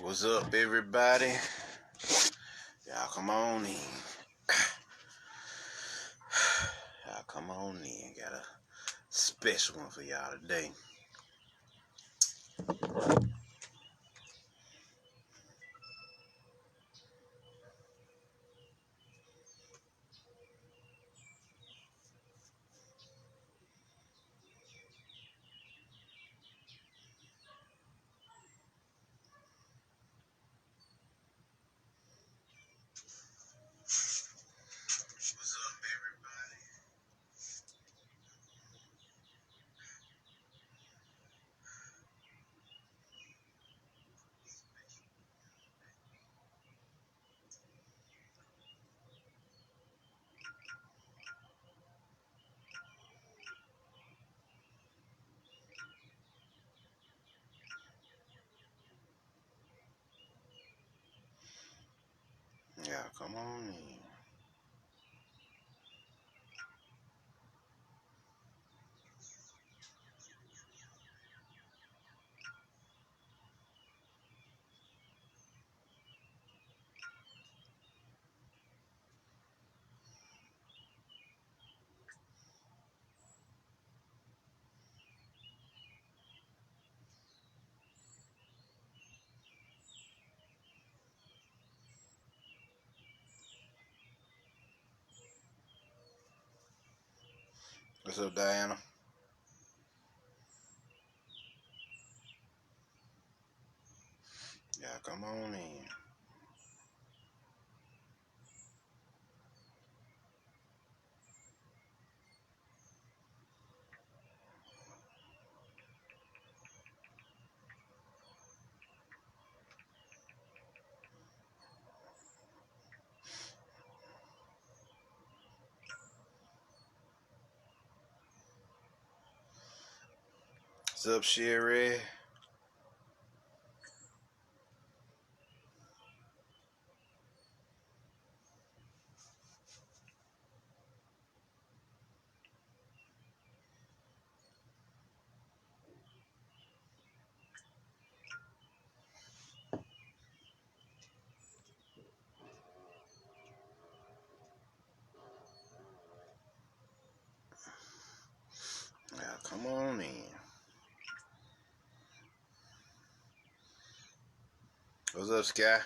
What's up, everybody? Y'all come on in. Y'all come on in. Got a special one for y'all today. What's up, everybody? Y'all come on in. What's up, Diana? Y'all come on in. What's up, Sherry? Y'all come on in. What's up, Sky?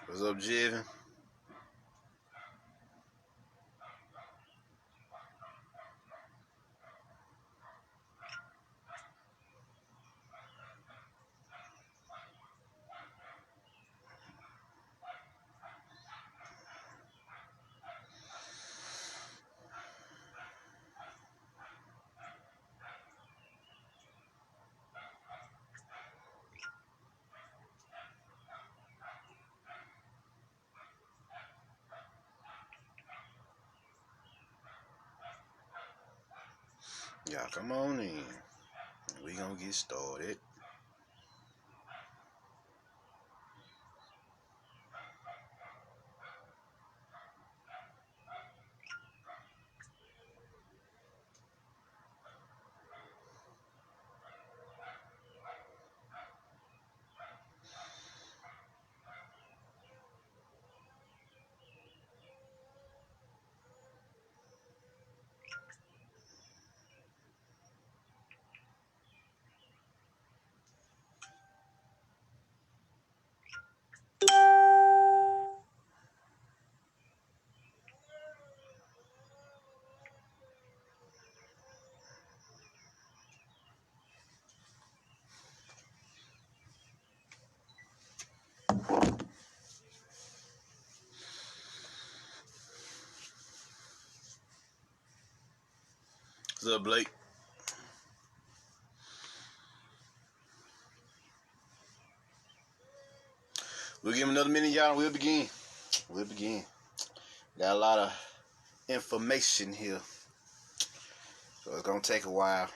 What's up, Jevin? Y'all come on in. We gonna get started. What's up, Blake? We'll give him another minute, y'all. We'll begin. Got a lot of information here, so it's gonna take a while.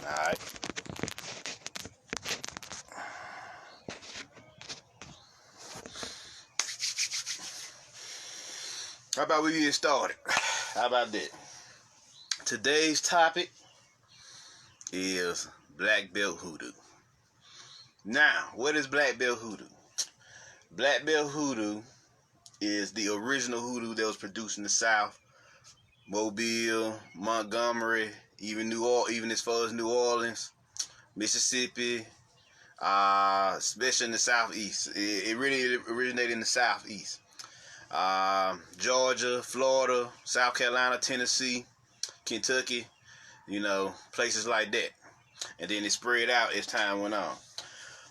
Alright. How about we get started? How about that? Today's topic is Black Belt Hoodoo. Now, what is Black Belt Hoodoo? Black Belt Hoodoo is the original hoodoo that was produced in the South, Mobile, Montgomery, even as far as New Orleans, Mississippi, especially in the Southeast. It really originated in the Southeast. Georgia, Florida, South Carolina, Tennessee, Kentucky, places like that. And then it spread out as time went on.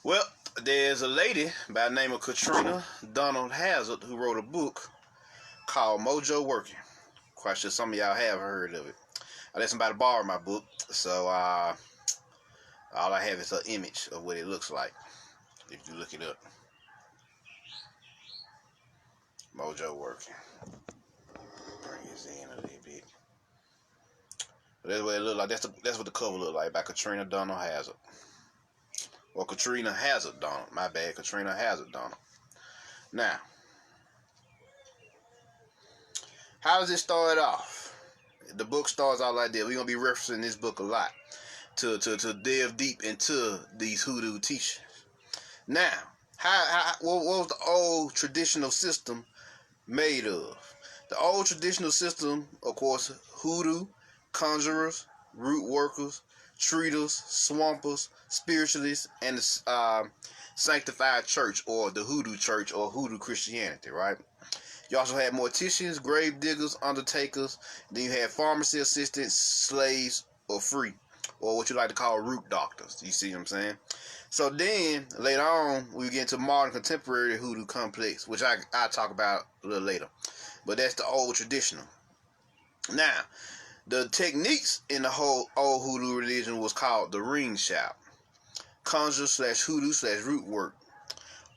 Well, there's a lady by the name of Katrina Donald Hazard who wrote a book called Mojo Working. Quite sure some of y'all have heard of it. I let somebody borrow my book, so all I have is an image of what it looks like if you look it up. Mojo Working. Bring this in a little bit. But that's what it look like. That's what the cover look like by Katrina Donald Hazard. Or Katrina Hazard Donald. My bad, Katrina Hazard Donald. Now, how does it start off? The book starts out like that. We're gonna be referencing this book a lot to delve deep into these hoodoo teachings. Now, what was the old traditional system made of? The old traditional system, of course, hoodoo, conjurers, root workers, treaters, swampers, spiritualists, and the sanctified church, or the hoodoo church, or hoodoo Christianity, right? You also had morticians, grave diggers, undertakers. Then you had pharmacy assistants, slaves, or free, or what you like to call root doctors. You see what I'm saying? So then, later on, we get into modern contemporary hoodoo complex, which I'll talk about a little later. But that's the old traditional. Now, the techniques in the whole old hoodoo religion was called the ring shout, conjure/hoodoo/root work,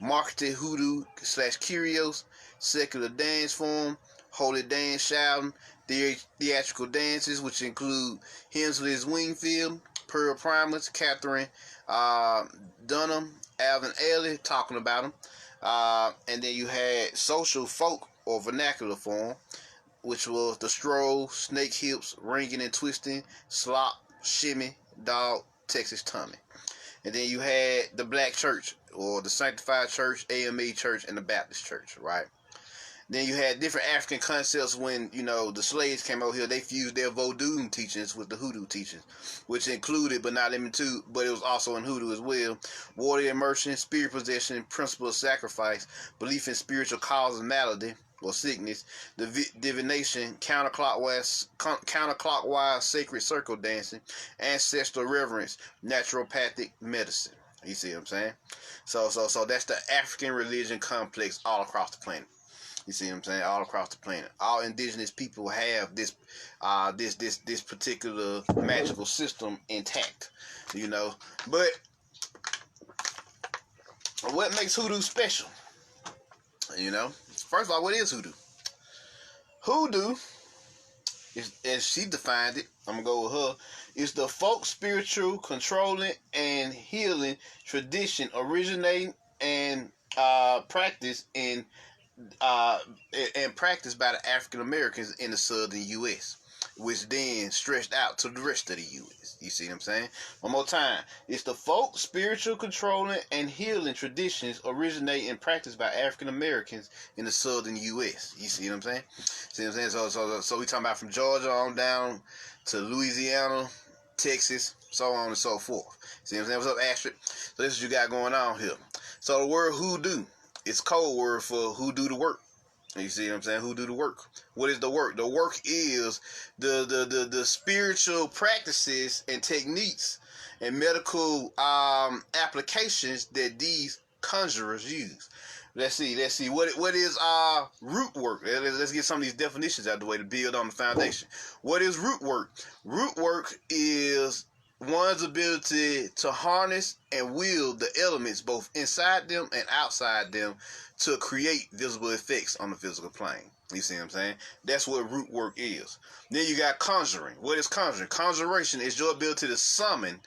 marketed hoodoo /curios, secular dance form, holy dance shouting, theatrical dances, which include Hensley's Wingfield, Pearl Primers, Catherine Dunham, Alvin Ailey, talking about them. And then you had social folk or vernacular form, which was the stroll, snake hips, ringing and twisting, slop, shimmy, dog, Texas Tommy. And then you had the black church, or the sanctified church, AME church, and the Baptist church, right? Then you had different African concepts when, the slaves came over here. They fused their voodoo teachings with the hoodoo teachings, which included, but not limited to, but it was also in hoodoo as well, water immersion, spirit possession, principle of sacrifice, belief in spiritual cause of malady or sickness, divination, counterclockwise sacred circle dancing, ancestral reverence, naturopathic medicine. You see what I'm saying? So that's the African religion complex all across the planet. You see what I'm saying? All across the planet. All indigenous people have this particular magical system intact. But what makes hoodoo special? First of all, what is hoodoo? Hoodoo, as she defined it, I'm going to go with her, is the folk spiritual controlling and healing tradition originating and practiced by the African Americans in the southern U.S., which then stretched out to the rest of the U.S. You see what I'm saying? One more time. It's the folk, spiritual, controlling, and healing traditions originating and practiced by African Americans in the southern U.S. You see what I'm saying? See what I'm saying? So we talking about from Georgia on down to Louisiana, Texas, so on and so forth. See what I'm saying? What's up, Astrid? So this is what you got going on here. So the word hoodoo, it's code word for who do the work. You see what I'm saying? Who do the work? What is the work? The work is the spiritual practices and techniques and medical applications that these conjurers use. Let's see. What is root work? Let's get some of these definitions out of the way to build on the foundation. What is root work? Root work is one's ability to harness and wield the elements both inside them and outside them to create visible effects on the physical plane. You see what I'm saying? That's what root work is. Then you got conjuring. What is conjuring? Conjuration is your ability to summon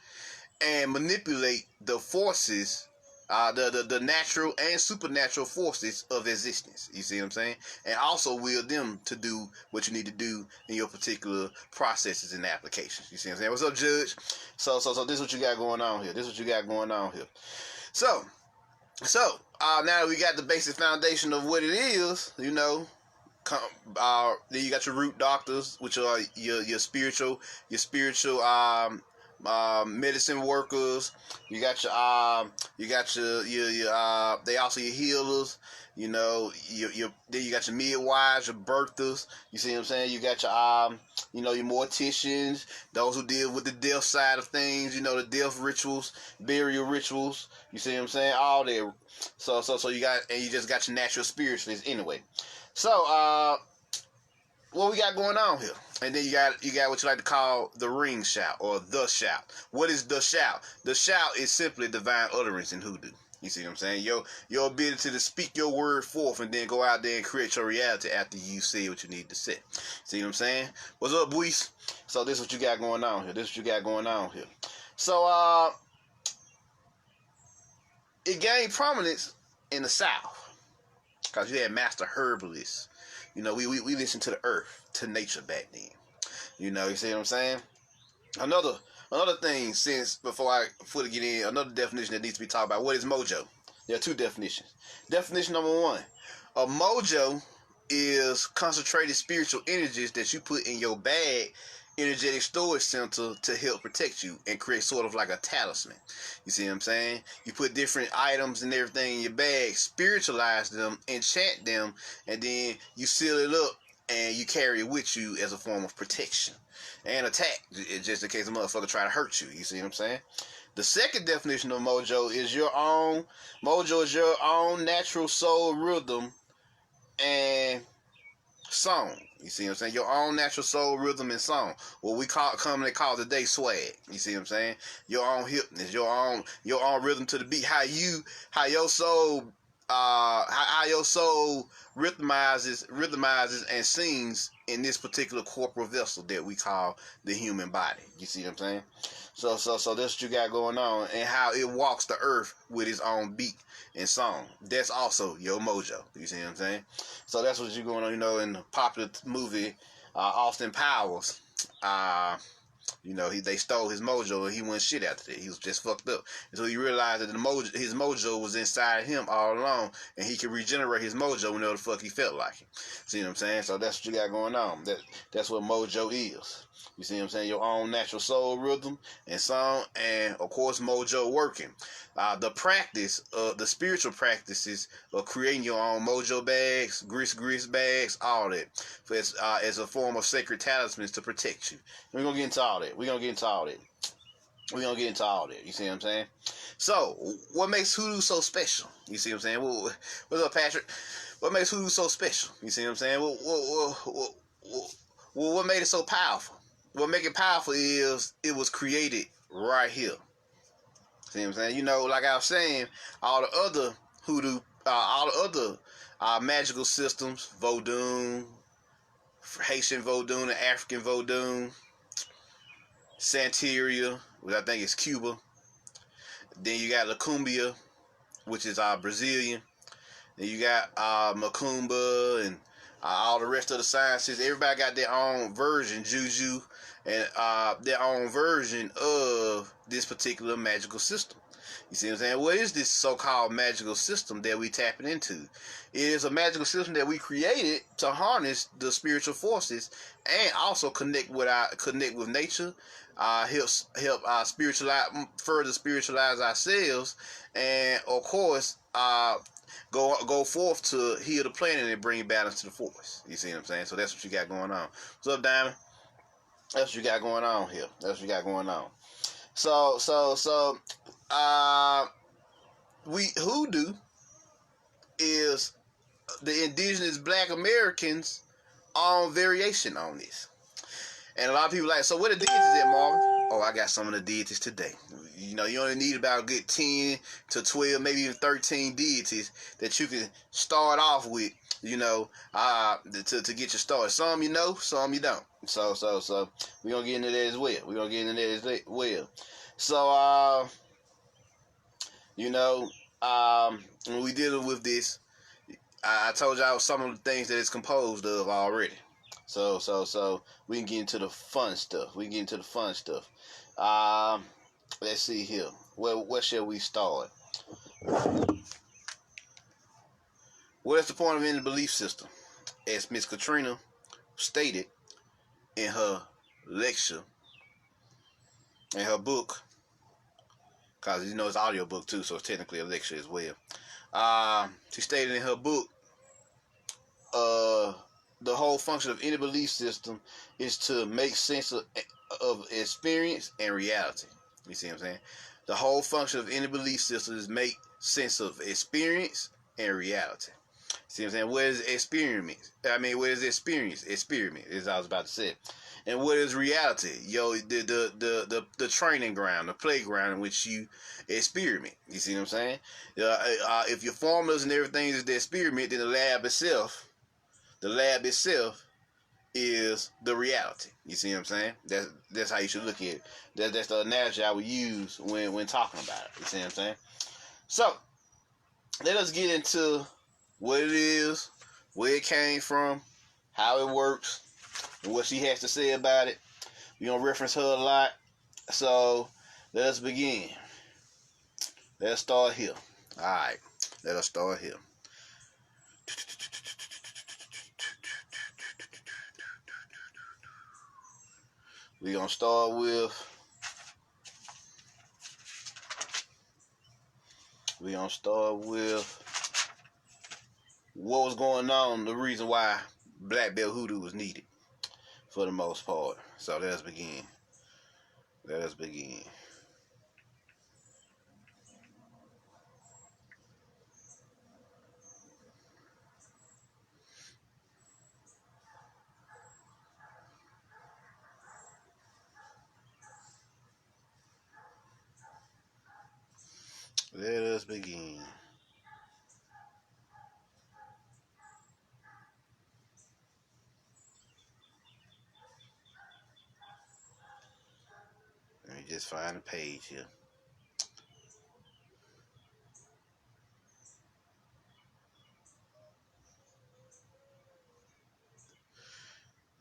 and manipulate the forces, the natural and supernatural forces of existence. You see what I'm saying? And also wield them to do what you need to do in your particular processes and applications. You see what I'm saying? What's up, Judge? So this is what you got going on here. So now that we got the basic foundation of what it is, you know, then you got your root doctors, which are your spiritual medicine workers. You got your they also your healers. You know, then you got your midwives, your birthers. You see what I'm saying? You got your your morticians, those who deal with the death side of things. You know, the death rituals, burial rituals. You see what I'm saying? All that. So you just got your natural spiritualists anyway. So what we got going on here? And then you got what you like to call the ring shout or the shout. What is the shout? The shout is simply divine utterance in hoodoo. You see what I'm saying? Your ability to speak your word forth and then go out there and create your reality after you say what you need to say. See what I'm saying? What's up, boys? So this is what you got going on here. So it gained prominence in the South because you had master herbalists. You know, we listened to the earth, to nature back then. You know, you see what I'm saying? Another thing, before I fully get in, another definition that needs to be talked about. What is mojo? There are two definitions. Definition number one. A mojo is concentrated spiritual energies that you put in your bag, energetic storage center to help protect you and create sort of like a talisman. You see what I'm saying? You put different items and everything in your bag, spiritualize them, enchant them, and then you seal it up and you carry it with you as a form of protection and attack, just in case a motherfucker try to hurt you. You see what I'm saying? The second definition of mojo is your own natural soul rhythm and song. You see what I'm saying? Your own natural soul rhythm and song. What we commonly call today swag. You see what I'm saying? Your own hipness, your own rhythm to the beat. How your soul rhythmizes and sings in this particular corporal vessel that we call the human body. You see what I'm saying? So that's what you got going on, and how it walks the earth with its own beat and song. That's also your mojo. You see what I'm saying? So that's what you're going on. You know, in the popular movie Austin Powers, they stole his mojo and he went shit after that. He was just fucked up. And so he realized that his mojo was inside him all along, and he could regenerate his mojo whenever the fuck he felt like it. See what I'm saying? So that's what you got going on. That's what mojo is. You see what I'm saying? Your own natural soul rhythm and song, and of course mojo working. The spiritual practices of creating your own mojo bags, grease bags, all that, as a form of sacred talismans to protect you. And we're gonna get into all that. You see what I'm saying? So, what makes hoodoo so special? You see what I'm saying? What's up, Patrick? What makes hoodoo so special? You see what I'm saying? What made it so powerful? What make it powerful is it was created right here. See what I'm saying? You know, like I was saying, all the other hoodoo, all the other magical systems, Vodun, Haitian Vodun, and African Vodun, Santeria, which I think is Cuba. Then you got La Cumbia, which is Brazilian. Then you got Macumba and all the rest of the sciences. Everybody got their own version, Juju, and their own version of this particular magical system. You see what I'm saying? What is this so-called magical system that we tapping into? It is a magical system that we created to harness the spiritual forces and also connect with nature, help further spiritualize ourselves, and of course go forth to heal the planet and bring balance to the force. You see what I'm saying? So that's what you got going on. What's up, Diamond? That's what you got going on here. That's what you got going on. So, Hoodoo is the indigenous Black Americans' own variation on this. And a lot of people like, so what the deities at, Marvin? Oh, I got some of the deities today. You know, you only need about a good 10 to 12, maybe even 13 deities that you can start off with, you know, to get your start. Some you know, some you don't. So we're going to get into that as well. So, you know, when we dealing with this, I told y'all some of the things that it's composed of already. So we can get into the fun stuff. Let's see here. Where shall we start? What is the point of any belief system? As Miss Katrina stated in her lecture, in her book, because you know it's audio book too, so it's technically a lecture as well. She stated in her book, the whole function of any belief system is to make sense of experience and reality. You see what I'm saying? The whole function of any belief system is make sense of experience and reality. See what I'm saying? What is experience? What is experience? Experiment is what I was about to say. And what is reality? The training ground, the playground in which you experiment. You see what I'm saying? If your formulas and everything is the experiment, then the lab itself is the reality. You see what I'm saying? That's how you should look at it. That's the analogy I would use when talking about it. You see what I'm saying? So let us get into what it is, where it came from, how it works, and what she has to say about it. We're going to reference her a lot. So let us begin. Let's start here. Alright, let us start here. We're going to start with what was going on, the reason why Black Belt Hoodoo was needed for the most part. So let us begin. Let us begin. Let us begin. Let me just find a page here.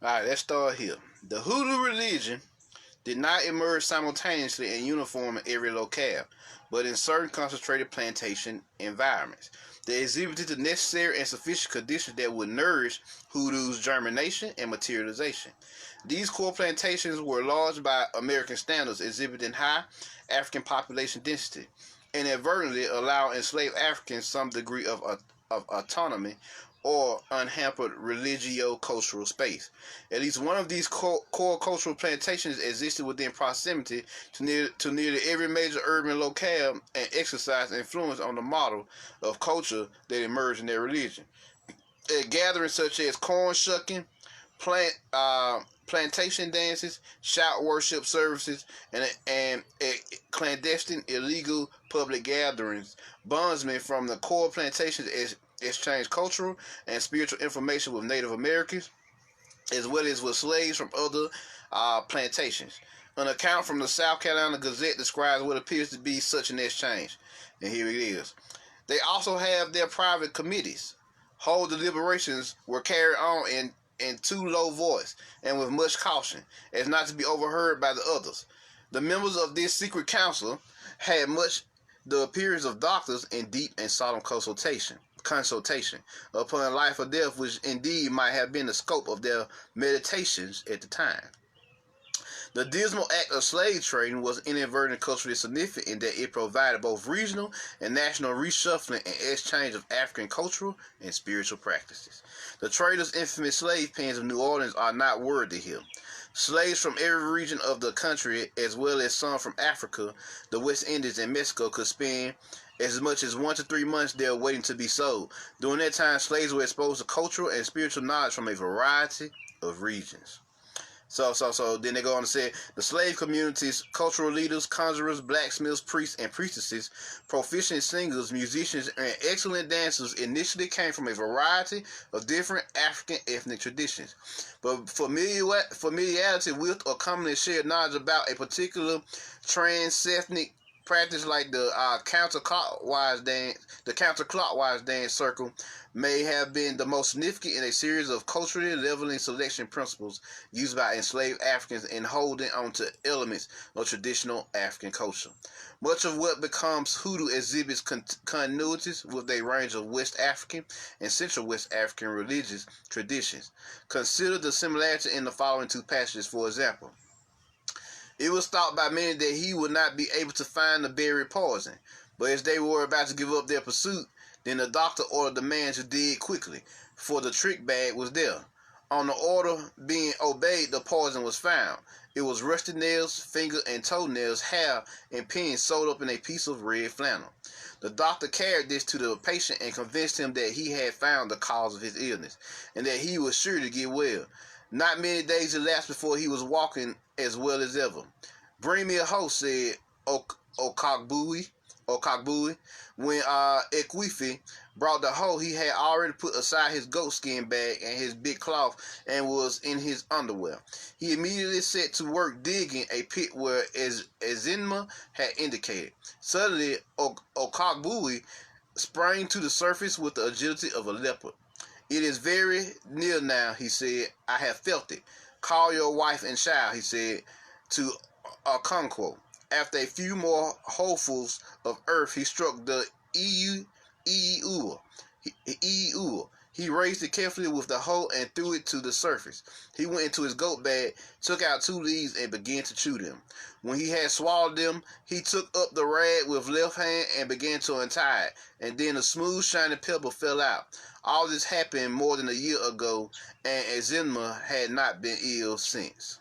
Alright, let's start here. The Hoodoo religion did not emerge simultaneously and uniform in every locale, but in certain concentrated plantation environments. They exhibited the necessary and sufficient conditions that would nourish Hoodoo's germination and materialization. These core plantations were large by American standards, exhibiting high African population density, inadvertently allow enslaved Africans some degree of autonomy or unhampered religio-cultural space. At least one of these core cultural plantations existed within proximity to nearly every major urban locale and exercised influence on the model of culture that emerged in their religion. At gatherings such as corn shucking, plantation dances, shout worship services, and clandestine illegal public gatherings, bondsmen from the core plantations exchange cultural and spiritual information with Native Americans, as well as with slaves from other plantations. An account from the South Carolina Gazette describes what appears to be such an exchange, and here it is. They also have their private committees. Whole deliberations were carried on in too low voice and with much caution, as not to be overheard by the others. The members of this secret council had much the appearance of doctors in deep and solemn consultation upon life or death, which indeed might have been the scope of their meditations at the time. The dismal act of slave trading was inadvertently culturally significant in that it provided both regional and national reshuffling and exchange of African cultural and spiritual practices. The traders' infamous slave pens of New Orleans are not worthy here. Slaves from every region of the country, as well as some from Africa, the West Indies, and Mexico, could spend as much as 1 to 3 months there waiting to be sold. During that time, slaves were exposed to cultural and spiritual knowledge from a variety of regions. So then they go on to say, the slave community's cultural leaders, conjurers, blacksmiths, priests, and priestesses, proficient singers, musicians, and excellent dancers initially came from a variety of different African ethnic traditions. But familiarity with or commonly shared knowledge about a particular transethnic practice like the counterclockwise dance circle may have been the most significant in a series of culturally leveling selection principles used by enslaved Africans in holding onto elements of traditional African culture. Much of what becomes hoodoo exhibits continuities with a range of West African and Central West African religious traditions. Consider the similarity in the following two passages, for example. It was thought by many that he would not be able to find the buried poison, but as they were about to give up their pursuit, then the doctor ordered the man to dig quickly, for the trick bag was there. On the order being obeyed, the poison was found. It was rusty nails, finger and toenails, hair, and pins sewed up in a piece of red flannel. The doctor carried this to the patient and convinced him that he had found the cause of his illness, and that he was sure to get well. Not many days elapsed before he was walking as well as ever. "Bring me a hoe," said Okakbui. When Ekwifi brought the hoe, he had already put aside his goatskin bag and his big cloth and was in his underwear. He immediately set to work digging a pit where Ezinma had indicated. Suddenly, Okakbui sprang to the surface with the agility of a leopard. "It is very near now," he said. "I have felt it. Call your wife and child," he said to Okonkwo. After a few more holefuls of earth, he struck the Iiua. He raised it carefully with the hoe and threw it to the surface. He went into his goat bag, took out 2 leaves, and began to chew them. When he had swallowed them, he took up the rag with left hand and began to untie it, and then a smooth, shiny pebble fell out. All this happened more than a year ago, and Ezinma had not been ill since.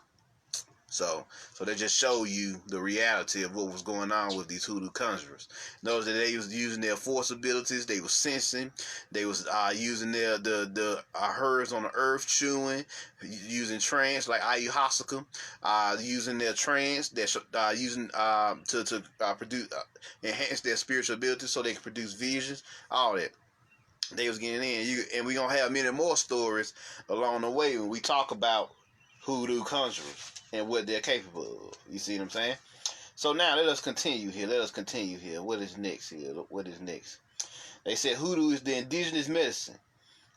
So they just show you the reality of what was going on with these hoodoo conjurers. Notice that they was using their force abilities, they was sensing, they was using the herbs on the earth, chewing, using trance like ayahuasca, using their trance, using to produce enhance their spiritual abilities so they can produce visions, all that. They was getting in, and we're gonna have many more stories along the way when we talk about hoodoo conjurers and what they're capable of. You see what I'm saying? So now let us continue here. What is next here? What is next? They said hoodoo is the indigenous medicine,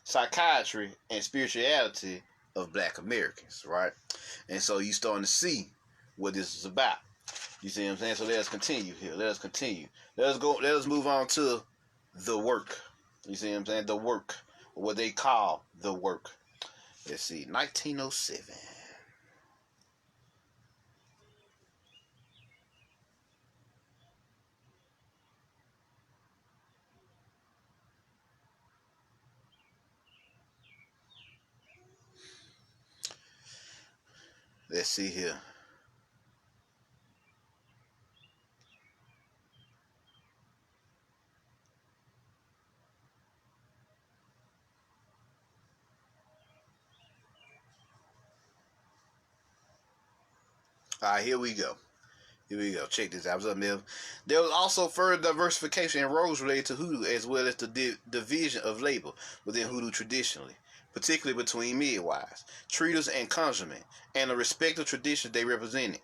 psychiatry, and spirituality of Black Americans, right? And so you starting to see what this is about. You see what I'm saying? So let us continue here. Let us move on to the work. You see what I'm saying? The work. What they call the work. Let's see. 1907. Let's see here. All right, here we go. Check this out. There was also further diversification in roles related to hoodoo, as well as the division of labor within hoodoo traditionally, particularly between midwives, treaters, and conjuremen, and the respective traditions they represented.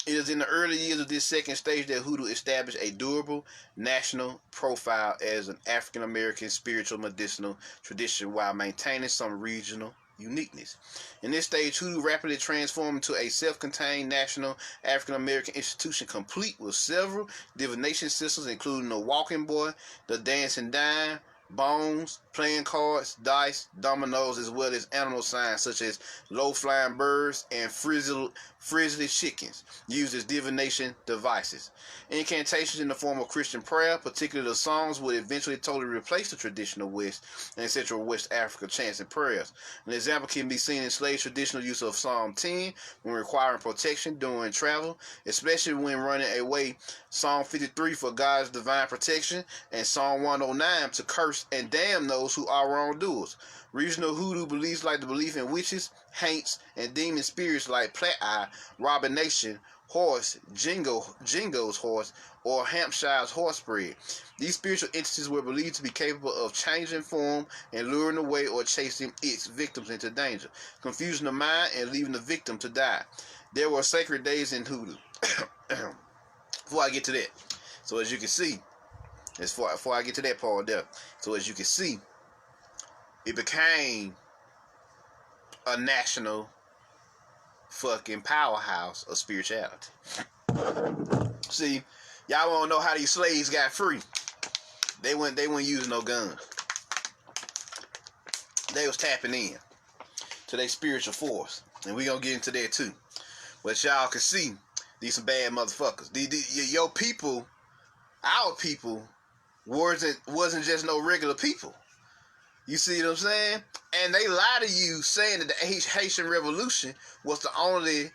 It is in the early years of this second stage that hoodoo established a durable national profile as an African American spiritual medicinal tradition while maintaining some regional uniqueness. In this stage, hoodoo rapidly transformed into a self-contained national African American institution complete with several divination systems, including the walking boy, the dancing dime, bones, playing cards, dice, dominoes, as well as animal signs such as low-flying birds and frizzly chickens, used as divination devices. Incantations in the form of Christian prayer, particularly the songs, would eventually totally replace the traditional West and Central West Africa chants and prayers. An example can be seen in slaves' traditional use of Psalm 10 when requiring protection during travel, especially when running away, Psalm 53 for God's divine protection, and Psalm 109 to curse and damn those who are wrongdoers. Regional hoodoo beliefs like the belief in witches, haints, and demon spirits like Plat Eye, Robin Nation, Horse, Jingo's horse, or Hampshire's horse breed. These spiritual entities were believed to be capable of changing form and luring away or chasing its victims into danger, confusing the mind and leaving the victim to die. There were sacred days in hoodoo. Before I get to that, so as you can see, before I get to that part there, so as you can see, it became a national fucking powerhouse of spirituality. See, y'all want to know how these slaves got free? They weren't using no guns. They was tapping in to their spiritual force, and we gonna get into that too. But y'all can see, these some bad motherfuckers. Your people, our people, wasn't just no regular people. You see what I'm saying? And they lie to you saying that the Haitian Revolution was the only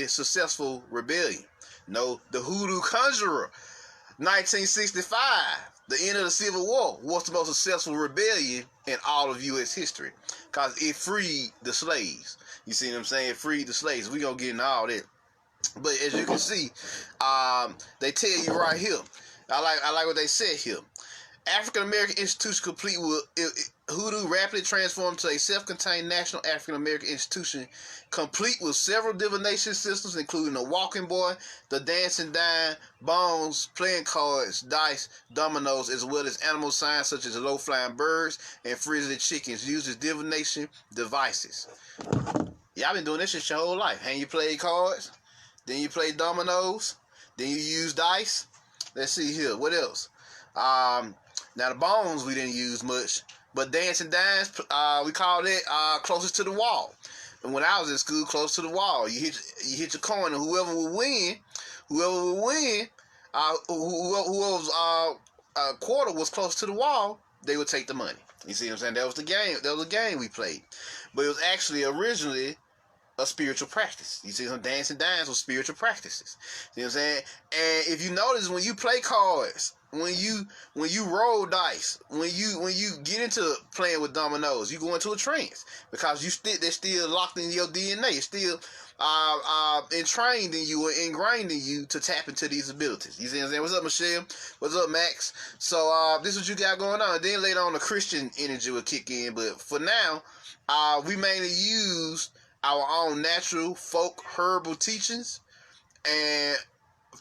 successful rebellion. No, the Hoodoo Conjurer, 1965, the end of the Civil War, was the most successful rebellion in all of U.S. history, because it freed the slaves. You see what I'm saying? It freed the slaves. We gonna get into all that. But as you can see, they tell you right here. I like what they said here. African American institution complete with Hoodoo rapidly transformed to a self-contained national African American institution, complete with several divination systems, including the walking boy, the dancing dime, bones, playing cards, dice, dominoes, as well as animal signs such as low-flying birds and frizzly chickens, used as divination devices. Y'all been doing this shit your whole life. And you play cards, then you play dominoes, then you use dice. Let's see here. What else? Now the bones we didn't use much, but dancing dimes, we called it closest to the wall. And when I was in school, close to the wall, you hit your coin, and whoever would win, whoever's quarter was close to the wall, they would take the money. You see what I'm saying? That was the game. That was the game we played, but it was actually originally a spiritual practice. You see, some dancing dimes were spiritual practices. You know what I'm saying? And if you notice, when you play cards, when you roll dice, when you get into playing with dominoes, you go into a trance, because they're still locked in your DNA. It's still entrained in you or ingrained in you to tap into these abilities. You see what I'm saying? What's up, Michelle? What's up, Max? So this is what you got going on. Then later on, the Christian energy will kick in. But for now, we mainly used our own natural folk herbal teachings and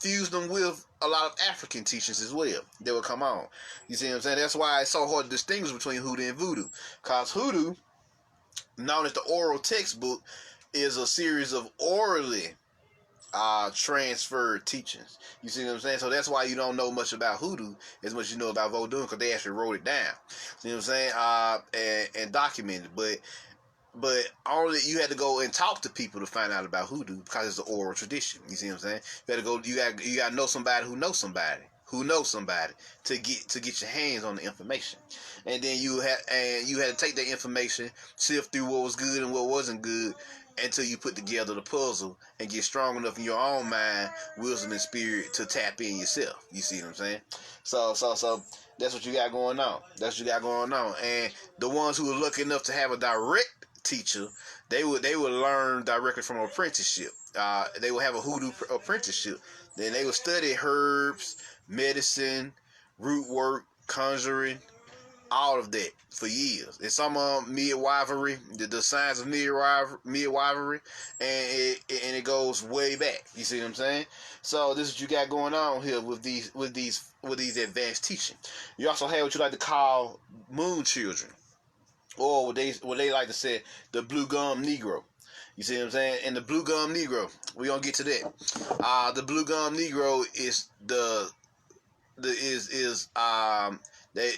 fuse them with a lot of African teachings as well that will come on. You see what I'm saying? That's why it's so hard to distinguish between hoodoo and voodoo, because hoodoo, known as the oral textbook, is a series of orally transferred teachings. You see what I'm saying? So that's why you don't know much about hoodoo as much as you know about voodoo, because they actually wrote it down. You know what I'm saying? And documented. But only you had to go and talk to people to find out about hoodoo, because it's an oral tradition. You see what I'm saying? You had to go. You got to know somebody who knows somebody to get your hands on the information, and then you had to take that information, sift through what was good and what wasn't good, until you put together the puzzle and get strong enough in your own mind, wisdom, and spirit to tap in yourself. You see what I'm saying? So that's what you got going on. That's what you got going on. And the ones who are lucky enough to have a direct teacher, they would learn directly from apprenticeship. They would have a hoodoo apprenticeship. Then they would study herbs, medicine, root work, conjuring, all of that for years. And some midwifery, the science of midwifery, and it goes way back. You see what I'm saying? So this is what you got going on here with these advanced teaching. You also have what you like to call moon children, or what they like to say, the blue gum Negro. You see what I'm saying? And the blue gum Negro, we're gonna get to that. The blue gum Negro is the they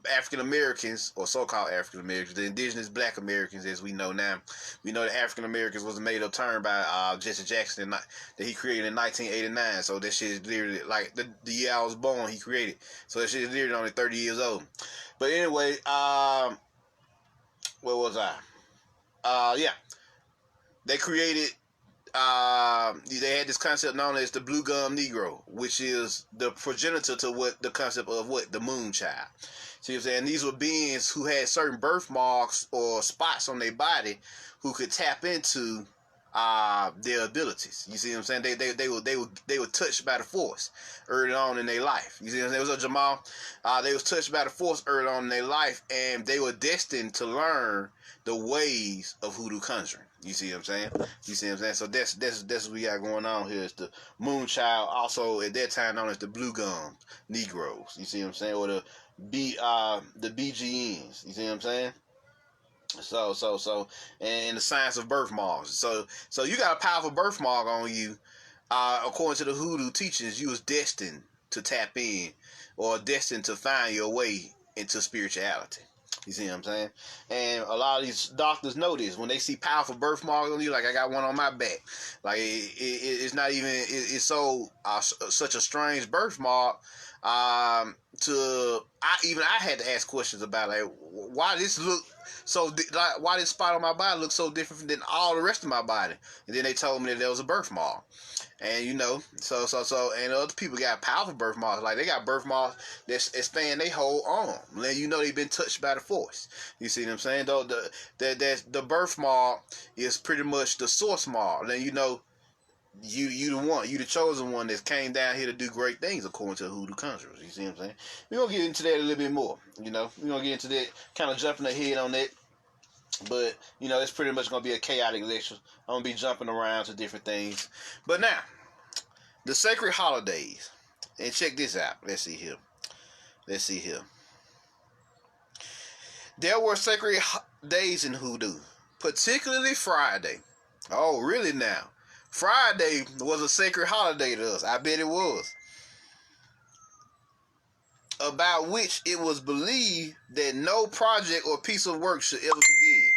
African Americans, or so-called African Americans, the indigenous Black Americans, as we know now. We know that African Americans was a made-up term by Jesse Jackson that he created in 1989. So that shit is literally like the year I was born, he created. So that shit is literally only 30 years old. But anyway, where was I? Yeah, they created. They had this concept known as the blue gum Negro, which is the progenitor to what the concept of what the moon child. See what I'm saying? These were beings who had certain birthmarks or spots on their body who could tap into their abilities. You see what I'm saying? They were touched by the force early on in their life. You see what I'm saying? It was a Jamal. They was touched by the force early on in their life, and they were destined to learn the ways of hoodoo conjuring. You see what I'm saying? You see what I'm saying? So that's what we got going on here. It's the moon child, also at that time known as the blue gum Negroes. You see what I'm saying? Or the BGNs. You see what I'm saying? So, and the science of birthmarks. So you got a powerful birthmark on you. According to the hoodoo teachings, you was destined to tap in, or destined to find your way into spirituality. You see what I'm saying? And a lot of these doctors know this. When they see powerful birthmarks on you, like I got one on my back, like it's not even, it's so such a strange birthmark. I had to ask questions about, like, why this look so, like, why this spot on my body looks so different than all the rest of my body. And then they told me that there was a birthmark. And and other people got powerful birthmarks. Like, they got birthmarks that span their whole arm. Then they've been touched by the force. You see what I'm saying? Though the birthmark is pretty much the source mark. Then you the chosen one that came down here to do great things according to the Hoodoo Conjurers. You see what I'm saying? We're gonna get into that a little bit more. We're gonna get into that, kind of jumping ahead on that. But it's pretty much gonna be a chaotic lecture. I'm gonna be jumping around to different things. But now, the sacred holidays. And check this out. Let's see here. There were sacred days in Hoodoo, particularly Friday. Oh, really now? Friday was a sacred holiday to us. I bet it was. About which it was believed that no project or piece of work should ever begin.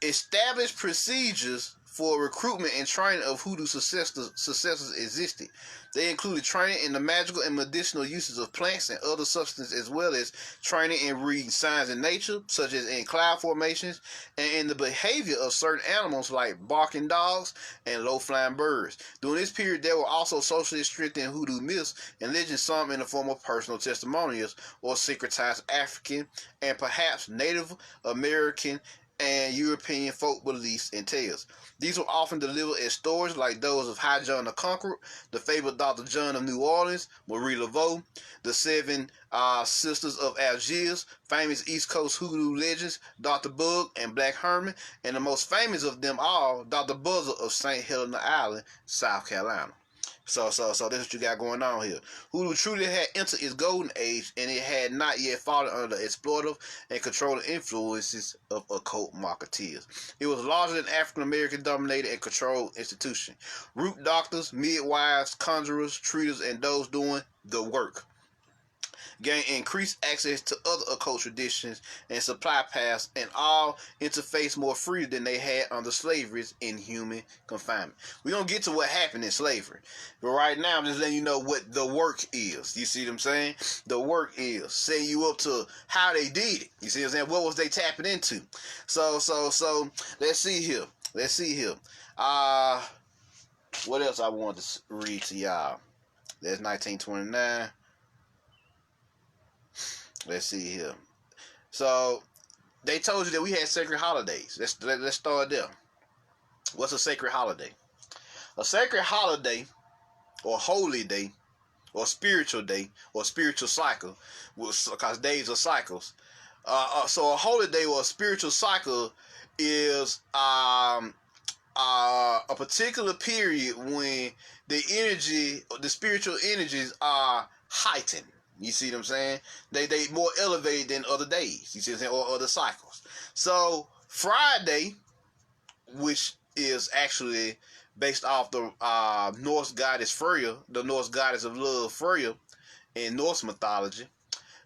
Established procedures for recruitment and training of hoodoo successors existed. They included training in the magical and medicinal uses of plants and other substances, as well as training in reading signs in nature, such as in cloud formations, and in the behavior of certain animals like barking dogs and low-flying birds. During this period, there were also socially strengthened hoodoo myths and legends, some in the form of personal testimonials or secretized African and perhaps Native American and European folk beliefs and tales. These were often delivered as stories like those of High John the Conqueror, the fabled Dr. John of New Orleans, Marie Laveau, the Seven Sisters of Algiers, famous East Coast hoodoo legends, Dr. Bug and Black Herman, and the most famous of them all, Dr. Buzzer of St. Helena Island, South Carolina. So that's what you got going on here. Hoodoo truly had entered its golden age, and it had not yet fallen under the exploitative and controlling influences of occult marketeers. It was largely an African American dominated and controlled institution. Root doctors, midwives, conjurers, treaters, and those doing the work gained increased access to other occult traditions and supply paths, and all interface more freely than they had under slavery's inhuman confinement. We're going to get to what happened in slavery. But right now, I'm just letting you know what the work is. You see what I'm saying? The work is setting you up to how they did it. You see what I'm saying? What was they tapping into? So let's see here. What else I want to read to y'all? There's 1929. Let's see here. So they told you that we had sacred holidays. Let's start there. What's a sacred holiday? A sacred holiday, or holy day, or spiritual day, or spiritual cycle, because days are cycles. So a holy day or a spiritual cycle is a particular period when the spiritual energies are heightened. You see what I'm saying? They more elevated than other days. You see what I'm saying? Or other cycles. So Friday, which is actually based off the Norse goddess Freya, the Norse goddess of love Freya, in Norse mythology.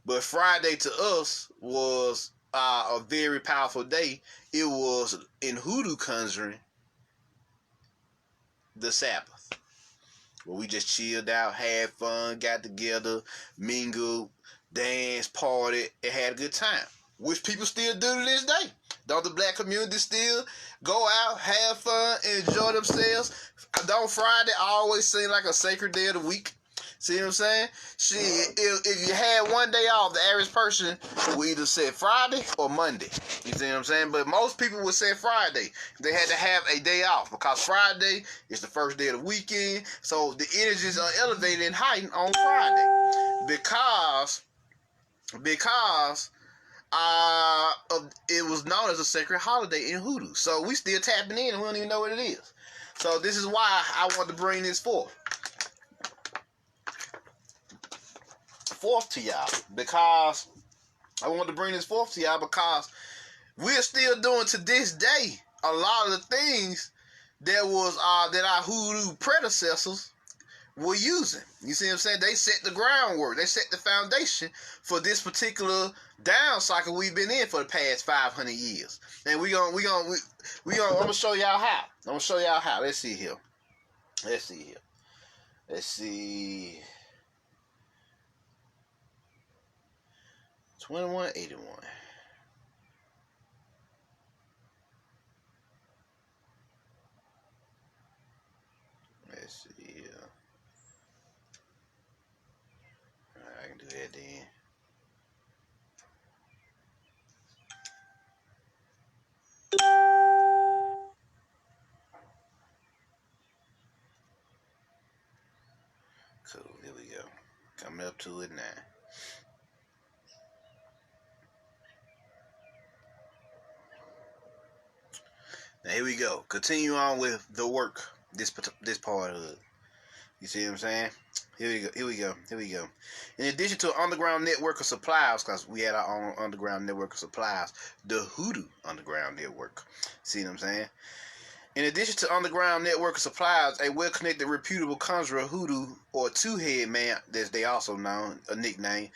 But Friday to us was a very powerful day. It was in Hoodoo conjuring the Sabbath, where we just chilled out, had fun, got together, mingled, danced, partied, and had a good time. Which people still do to this day. Don't the black community still go out, have fun, enjoy themselves? Don't Friday always seem like a sacred day of the week? See what I'm saying? Shit, if you had one day off, the average person would either say Friday or Monday. You see what I'm saying? But most people would say Friday. They had to have a day off because Friday is the first day of the weekend. So the energies are elevated and heightened on Friday because it was known as a sacred holiday in Hoodoo. So we still tapping in and we don't even know what it is. So this is why I want to bring this forth to y'all, because I want to bring this forth to y'all because we're still doing to this day a lot of the things that was that our Hoodoo predecessors were using. You see what I'm saying? They set the groundwork. They set the foundation for this particular down cycle we've been in for the past 500 years. And I'm gonna show y'all how. I'm gonna show y'all how. Let's see here. Let's see. 2181. Let's see here. Alright, I can do that then. Cool, here we go. Coming up to it now. Now here we go. Continue on with the work. This part of it. You see what I'm saying? Here we go. In addition to an underground network of suppliers, because we had our own underground network of suppliers, the Hoodoo underground network. See what I'm saying? In addition to underground network of suppliers, a well-connected, reputable conjurer, Hoodoo, or two-head man, as they also known, a nickname,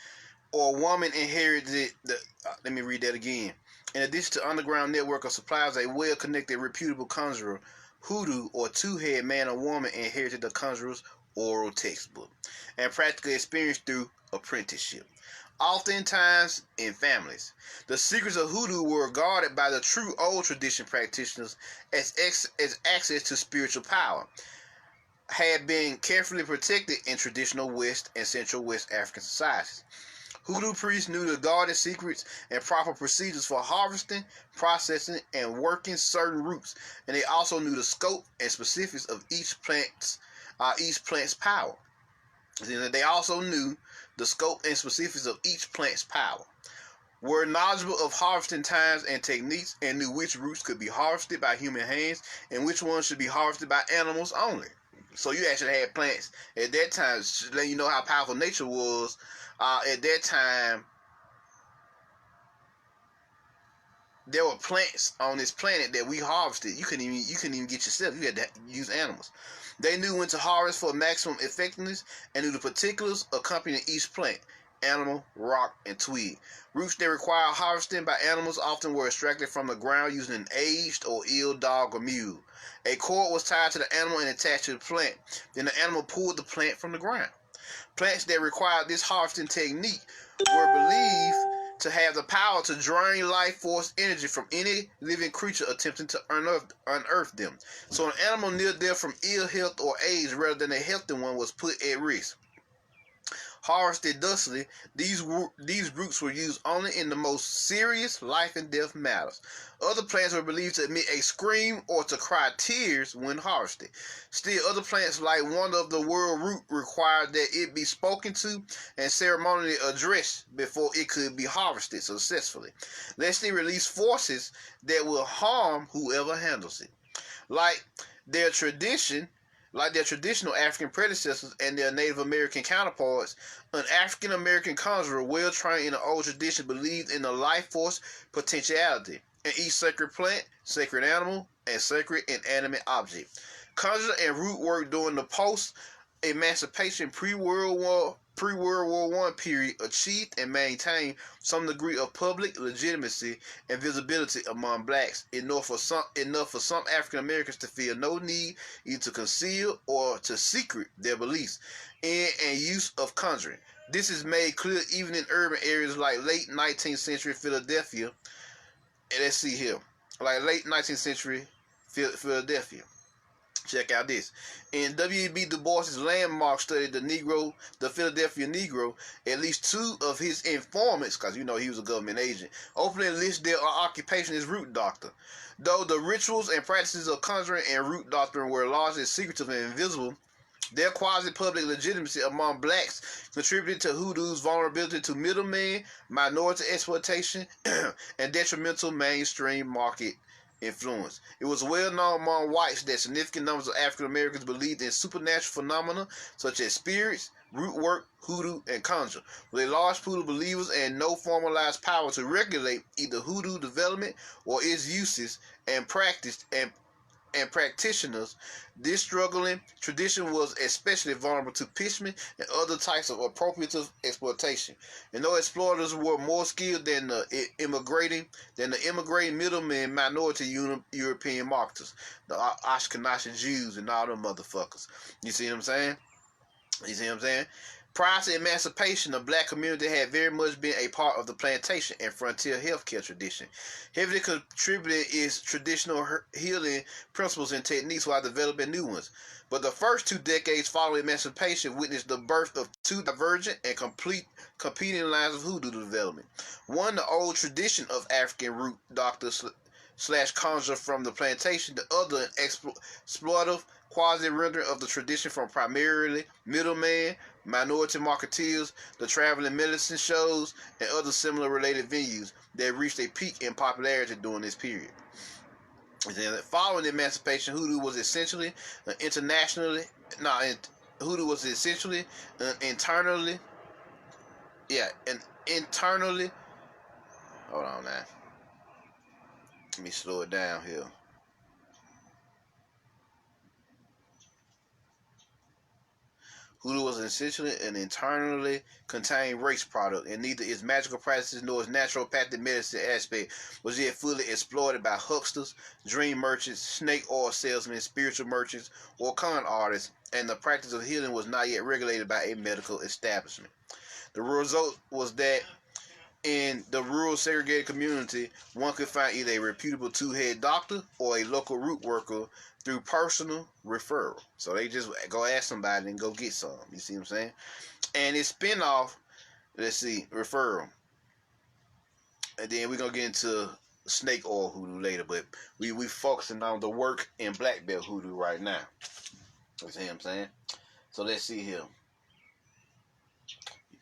or woman inherited the. Let me read that again. In addition to underground network of suppliers, a well-connected, reputable conjurer, Hoodoo, or two-head man or woman inherited the conjurer's oral textbook and practical experience through apprenticeship, oftentimes in families. The secrets of Hoodoo were guarded by the true old tradition practitioners as access to spiritual power had been carefully protected in traditional West and Central West African societies. Hoodoo priests knew the guarded secrets and proper procedures for harvesting, processing, and working certain roots, and they also knew the scope and specifics of each plant's power. They also knew the scope and specifics of each plant's power, were knowledgeable of harvesting times and techniques, and knew which roots could be harvested by human hands and which ones should be harvested by animals only. So you actually had plants at that time, letting you know how powerful nature was. At that time, there were plants on this planet that we harvested. You couldn't even get yourself. You had to use animals. They knew when to harvest for maximum effectiveness and knew the particulars accompanying each plant: animal, rock, and twig. Roots that require harvesting by animals often were extracted from the ground using an aged or ill dog or mule. A cord was tied to the animal and attached to the plant. Then the animal pulled the plant from the ground. Plants that required this harvesting technique were believed to have the power to drain life force energy from any living creature attempting to unearth them. So an animal near death from ill health or age rather than a healthy one was put at risk. Harvested thusly, these roots were used only in the most serious life and death matters. Other plants were believed to emit a scream or to cry tears when harvested. Still, other plants like wonder of the world root required that it be spoken to and ceremonially addressed before it could be harvested successfully, lest it release forces that will harm whoever handles it. Like their traditional African predecessors and their Native American counterparts, an African American conjurer well trained in the old tradition believed in the life force potentiality in each sacred plant, sacred animal, and sacred inanimate object. Conjurer and root work during the post-emancipation pre-World War pre-World War I period achieved and maintained some degree of public legitimacy and visibility among blacks, enough for some African Americans to feel no need either to conceal or to secret their beliefs in and use of conjuring. This is made clear even in urban areas like late 19th century Philadelphia. And let's see here, like late 19th century Philadelphia. Check out this. In W.E.B. Du Bois's landmark study, the Philadelphia Negro, at least two of his informants, because you know he was a government agent, openly list their occupation as root doctor. Though the rituals and practices of conjuring and root doctoring were largely secretive and invisible, their quasi-public legitimacy among blacks contributed to hoodoo's vulnerability to middlemen, minority exploitation, and detrimental mainstream market influence. It was well known among whites that significant numbers of African Americans believed in supernatural phenomena such as spirits, root work, hoodoo, and conjure, with a large pool of believers and no formalized power to regulate either hoodoo development or its uses and practitioners. This struggling tradition was especially vulnerable to pitchment and other types of appropriative exploitation. And though exploiters were more skilled than the immigrating middlemen minority European marketers, the Ashkenazi Jews and all them motherfuckers. You see what I'm saying? Prior to emancipation, the black community had very much been a part of the plantation and frontier healthcare tradition, heavily contributing its traditional healing principles and techniques while developing new ones. But the first 2 decades following emancipation witnessed the birth of two divergent and competing lines of hoodoo development. One, the old tradition of African root doctors / conjure from the plantation, the other exploitative quasi-rendering of the tradition from primarily middlemen, minority marketeers, the traveling medicine shows, and other similar related venues that reached a peak in popularity during this period. Following emancipation, hoodoo was essentially an internally, hold on now. Let me slow it down here. Hoodoo was essentially an internally contained race product, and neither its magical practices nor its naturopathic medicine aspect was yet fully exploited by hucksters, dream merchants, snake oil salesmen, spiritual merchants, or con artists, and the practice of healing was not yet regulated by a medical establishment. The result was that in the rural segregated community, one could find either a reputable two-head doctor or a local root worker through personal referral. So they just go ask somebody and go get some. You see what I'm saying? And its spinoff, referral. And then we're going to get into snake oil hoodoo later, but we focusing on the work in black belt hoodoo right now. You see what I'm saying? So let's see here.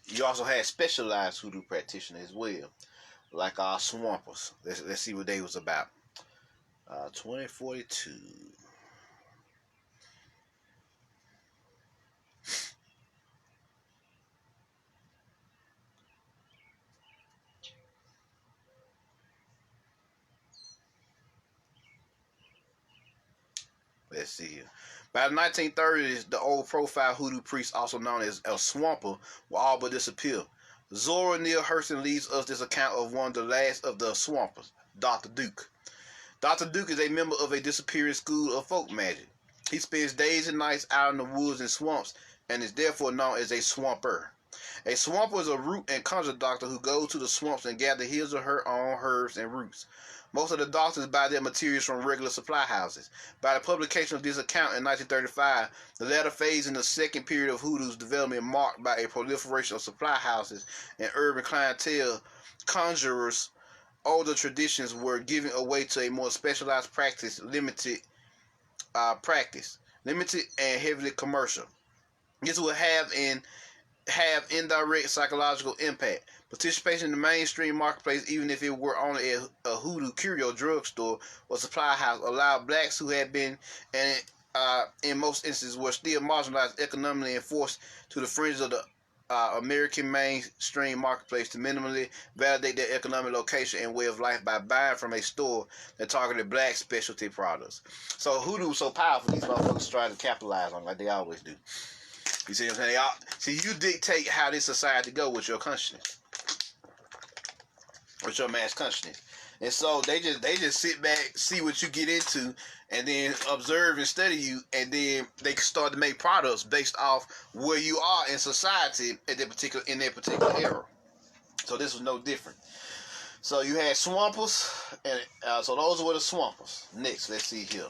You also had specialized hoodoo practitioners as well, like our swampers. Let's see what they was about. 2042. Let's see here. By the 1930s, the old profile hoodoo priest, also known as a swamper, will all but disappear. Zora Neale Hurston leaves us this account of one of the last of the swampers, Dr. Duke. Dr. Duke is a member of a disappearing school of folk magic. He spends days and nights out in the woods and swamps and is therefore known as a swamper. A swamper is a root and conjure doctor who goes to the swamps and gather his or her own herbs and roots. Most of the doctors buy their materials from regular supply houses. By the publication of this account in 1935, the latter phase in the second period of hoodoo's development marked by a proliferation of supply houses and urban clientele, conjurers' older traditions were giving away to a more specialized practice, limited and heavily commercial. This will have indirect psychological impact. Participation in the mainstream marketplace, even if it were only a hoodoo curio drugstore or supply house, allowed blacks who had been, and in most instances were still marginalized economically and forced to the fringes of the American mainstream marketplace to minimally validate their economic location and way of life by buying from a store that targeted black specialty products. So hoodoo was so powerful, these motherfuckers tried to capitalize on it like they always do. You see what I'm saying? See, you dictate how this society go with your consciousness, with your mass consciousness. And so they just sit back, see what you get into, and then observe and study you, and then they start to make products based off where you are in society in that particular era. So this was no different. So you had swampers, and so those were the swampers. Next, let's see here.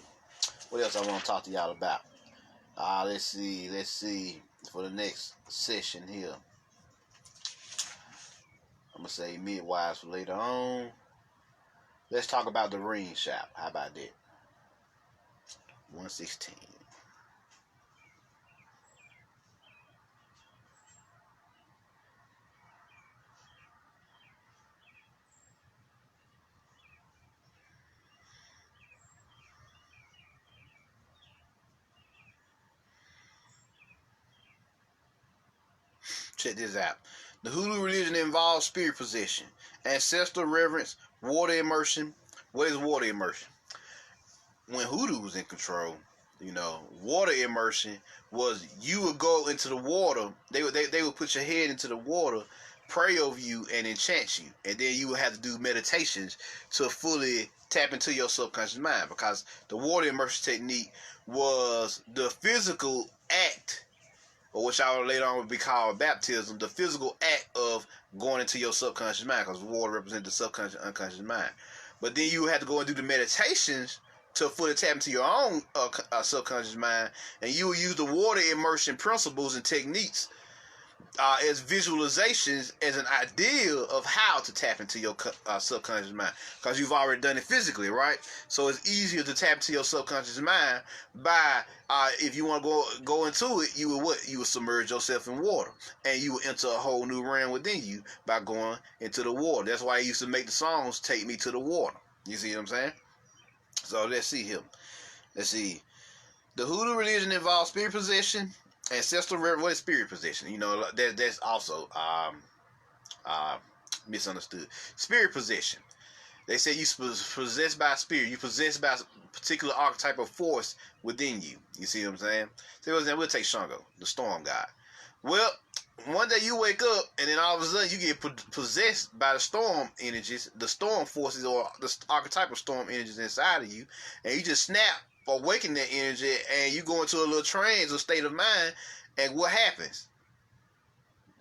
What else I want to talk to y'all about? Let's see for the next session here. I'm gonna say midwives for later on. Let's talk about the ring shop. How about that? 116. Check this out. The Hoodoo religion involves spirit possession, ancestral reverence, water immersion. What is water immersion? When Hoodoo was in control, water immersion was you would go into the water. They would put your head into the water, pray over you, and enchant you, and then you would have to do meditations to fully tap into your subconscious mind, because the water immersion technique was the physical act, or which I will later on would be called baptism, the physical act of going into your subconscious mind, because water represents the subconscious, unconscious mind. But then you have to go and do the meditations to fully tap into your own subconscious mind, and you will use the water immersion principles and techniques as visualizations, as an idea of how to tap into your subconscious mind, because you've already done it physically, right? So it's easier to tap into your subconscious mind by if you want to go into it, you would submerge yourself in water, and you would enter a whole new realm within you by going into the water. That's why I used to make the songs "Take Me to the Water." You see what I'm saying? So let's see here. Let's see. The Hoodoo religion involves spirit possession, ancestral reverence. What is spirit possession? That's also misunderstood. Spirit possession. They say you possessed by a spirit. You possessed by a particular archetype of force within you. You see what I'm saying? So we'll take Shango, the storm god. Well, one day you wake up and then all of a sudden you get possessed by the storm energies, the storm forces, or the archetypal storm energies inside of you, and you just snap, awaken that energy, and you go into a little trance or state of mind, and what happens?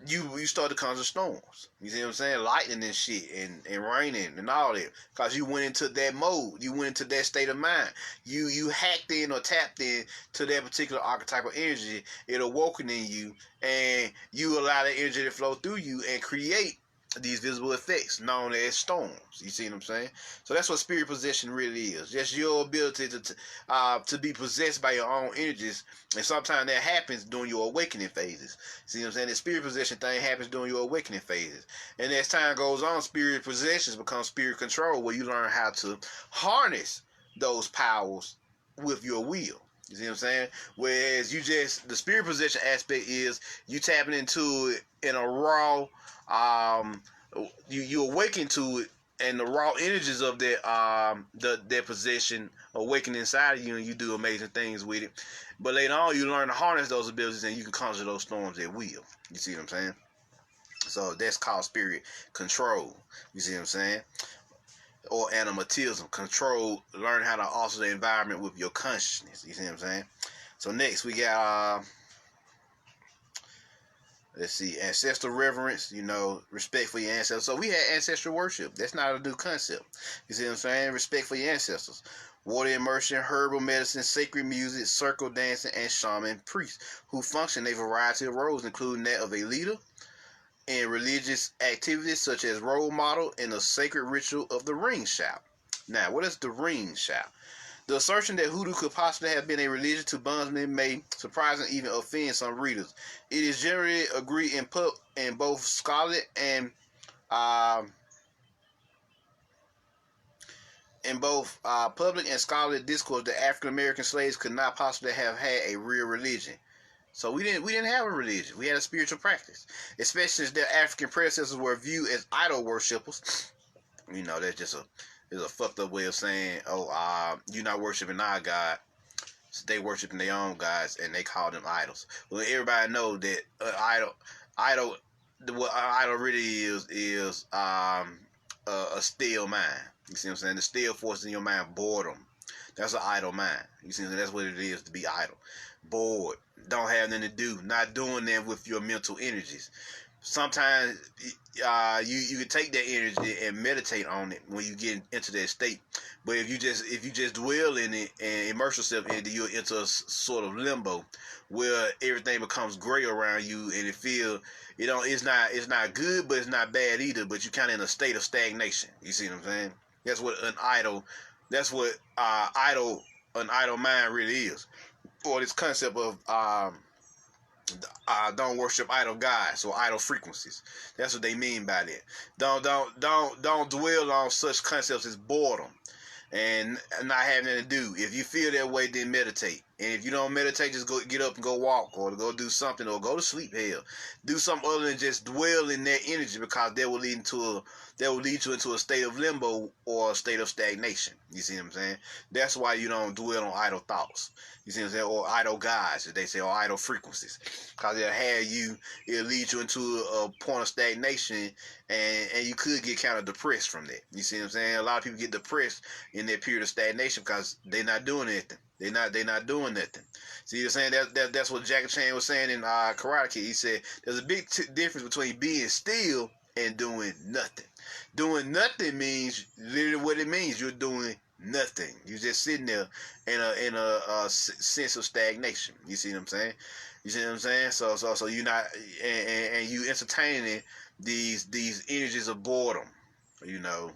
You start to conjure storms. You see what I'm saying? Lightning and shit, and raining and all that, because you went into that mode. You went into that state of mind. You hacked in or tapped in to that particular archetypal energy. It awoken in you, and you allow that energy to flow through you and create these visible effects known as storms. You see what I'm saying? So that's what spirit possession really is. Just your ability to be possessed by your own energies, and sometimes that happens during your awakening phases. See what I'm saying? The spirit possession thing happens during your awakening phases, and as time goes on, spirit possessions become spirit control, where you learn how to harness those powers with your will. You see what I'm saying? Whereas the spirit possession aspect is you tapping into it in a raw, you awaken to it, and the raw energies of that possession awaken inside of you, and you do amazing things with it. But later on, you learn to harness those abilities, and you can conjure those storms at will. You see what I'm saying? So that's called spirit control. You see what I'm saying? Or animatism. Control, learn how to alter the environment with your consciousness. You see what I'm saying? So next we got let's see, ancestral reverence, respect for your ancestors. So we had ancestral worship. That's not a new concept. You see what I'm saying? Respect for your ancestors. Water immersion, herbal medicine, sacred music, circle dancing, and shaman priests who function in a variety of roles, including that of a leader in religious activities such as role model in the sacred ritual of the ring shout. Now, what is the ring shout? The assertion that Hoodoo could possibly have been a religion to bondsmen may surprise and even offend some readers. It is generally agreed in both scholarly and in both public and scholarly discourse that African American slaves could not possibly have had a real religion. So we didn't have a religion. We had a spiritual practice, especially since their African predecessors were viewed as idol worshippers. That's just a fucked up way of saying, you're not worshiping our God. they worshiping their own gods, and they call them idols. Well, everybody know that idol, what an idol really is a still mind. You see what I'm saying? The still force in your mind, boredom. That's an idle mind. You see, that's what it is to be idle. Bored. Don't have nothing to do. Not doing that with your mental energies. Sometimes you can take that energy and meditate on it when you get into that state. But if you just dwell in it and immerse yourself in it, you'll enter a sort of limbo where everything becomes gray around you, and it's not good, but it's not bad either. But you're kind of in a state of stagnation. You see what I'm saying? That's what an idle. That's what an idle mind really is, or this concept of don't worship idol gods or idol frequencies. That's what they mean by that. Don't dwell on such concepts as boredom and not having anything to do. If you feel that way, then meditate. And if you don't meditate, just go get up and go walk, or go do something, or go to sleep. Hell, do something other than just dwell in that energy, because that will lead you into a state of limbo or a state of stagnation. You see what I'm saying? That's why you don't dwell on idle thoughts. You see what I'm saying? Or idle gods, as they say, or idle frequencies, because it'll lead you into a point of stagnation, and you could get kind of depressed from that. You see what I'm saying? A lot of people get depressed in that period of stagnation because they're not doing anything. They're not doing nothing. See, you're saying that's what Jackie Chan was saying in Karate Kid. He said there's a big difference between being still and doing nothing. Doing nothing means literally what it means. You're doing nothing. You're just sitting there in a sense of stagnation. You see what I'm saying? You see what I'm saying? So you're not and you entertaining these energies of boredom. You know,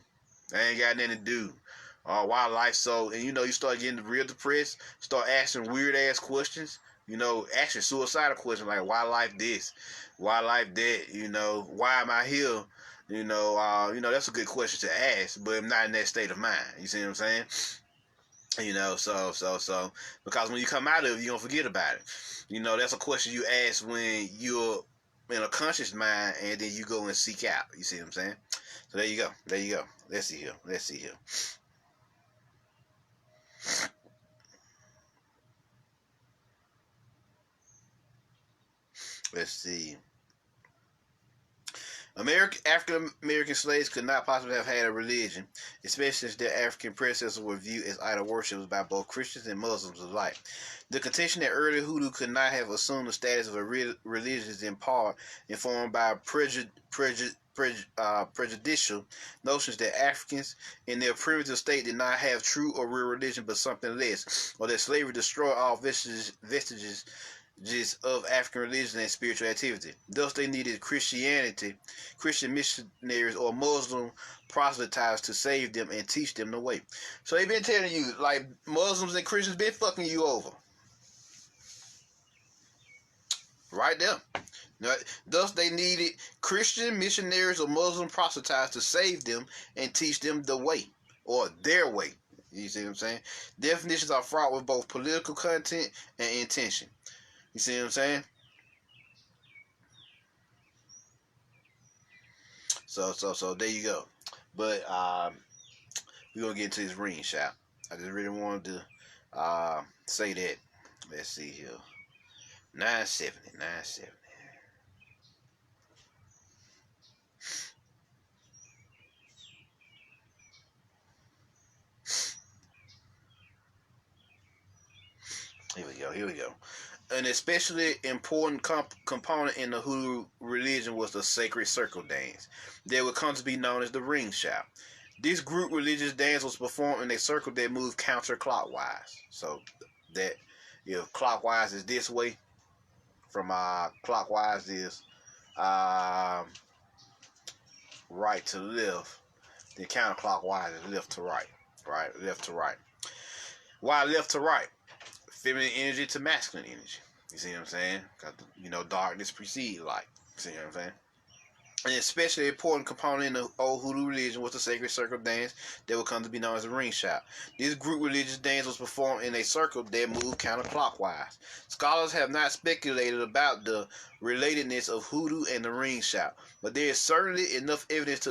they ain't got nothing to do. Wildlife. So, and you start getting real depressed, start asking weird ass questions, asking suicidal questions like, why life this, why life that, why am I here? That's a good question to ask, but I'm not in that state of mind. You see what I'm saying? So because when you come out of it, you don't forget about it. That's a question you ask when you're in a conscious mind, and then you go and seek out. You see what I'm saying? So there you go. Let's see here. Let's see. African American slaves could not possibly have had a religion, especially since their African predecessors were viewed as idol worshippers by both Christians and Muslims alike. The contention that early Hoodoo could not have assumed the status of a religion is in part informed by prejudicial notions that Africans in their primitive state did not have true or real religion but something less, or that slavery destroyed all vestiges of African religion and spiritual activity. Thus, they needed Christian missionaries, or Muslim proselytes to save them and teach them the way. So they've been telling you, like, Muslims and Christians been fucking you over. Right there. Thus, they needed Christian missionaries or Muslim proselytes to save them and teach them the way, or their way. You see what I'm saying? Definitions are fraught with both political content and intention. You see what I'm saying? So there you go. But we're gonna get into this ring shop. I just really wanted to say that. Let's see here. 970. Here we go. An especially important component in the Hoodoo religion was the sacred circle dance that would come to be known as the ring shop. This group religious dance was performed in a circle that moved counterclockwise. So that if clockwise is this way, from clockwise is right to left, then counterclockwise is left to right. Right? Left to right. Why left to right? Feminine energy to masculine energy. You see what I'm saying? Because, darkness precedes light. You see what I'm saying? An especially important component in the old Hoodoo religion was the sacred circle dance that would come to be known as the ring shout. This group religious dance was performed in a circle that moved counterclockwise. Scholars have not speculated about the relatedness of Hoodoo and the ring shout, but there is certainly enough evidence to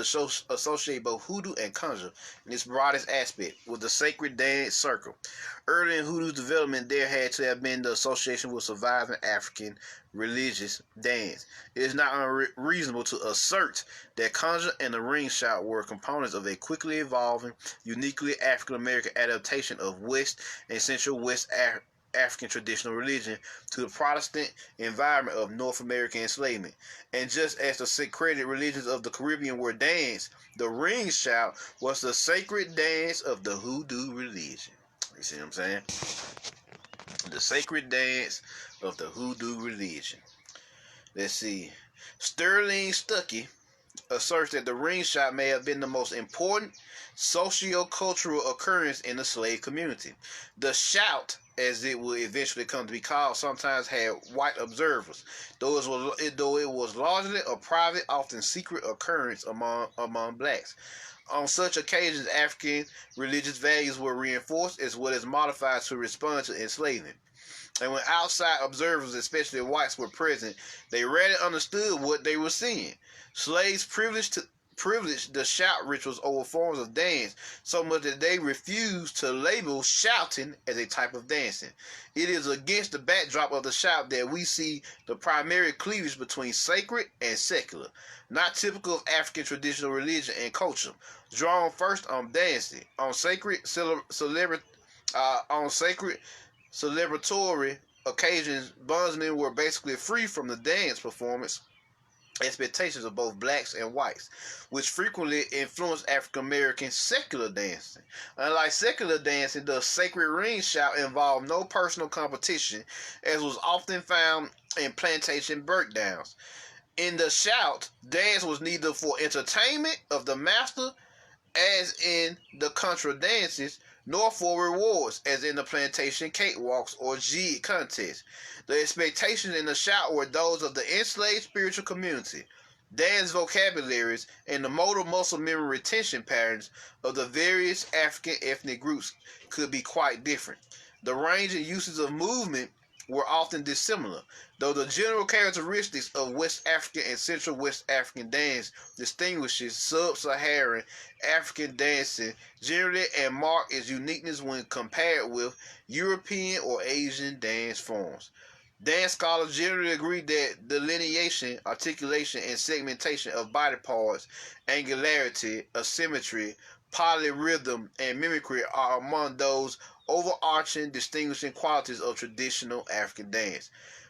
associate both Hoodoo and Conjure in its broadest aspect with the sacred dance circle. Early in Hoodoo's development, there had to have been the association with surviving African religious dance. It is not unreasonable to assert that Conjure and the ring shout were components of a quickly evolving, uniquely African American adaptation of West and Central West African traditional religion to the Protestant environment of North American enslavement. And just as the sacred religions of the Caribbean were dance, the ring shout was the sacred dance of the Hoodoo religion. You see what I'm saying? The sacred dance of the Hoodoo religion. Let's see. Sterling Stuckey asserts that the ring shout may have been the most important socio-cultural occurrence in the slave community. The shout, as it would eventually come to be called, sometimes had white observers, though it was largely a private, often secret occurrence among blacks. On such occasions, African religious values were reinforced as well as modified to respond to enslavement. And when outside observers, especially whites, were present, they rarely understood what they were seeing. Slaves privileged the shout rituals over forms of dance so much that they refused to label shouting as a type of dancing. It is against the backdrop of the shout that we see the primary cleavage between sacred and secular, not typical of African traditional religion and culture, drawn first on dancing, on sacred celebratory occasions. Bondsmen were basically free from the dance performance expectations of both blacks and whites, which frequently influenced African American secular dancing. Unlike secular dancing, the sacred ring shout involved no personal competition, as was often found in plantation breakdowns. In the shout, dance was neither for entertainment of the master, as in the contra dances, nor for rewards, as in the plantation cakewalks or Djedi contests. The expectations in the shout were those of the enslaved spiritual community. Dance vocabularies and the motor muscle memory retention patterns of the various African ethnic groups could be quite different. The range and uses of movement were often dissimilar, though the general characteristics of West African and Central West African dance distinguishes sub-Saharan African dancing generally and mark its uniqueness when compared with European or Asian dance forms. Dance scholars generally agree that delineation, articulation, and segmentation of body parts, angularity, asymmetry, polyrhythm, and mimicry are among those overarching distinguishing qualities of traditional African dance.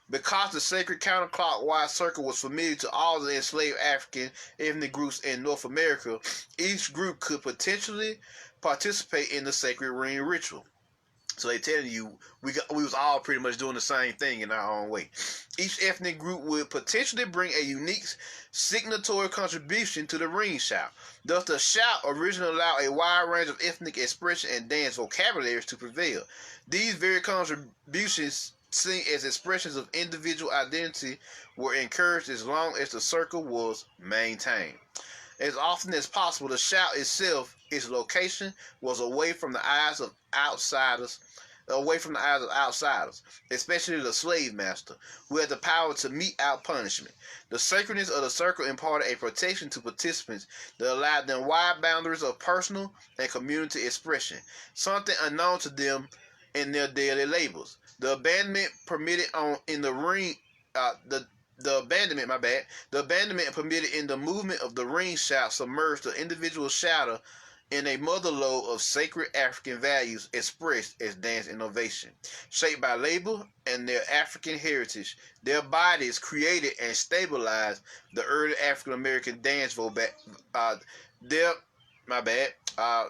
Because the sacred counterclockwise circle was familiar to all the enslaved African ethnic groups in North America, each group could potentially participate in the sacred ring ritual. So they tell you we was all pretty much doing the same thing in our own way. Each ethnic group would potentially bring a unique signatory contribution to the ring shout. Thus, the shout originally allowed a wide range of ethnic expression and dance vocabularies to prevail. These very contributions, seen as expressions of individual identity, were encouraged as long as the circle was maintained. As often as possible, the shout itself, its location, was away from the eyes of outsiders, especially the slave master, who had the power to mete out punishment. The sacredness of the circle imparted a protection to participants that allowed them wide boundaries of personal and community expression, something unknown to them in their daily labors. The abandonment permitted permitted in the movement of the ring shout submerged the individual shouter in a motherlode of sacred African values expressed as dance innovation. Shaped by labor and their African heritage, their bodies created and stabilized the early African American dance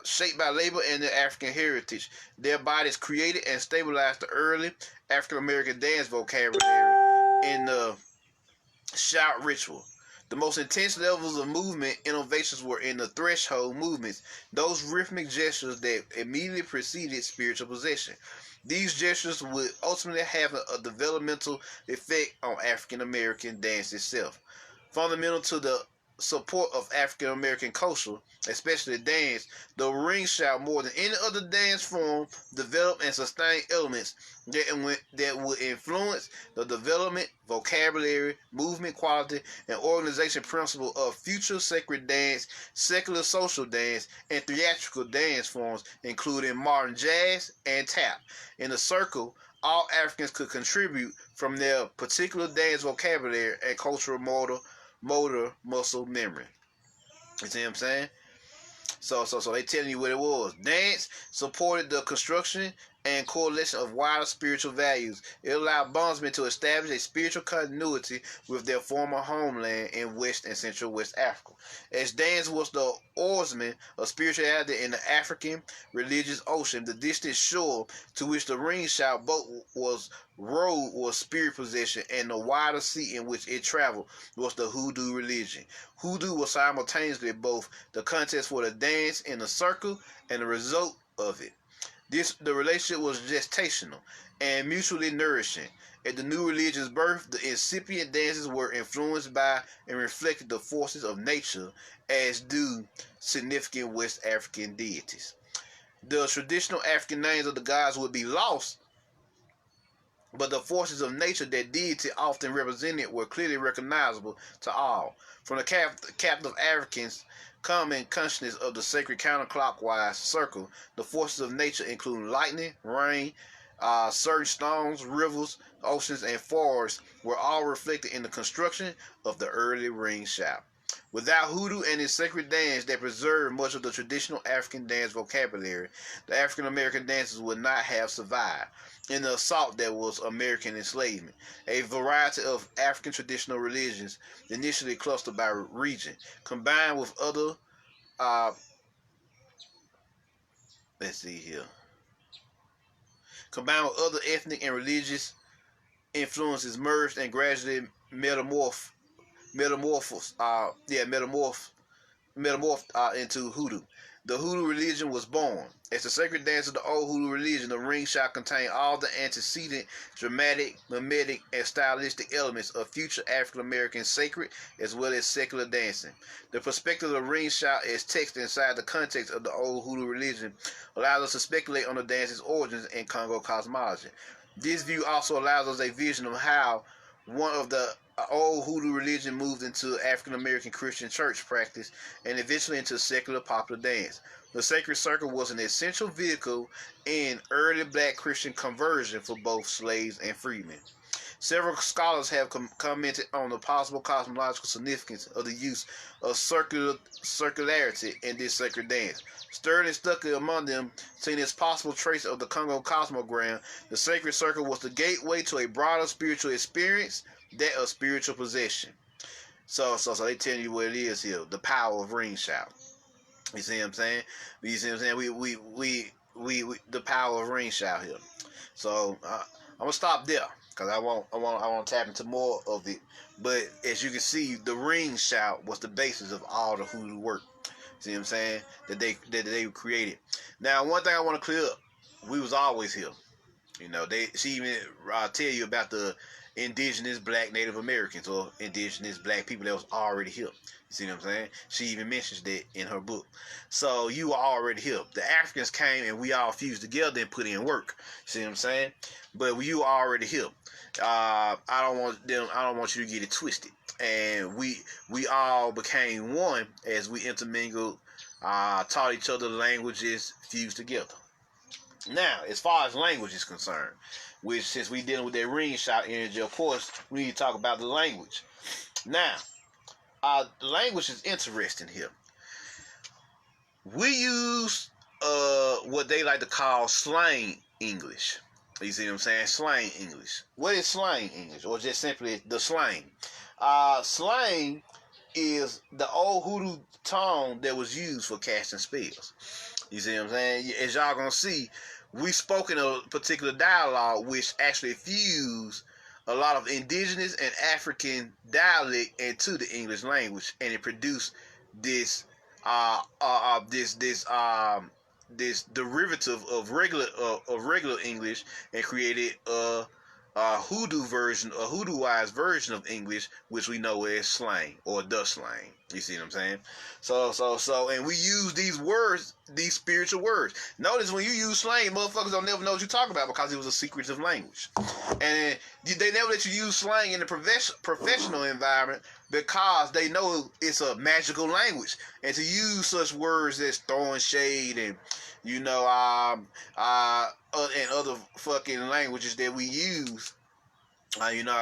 shaped by labor and their African heritage, their bodies created and stabilized the early African American dance vocabulary in the shout ritual. The most intense levels of movement innovations were in the threshold movements, those rhythmic gestures that immediately preceded spiritual possession. These gestures would ultimately have a developmental effect on African American dance itself. Fundamental to the support of African American culture, especially dance, the ring shout, more than any other dance form, developed and sustained elements that would influence the development, vocabulary, movement quality, and organization principle of future sacred dance, secular social dance, and theatrical dance forms, including modern jazz and tap. In the circle, all Africans could contribute from their particular dance vocabulary and cultural motor muscle memory. You see what I'm saying? So they telling you what it was. Dance supported the construction and correlation of wider spiritual values. It allowed bondsmen to establish a spiritual continuity with their former homeland in West and Central West Africa. As dance was the oarsman of spirituality in the African religious ocean, the distant shore to which the ring shout boat was rowed was spirit possession, and the wider sea in which it traveled was the Hoodoo religion. Hoodoo was simultaneously both the context for the dance in the circle and the result of it. The relationship was gestational and mutually nourishing. At the new religion's birth, the incipient dances were influenced by and reflected the forces of nature, as do significant West African deities. The traditional African names of the gods would be lost, but the forces of nature that deity often represented were clearly recognizable to all. From the captive Africans' common consciousness of the sacred counterclockwise circle, the forces of nature, including lightning, rain, certain stones, rivers, oceans, and forests, were all reflected in the construction of the early ring shout. Without Hoodoo and its sacred dance that preserved much of the traditional African dance vocabulary, the African American dances would not have survived in the assault that was American enslavement. A variety of African traditional religions, initially clustered by region, combined with other ethnic and religious influences, merged and gradually metamorphed into Hoodoo. The Hoodoo religion was born. As the sacred dance of the old Hoodoo religion, the ring shout contained all the antecedent, dramatic, mimetic, and stylistic elements of future African American sacred as well as secular dancing. The perspective of the ring shout as text inside the context of the old Hoodoo religion allows us to speculate on the dance's origins in Congo cosmology. This view also allows us a vision of how one of the old Hoodoo religion moved into African American Christian church practice and eventually into secular popular dance. The sacred circle was an essential vehicle in early black Christian conversion for both slaves and freemen. Several scholars have commented on the possible cosmological significance of the use of circularity in this sacred dance. Sterling Stucker among them, seeing as possible trace of the Congo cosmogram, the sacred circle was the gateway to a broader spiritual experience, that of spiritual possession. So they tell you what it is here, the power of ring shout. You see what I'm saying? You see what I'm saying? We the power of ring shout here. So I'm gonna stop there because I want to tap into more of it. But as you can see, the ring shout was the basis of all the Hoodoo work. See what I'm saying? That they created. Now, one thing I want to clear up: we was always here. You know, she even tell you about the indigenous black Native Americans or indigenous black people that was already here. You see what I'm saying? She even mentions that in her book. So you are already here. The Africans came and we all fused together and put in work. See what I'm saying? But you are already here. I don't want you to get it twisted. And we all became one as we intermingled, taught each other languages, fused together. Now, as far as language is concerned, which since we dealing with that ring shout energy, of course, we need to talk about the language. Now, the language is interesting here. We use what they like to call slang English. You see what I'm saying? Slang English. What is slang English? Or just simply the slang? Slang is the old Hoodoo tongue that was used for casting spells. You see what I'm saying? As y'all gonna see, we spoke in a particular dialogue which actually fused a lot of indigenous and African dialect into the English language, and it produced this this derivative of regular English, and created a Hoodoo version, a Hoodooized version of English, which we know as slang or the slang. You see what I'm saying? So, and we use these words, these spiritual words. Notice when you use slang, motherfuckers don't never know what you're talking about because it was a secretive language. And they never let you use slang in the professional environment because they know it's a magical language. And to use such words as throwing shade and, and other fucking languages that we use,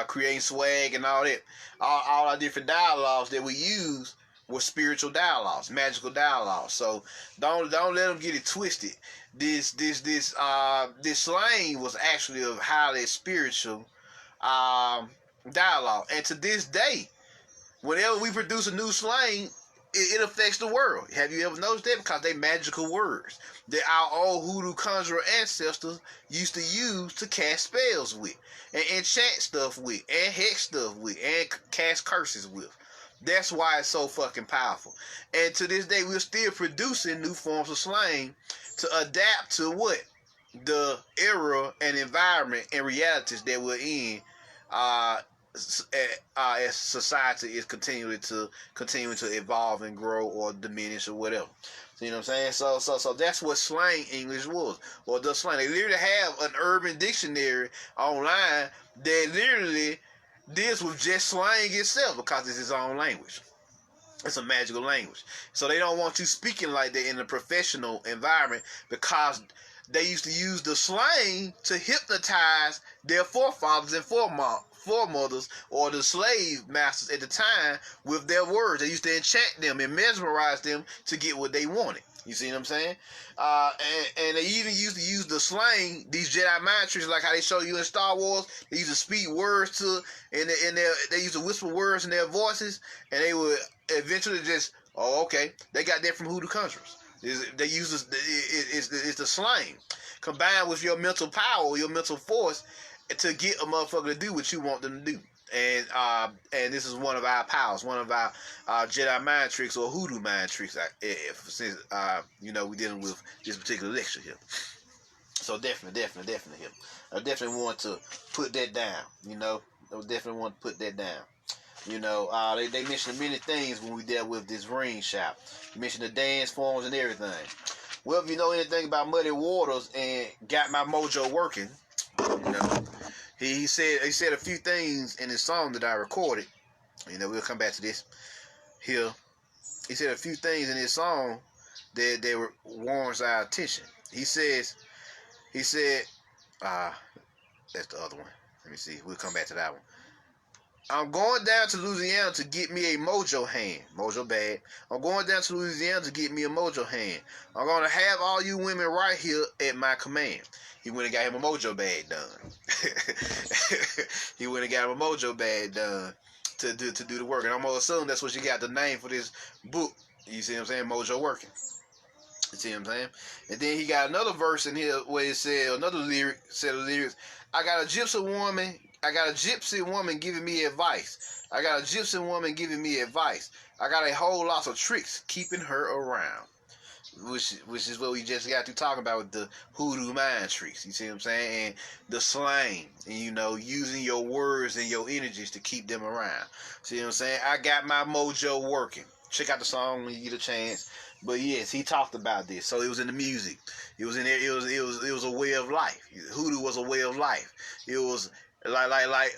creating swag and all that, all our different dialogues that we use were spiritual dialogues, magical dialogues. So don't let them get it twisted. This slang was actually a highly spiritual dialogue, and to this day, whenever we produce a new slang, it affects the world. Have you ever noticed that? Because they magical words that our old hoodoo conjurer ancestors used to use to cast spells with, and enchant stuff with, and hex stuff with, and cast curses with. That's why it's so fucking powerful. And to this day, we're still producing new forms of slang to adapt to what? The era and environment and realities that we're in, as society is continuing to evolve and grow or diminish or whatever. So, you know what I'm saying? So that's what slang English was, or the slang. They literally have an urban dictionary online that literally deals with just slang itself because it's its own language. It's a magical language. So they don't want you speaking like that in a professional environment because they used to use the slang to hypnotize their forefathers and foremothers or the slave masters at the time with their words. They used to enchant them and mesmerize them to get what they wanted. You see what I'm saying? And they even used to use the slang, these Jedi mind tricks, like how they show you in Star Wars. They used to speak words to, they used to whisper words in their voices, and they would eventually just, oh, okay, they got that from Hoodoo Conjurers. They use it's the slang combined with your mental power, your mental force, to get a motherfucker to do what you want them to do. And this is one of our powers, one of our Jedi mind tricks or Hoodoo mind tricks. Since we're dealing with this particular lecture here, so definitely here. I definitely want to put that down. I definitely want to put that down. They mentioned many things when we dealt with this ring shop. You mentioned the dance forms and everything. Well, if you know anything about Muddy Waters and Got My Mojo Working, he said a few things in his song that I recorded. We'll come back to this here. He said a few things in his song that warrants our attention. He said, that's the other one. Let me see. We'll come back to that one. I'm going down to Louisiana to get me a mojo hand. Mojo bag. I'm going down to Louisiana to get me a mojo hand. I'm going to have all you women right here at my command. He went and got him a mojo bag done. He went and got him a mojo bag done to do the work. And I'm going to assume that's what you got the name for this book. You see what I'm saying? Mojo Working. You see what I'm saying? And then he got another verse in here where it said, another set of lyrics. I got a gypsy woman giving me advice. I got a gypsy woman giving me advice. I got a whole lot of tricks keeping her around. Which is what we just got to talking about with the hoodoo mind tricks. You see what I'm saying? And the slang. And, using your words and your energies to keep them around. See what I'm saying? I got my mojo working. Check out the song when you get a chance. But yes, he talked about this. So it was in the music. It was in there. It was a way of life. Hoodoo was a way of life. It was like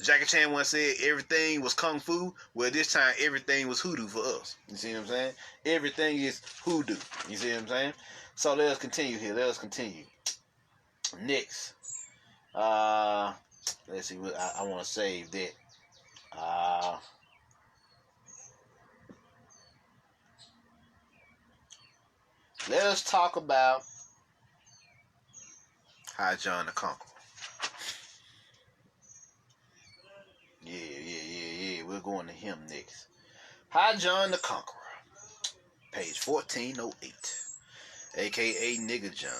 Jackie Chan once said, everything was kung fu. Well, this time everything was hoodoo for us. You see what I'm saying? Everything is hoodoo. You see what I'm saying? So let us continue here. Let us continue. Next, let's see. I want to save that. Let us talk about High John the Conqueror. Yeah. We're going to him next. High John the Conqueror, page 1408, a.k.a. Nigga John,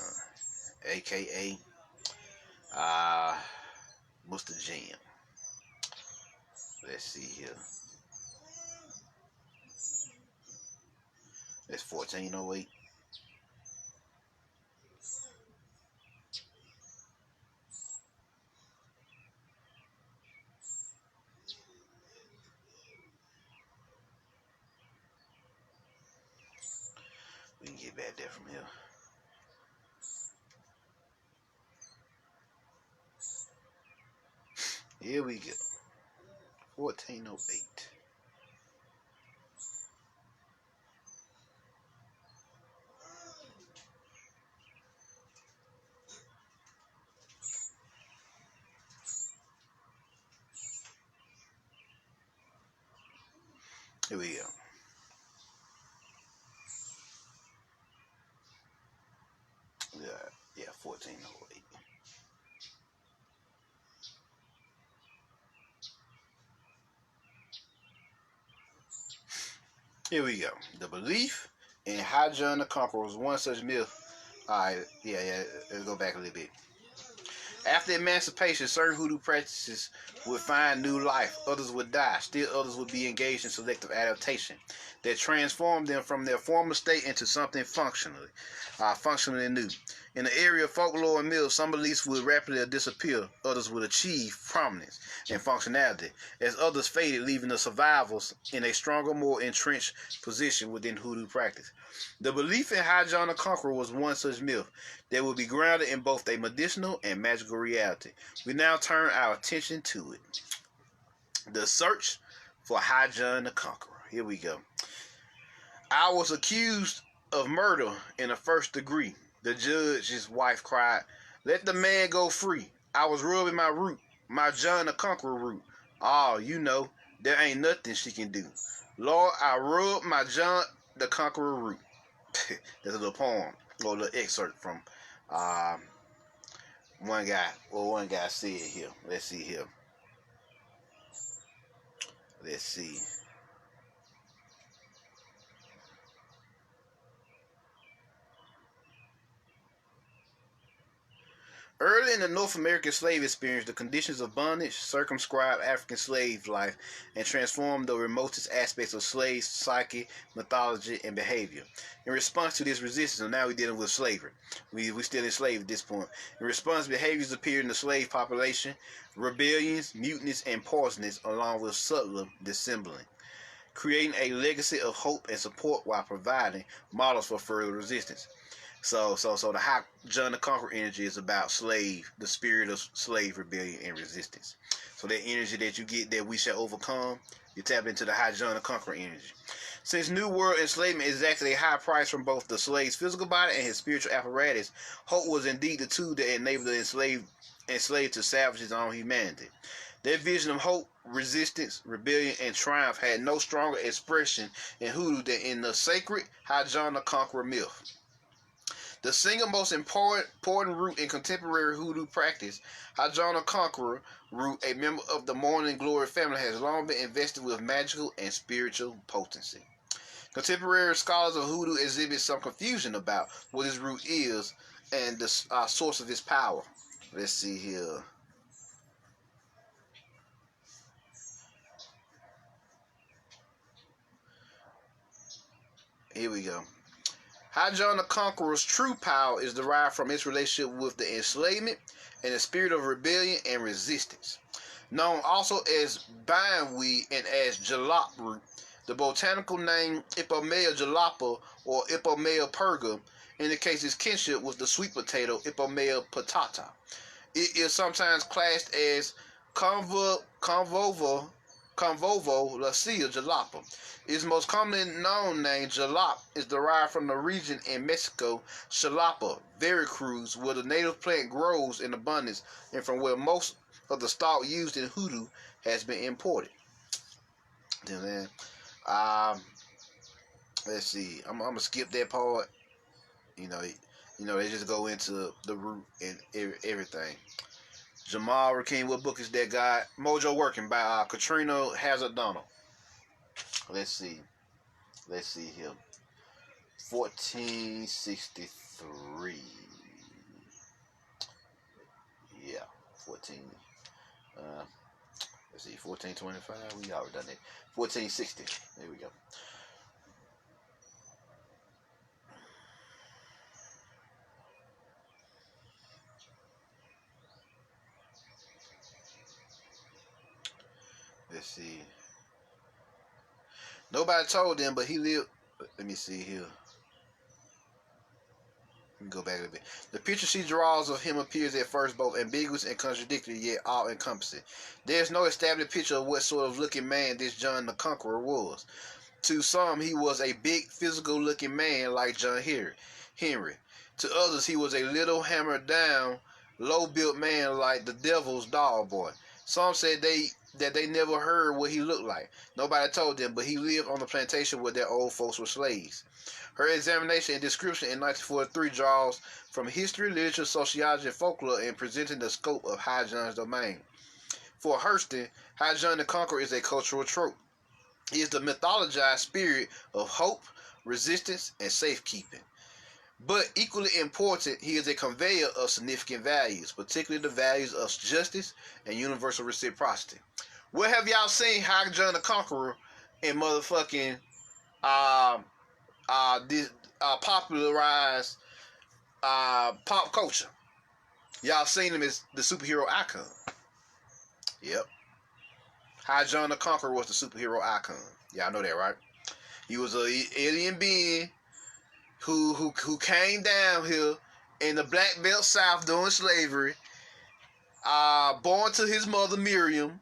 a.k.a. Mr. Jam. Let's see here. That's 1408. get back there from here. Here we go. 1408. Here we go. Yeah, 1408. Here we go. The belief in High John the Conqueror was one such myth. Alright, yeah, let's go back a little bit. After emancipation, certain Hoodoo practices would find new life. Others would die. Still others would be engaged in selective adaptation that transformed them from their former state into something functionally new. In the area of folklore and myths, some beliefs would rapidly disappear. Others would achieve prominence and functionality, as others faded, leaving the survivors in a stronger, more entrenched position within Hoodoo practice. The belief in High John the Conqueror was one such myth that would be grounded in both a medicinal and magical reality. We now turn our attention to it. The search for High John the Conqueror. Here we go. I was accused of murder in the first degree. The judge's wife cried, "Let the man go free. I was rubbing my root, my John the Conqueror root. Oh, you know, there ain't nothing she can do. Lord, I rubbed my John the Conqueror root." There's a little poem, or a little excerpt from one guy said here. Let's see here. Let's see. Early in the North American slave experience, the conditions of bondage circumscribed African slave life and transformed the remotest aspects of slave psyche, mythology, and behavior. In response to this resistance, and now we're dealing with slavery. We're still enslaved at this point. In response, behaviors appeared in the slave population, rebellions, mutinies, and poisonings, along with subtler dissembling, creating a legacy of hope and support while providing models for further resistance. So the High John the Conqueror energy is about the spirit of slave rebellion and resistance. So that energy that you get, that we shall overcome, you tap into the High John the Conqueror energy. Since New World enslavement exacted a high price from both the slave's physical body and his spiritual apparatus, hope was indeed the tool that enabled the enslaved to salvage his own humanity. Their vision of hope, resistance, rebellion, and triumph had no stronger expression in Hoodoo than in the sacred High John the Conqueror myth. The single most important root in contemporary Hoodoo practice, High John the Conqueror root, a member of the Morning Glory family, has long been invested with magical and spiritual potency. Contemporary scholars of Hoodoo exhibit some confusion about what his root is and the source of his power. Let's see here. Here we go. High John the Conqueror's true power is derived from its relationship with the enslavement and the spirit of rebellion and resistance. Known also as bindweed and as jalap root, the botanical name Ipomea jalapa or Ipomea purga indicates its kinship with the sweet potato Ipomea patata. It is sometimes classed as convolvulacea jalapa. Its most commonly known name, jalap, is derived from the region in Mexico, Xalapa, Veracruz, where the native plant grows in abundance and from where most of the stock used in Hoodoo has been imported. Then, let's see. I'm gonna skip that part. You know, they just go into the root and everything. Jamal Rakeem, what book is that, God? Mojo Working by Katrina Hazard Donald. Let's see here. 1463. Yeah, 14. Let's see, 1425. We already done that. 1460. There we go. Let's see. Nobody told them, but he lived. Let me see here. Let me go back a little bit. The picture she draws of him appears at first both ambiguous and contradictory, yet all-encompassing. There is no established picture of what sort of looking man this John the Conqueror was. To some, he was a big, physical-looking man like John Henry. To others, he was a little hammered-down, low-built man like the Devil's Doll Boy. Some said that they never heard what he looked like. Nobody told them, but he lived on the plantation where their old folks were slaves. Her examination and description in 1943 draws from history, literature, sociology, and folklore in presenting the scope of High John's domain. For Hurston, High John the Conqueror is a cultural trope. He is the mythologized spirit of hope, resistance, and safekeeping. But equally important, he is a conveyor of significant values, particularly the values of justice and universal reciprocity. Where have y'all seen High John the Conqueror in motherfucking popularized pop culture? Y'all seen him as the superhero icon. Yep. High John the Conqueror was the superhero icon. Y'all know that, right? He was an alien being who came down here in the Black Belt South during slavery, born to his mother Miriam,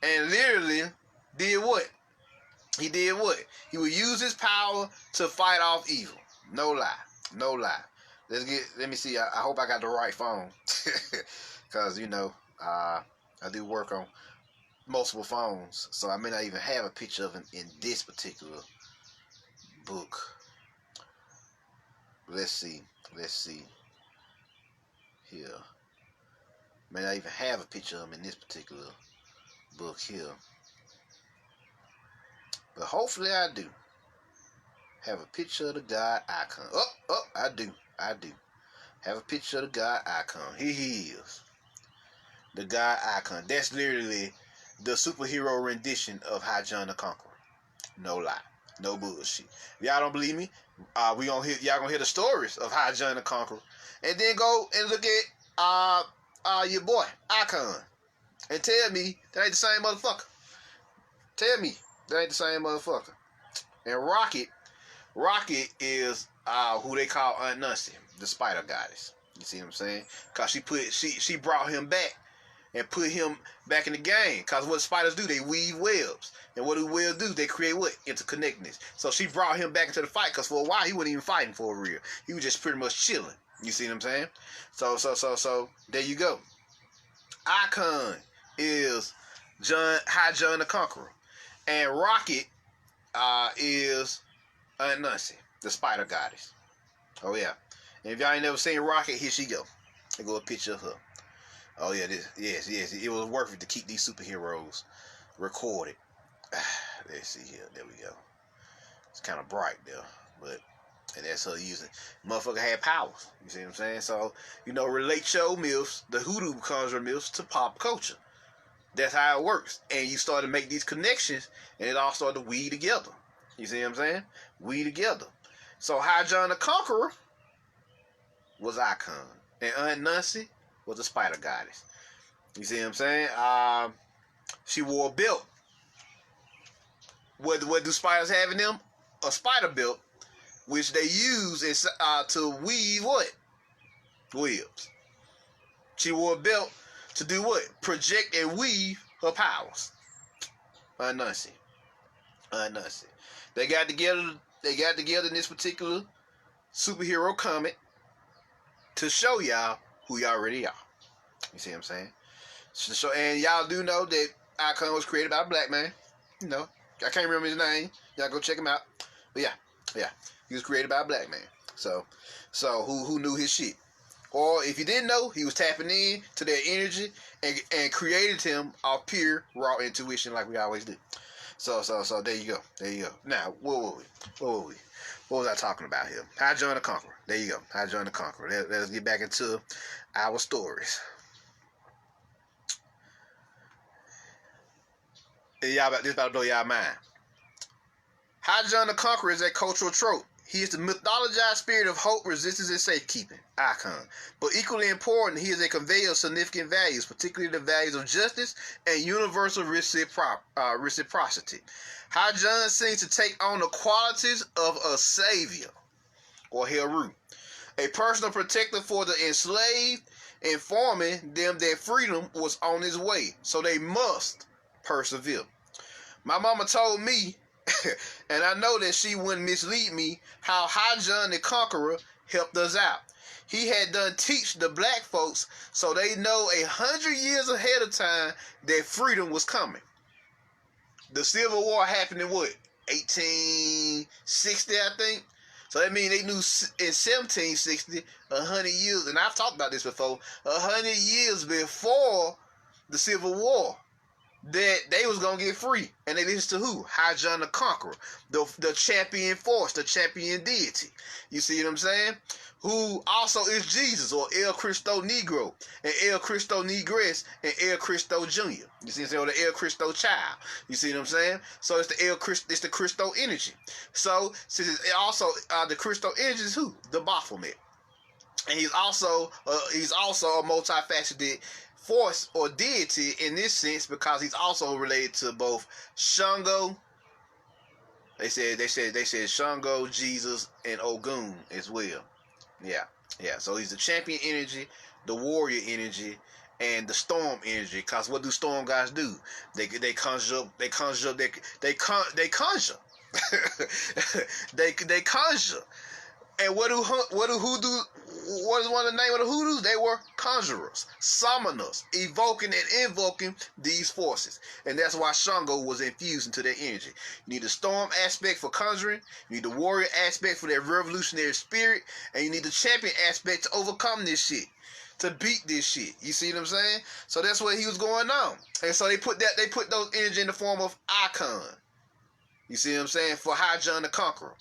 and literally did what? He did what? He would use his power to fight off evil. No lie. No lie. Let me see. I hope I got the right phone. Because, you know, I do work on multiple phones. So I may not even have a picture of him in this particular book. Let's see. Here. May not even have a picture of him in this particular book here. But hopefully I do have a picture of the God icon. I do. Have a picture of the God icon. Here he is. The God icon. That's literally the superhero rendition of High John the Conqueror. No lie. No bullshit. If y'all don't believe me, y'all gonna hear the stories of High John the Conqueror. And then go and look at your boy, Icon. And tell me that ain't the same motherfucker. Tell me that ain't the same motherfucker. And Rocket is who they call Aunt Nancy, the spider goddess. You see what I'm saying? Cause she brought him back and put him back in the game. Cause what spiders do, they weave webs. And what do webs do? They create what? Interconnectedness. So she brought him back into the fight. Cause for a while he wasn't even fighting for real. He was just pretty much chilling. You see what I'm saying? So there you go. Icon is High John the Conqueror. And Rocket is Aunt Nancy, the spider goddess. Oh yeah. And if y'all ain't never seen Rocket, here she go. There go a picture of her. Oh yeah, yes. It was worth it to keep these superheroes recorded. Let's see here. There we go. It's kind of bright there, and that's her using. Motherfucker had powers. You see what I'm saying? So, you know, relate your myths, the Hoodoo conjure myths, to pop culture. That's how it works. And you start to make these connections, and it all started to weave together. You see what I'm saying? Weave together. So High John the Conqueror was Icon, and Aunt Nancy was the spider goddess. You see what I'm saying? She wore a belt. What do spiders have in them? A spider belt, which they use to weave what? Webs. She wore a belt to do what? Project and weave her powers. Aunt Nancy. They got together in this particular superhero comic to show y'all who y'all really are. You see what I'm saying? So, and y'all do know that Icon was created by a black man. You know, I can't remember his name. Y'all go check him out. But yeah, he was created by a black man. So who knew his shit? Or if you didn't know, he was tapping in to their energy and created him off pure raw intuition, like we always do. So there you go. Now, what was I talking about here? High John the Conqueror. There you go. High John the Conqueror. Let's get back into our stories. This about to blow y'all mind. High John the Conqueror is a cultural trope. He is the mythologized spirit of hope, resistance, and safekeeping. Icon. But equally important, he is a conveyor of significant values, particularly the values of justice and universal reciprocity. High John seems to take on the qualities of a savior, or Heru, a personal protector for the enslaved, informing them that freedom was on its way, so they must persevere. My mama told me, and I know that she wouldn't mislead me, how High John the Conqueror helped us out. He had done teach the black folks so they know 100 years ahead of time that freedom was coming. The Civil War happened in what? 1860, I think. So that means they knew in 1760, 100 years, and I've talked about this before, 100 years before the Civil War, that they was going to get free. And they listened to who? High John the Conqueror, the champion force, the champion deity. You see what I'm saying? Who also is Jesus, or El Cristo Negro, and El Cristo Negres, and El Cristo Jr. You see what I'm saying? Or the El Cristo Child. You see what I'm saying? So it's the Cristo energy. So since it's also the Cristo energy is who? The Baphomet. And he's also a multifaceted force or deity in this sense, because he's also related to both Shango. They said Shango, Jesus, and Ogun as well. Yeah. So he's the champion energy, the warrior energy, and the storm energy. Cause what do storm guys do? They conjure. They conjure. They conjure. And what do Hoodoo? What is one of the name of the Hoodoos? They were conjurers, summoners, evoking and invoking these forces. And that's why Shango was infused into their energy. You need the storm aspect for conjuring, you need the warrior aspect for their revolutionary spirit, and you need the champion aspect to overcome this shit, to beat this shit. You see what I'm saying? So that's what he was going on. And so they put those energy in the form of icon. You see what I'm saying? For High John the Conqueror.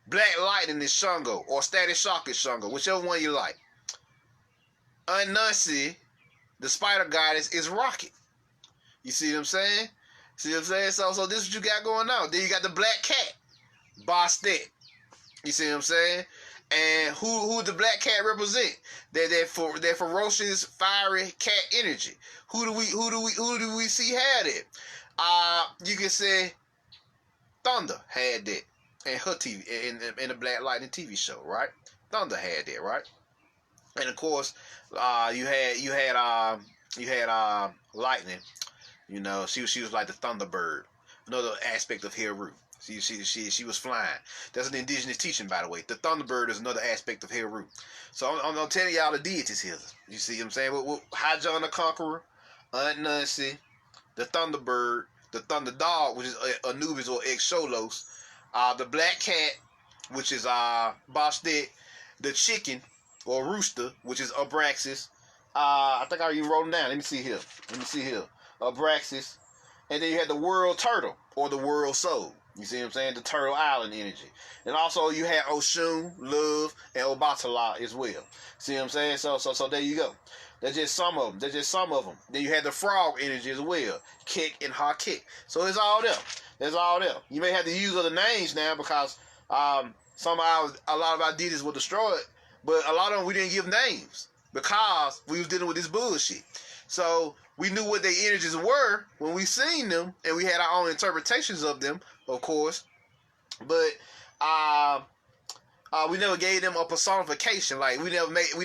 Black Lightning is Shango, or Static Shock is Shango, whichever one you like. Anansi, the Spider Goddess, is Rocket. You see what I'm saying? So this is what you got going on. Then you got the Black Cat, Bastet. You see what I'm saying? And who the Black Cat represent? That ferocious, fiery cat energy. Who do we see had it? You can say Thunder had that. And her TV in the Black Lightning TV show, right? Thunder had that, right? And of course, you had Lightning. You know, she was like the Thunderbird, another aspect of Heru. She was flying. That's an indigenous teaching, by the way. The Thunderbird is another aspect of Heru. So I'm telling y'all the deities here. You see what I'm saying? High John the Conqueror, Aunt Nancy, the Thunderbird, the Thunder Dog, which is Anubis or Exolos. The Black Cat, which is Bastet, the Chicken or Rooster, which is Abraxas. I think I even wrote them down. Let me see here. Abraxas. And then you had the World Turtle or the World Soul. You see what I'm saying? The Turtle Island energy. And also you had Oshun, Love, and Obatala as well. See what I'm saying? So there you go. That's just some of them. Then you had the Frog energy as well. Kick and Hakik. So it's all there. That's all there. You may have to use other names now because a lot of our deities were destroyed, but a lot of them we didn't give names because we was dealing with this bullshit. So we knew what their energies were when we seen them, and we had our own interpretations of them, of course. But we never gave them a personification. Like we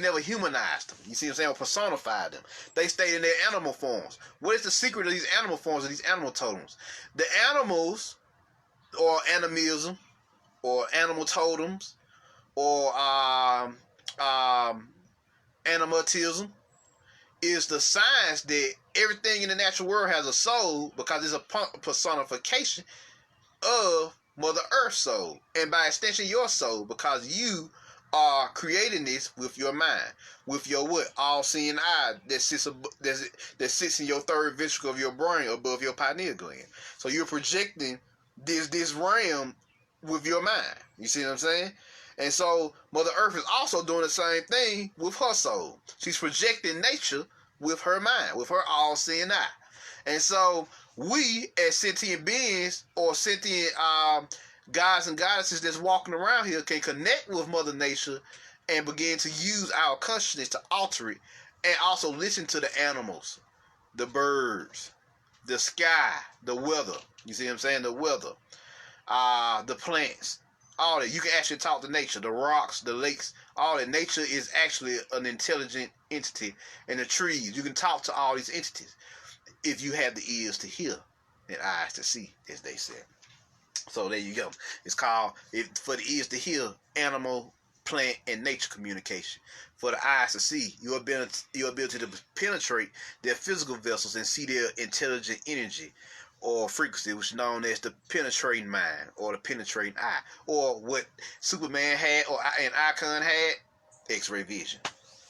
never humanized them. You see what I'm saying? Or personified them. They stayed in their animal forms. What is the secret of these animal forms, of these animal totems? The animals, or animism, or animal totems, or animatism, is the science that everything in the natural world has a soul, because it's a personification of Mother Earth's soul, and by extension your soul, because you are creating this with your mind, with your what? All-seeing eye that sits in your third ventricle of your brain above your pineal gland. So you're projecting this realm with your mind. You see what I'm saying? And so Mother Earth is also doing the same thing with her soul. She's projecting nature with her mind, with her all-seeing eye. And so we, as sentient beings or sentient gods and goddesses that's walking around here, can connect with Mother Nature and begin to use our consciousness to alter it, and also listen to the animals, the birds, the sky, the weather. You see what I'm saying? The weather, the plants, all that. You can actually talk to nature, the rocks, the lakes, all that. Nature is actually an intelligent entity. And the trees, you can talk to all these entities if you have the ears to hear and eyes to see, as they said. So there you go. It's called, for the ears to hear, animal, plant, and nature communication. For the eyes to see, your ability to penetrate their physical vessels and see their intelligent energy or frequency, which is known as the penetrating mind or the penetrating eye, or what Superman had or an icon had, X-ray vision.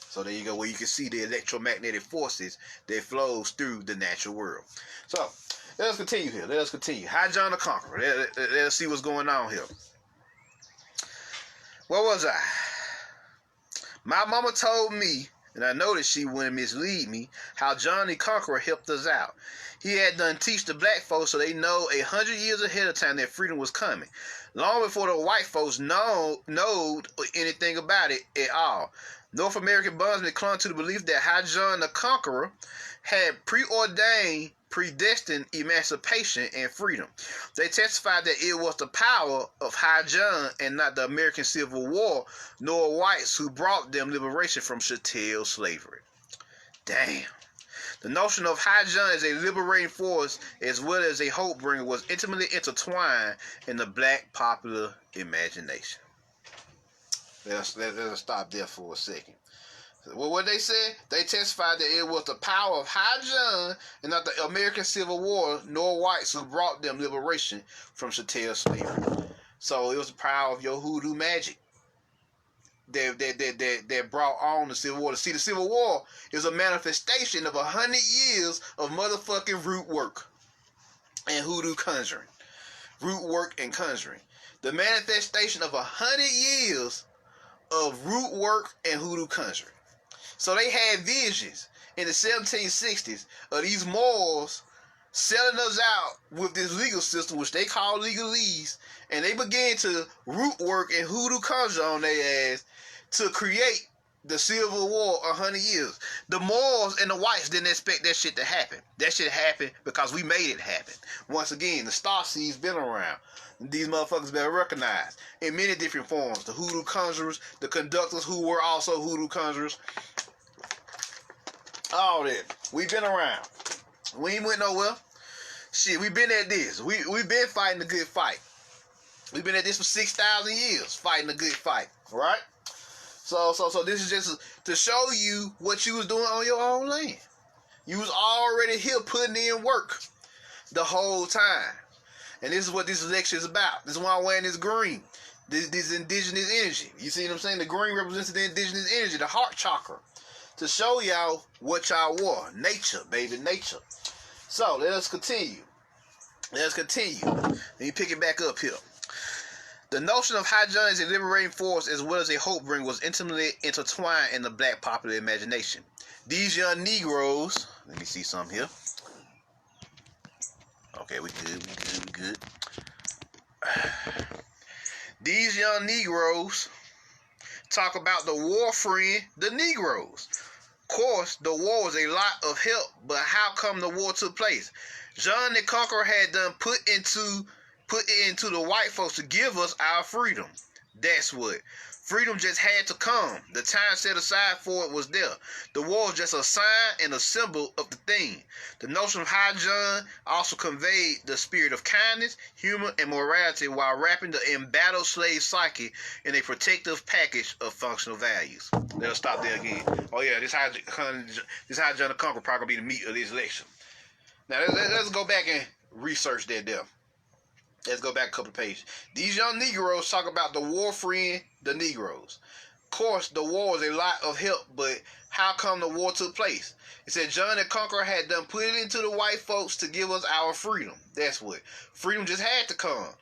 So there you go, where you can see the electromagnetic forces that flows through the natural world. So let us continue here. Let us continue. High John the Conqueror. Let us see what's going on here. Where was I? My mama told me, and I know that she wouldn't mislead me, how John the Conqueror helped us out. He had done teach the black folks so they know 100 years ahead of time that freedom was coming, long before the white folks knowed anything about it at all. North American bondsmen clung to the belief that High John the Conqueror had predestined emancipation and freedom. They testified that it was the power of High John and not the American Civil War nor whites who brought them liberation from chattel slavery. Damn. The notion of High John as a liberating force as well as a hope bringer was intimately intertwined in the black popular imagination. Let us stop there for a second. Well, what they said, they testified that it was the power of High John and not the American Civil War nor whites who brought them liberation from chattel slavery. So it was the power of your hoodoo magic that brought on the Civil War. See, the Civil War is a manifestation of 100 years of motherfucking root work and hoodoo conjuring. Root work and conjuring. The manifestation of 100 years of root work and hoodoo conjuring. So they had visions in the 1760s of these Moors selling us out with this legal system, which they call legalese, and they began to root work and hoodoo conjure on their ass to create the Civil War 100 years. The Moors and the whites didn't expect that shit to happen. That shit happened because we made it happen. Once again, the star seed's been around. These motherfuckers been recognized in many different forms. The hoodoo conjurers, the conductors who were also hoodoo conjurers. All that. We've been around. We ain't went nowhere. Shit, we've been at this. We've been fighting a good fight. We've been at this for 6,000 years, fighting a good fight. Right? So this is just to show you what you was doing on your own land. You was already here putting in work the whole time. And this is what this election is about. This is why I'm wearing this green. This indigenous energy. You see what I'm saying? The green represents the indigenous energy, the heart chakra. To show y'all what y'all were. Nature, baby, nature. So, let us continue. Let me pick it back up here. The notion of High John as a liberating force as well as a hope bringer was intimately intertwined in the black popular imagination. These young Negroes, let me see some here. Okay, we good. These young Negroes talk about the war friend, the Negroes. Of course, the war was a lot of help, but how come the war took place? John the Conqueror had done put it into the white folks to give us our freedom. That's what. Freedom just had to come. The time set aside for it was there. The war was just a sign and a symbol of the thing. The notion of High John also conveyed the spirit of kindness, humor, and morality while wrapping the embattled slave psyche in a protective package of functional values. Let us stop there again. Oh yeah, this High John the Conqueror probably be the meat of this election. Now let's go back and research that there. Let's go back a couple of pages. These young Negroes talk about the war friend, the Negroes. Of course, the war was a lot of help, but how come the war took place? It said John the Conqueror had done put it into the white folks to give us our freedom. That's what. Freedom just had to come.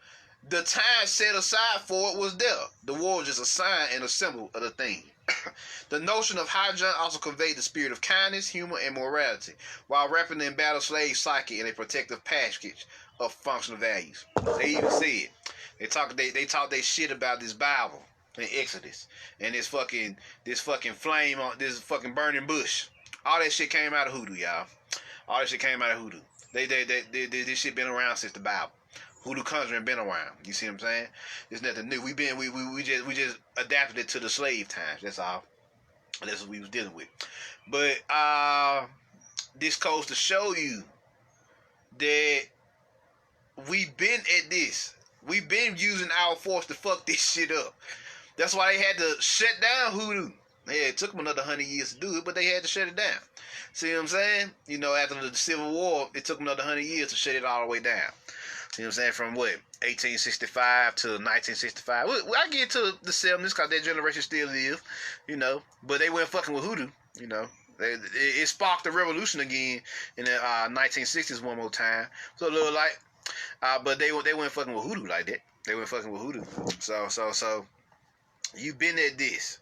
The time set aside for it was there. The war was just a sign and a symbol of the thing. The notion of High John also conveyed the spirit of kindness, humor, and morality, while wrapping the embattled slave psyche in a protective package of functional values. They even said they talk their shit about this Bible in Exodus and this fucking flame on this fucking burning bush. All that shit came out of hoodoo, y'all. All that shit came out of hoodoo. This shit been around since the Bible. Hoodoo conjuring been around. You see what I'm saying? It's nothing new. We just adapted it to the slave times. That's all. That's what we was dealing with. But this goes to show you that we've been at this. We've been using our force to fuck this shit up. That's why they had to shut down Hoodoo. Yeah, it took them another 100 years to do it, but they had to shut it down. See what I'm saying? You know, after the Civil War, it took them another 100 years to shut it all the way down. See what I'm saying? From what? 1865 to 1965. Well, I get to the 70s because that generation still live, you know. But they weren't fucking with Hoodoo, you know. It sparked the revolution again in the 1960s one more time. So a little like, but they weren't fucking with Hoodoo like that. They weren't fucking with Hoodoo. So you've been at this.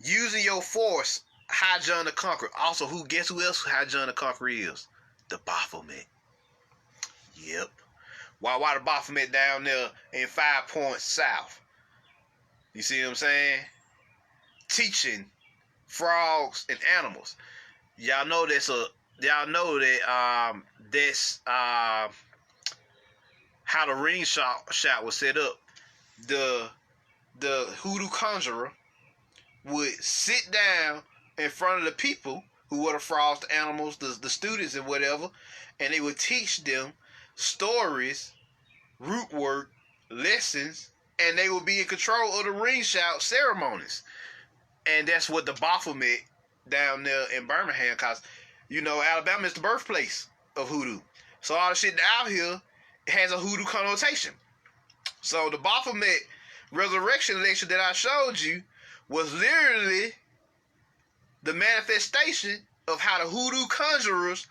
Using your force, High John the Conqueror. Also, guess who else High John the Conqueror is? The Baphomet. Yep. Why the Baphomet down there in 5 Points South? You see what I'm saying? Teaching frogs and animals. Y'all know that that's how the ring shot was set up. The Hoodoo conjurer would sit down in front of the people who were the frogs, the animals, the students and whatever, and they would teach them stories, root work, lessons, and they would be in control of the ring shout ceremonies. And that's what the Baphomet down there in Birmingham, cause you know Alabama is the birthplace of Hoodoo. So all the shit out here has a Hoodoo connotation. So the Baphomet resurrection lecture that I showed you was literally the manifestation of how the Hoodoo conjurers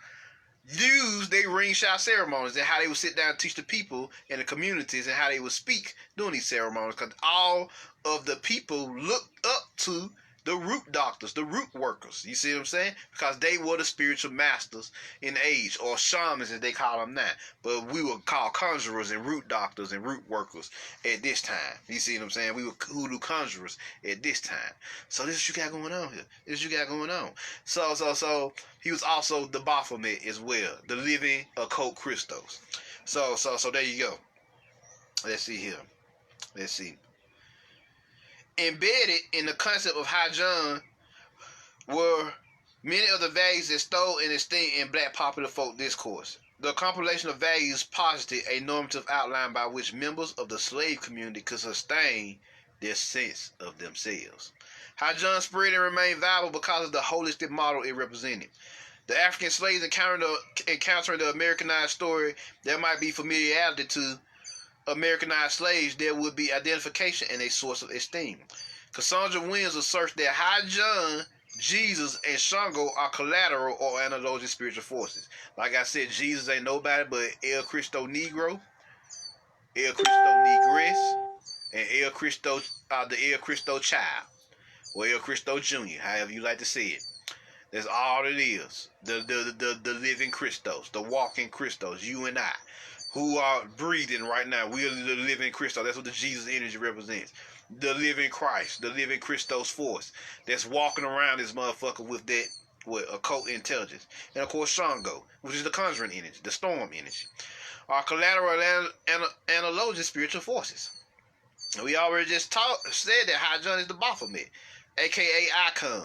use their ring shot ceremonies and how they would sit down and teach the people in the communities and how they would speak during these ceremonies, because all of the people looked up to the root doctors, the root workers. You see what I'm saying? Because they were the spiritual masters in age, or shamans as they call them now. But we were called conjurers and root doctors and root workers at this time. You see what I'm saying? We were Hoodoo conjurers at this time. So this is what you got going on here. This is what you got going on. So he was also the Baphomet as well, the living occult Christos. So there you go. Let's see here. Let's see. Embedded in the concept of High John were many of the values that stole and esteemed in black popular folk discourse. The compilation of values posited a normative outline by which members of the slave community could sustain their sense of themselves. High John spread and remained viable because of the holistic model it represented. The African slaves encountering the Americanized story, there might be familiarity to Americanized slaves, there would be identification and a source of esteem. Cassandra Williams asserts that High John, Jesus, and Shango are collateral or analogical spiritual forces. Like I said, Jesus ain't nobody but El Cristo Negro, El Cristo Negress, and El Cristo, the El Cristo Child, or El Cristo Jr., however you like to say it. That's all it is. The living Christos, the walking Christos, you and I, who are breathing right now. We are the living Christos. That's what the Jesus energy represents. The living Christ, the living Christos force that's walking around this motherfucker with that occult intelligence. And of course Shango, which is the conjuring energy, the storm energy, are collateral analogous spiritual forces. And we already just said that High John is the Baphomet, aka Icon,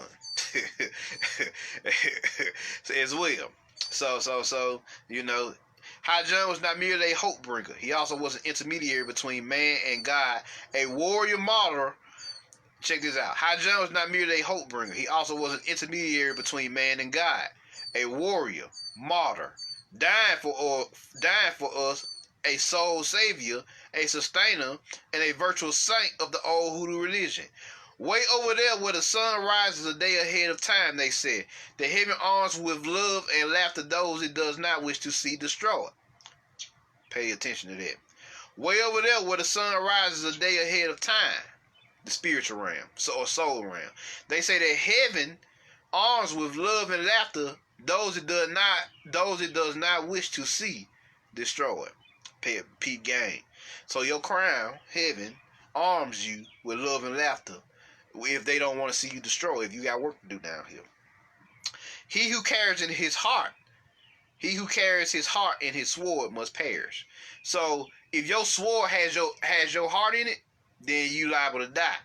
as well. So you know, High John was not merely a hope bringer. He also was an intermediary between man and God, a warrior martyr. Check this out. High John was not merely a hope bringer. He also was an intermediary between man and God, a warrior, martyr, dying for us, a soul savior, a sustainer, and a virtual saint of the old Hoodoo religion. Way over there where the sun rises a day ahead of time, they said, the heaven arms with love and laughter those it does not wish to see destroyed. Pay attention to that. Way over there where the sun rises a day ahead of time, the spiritual realm, or soul realm, they say that heaven arms with love and laughter those it does not wish to see destroyed. Peep game. So your crown, heaven, arms you with love and laughter if they don't want to see you destroyed, if you got work to do down here. He who carries in his heart He who carries his heart in his sword must perish. So if your sword has your heart in it, then you liable to die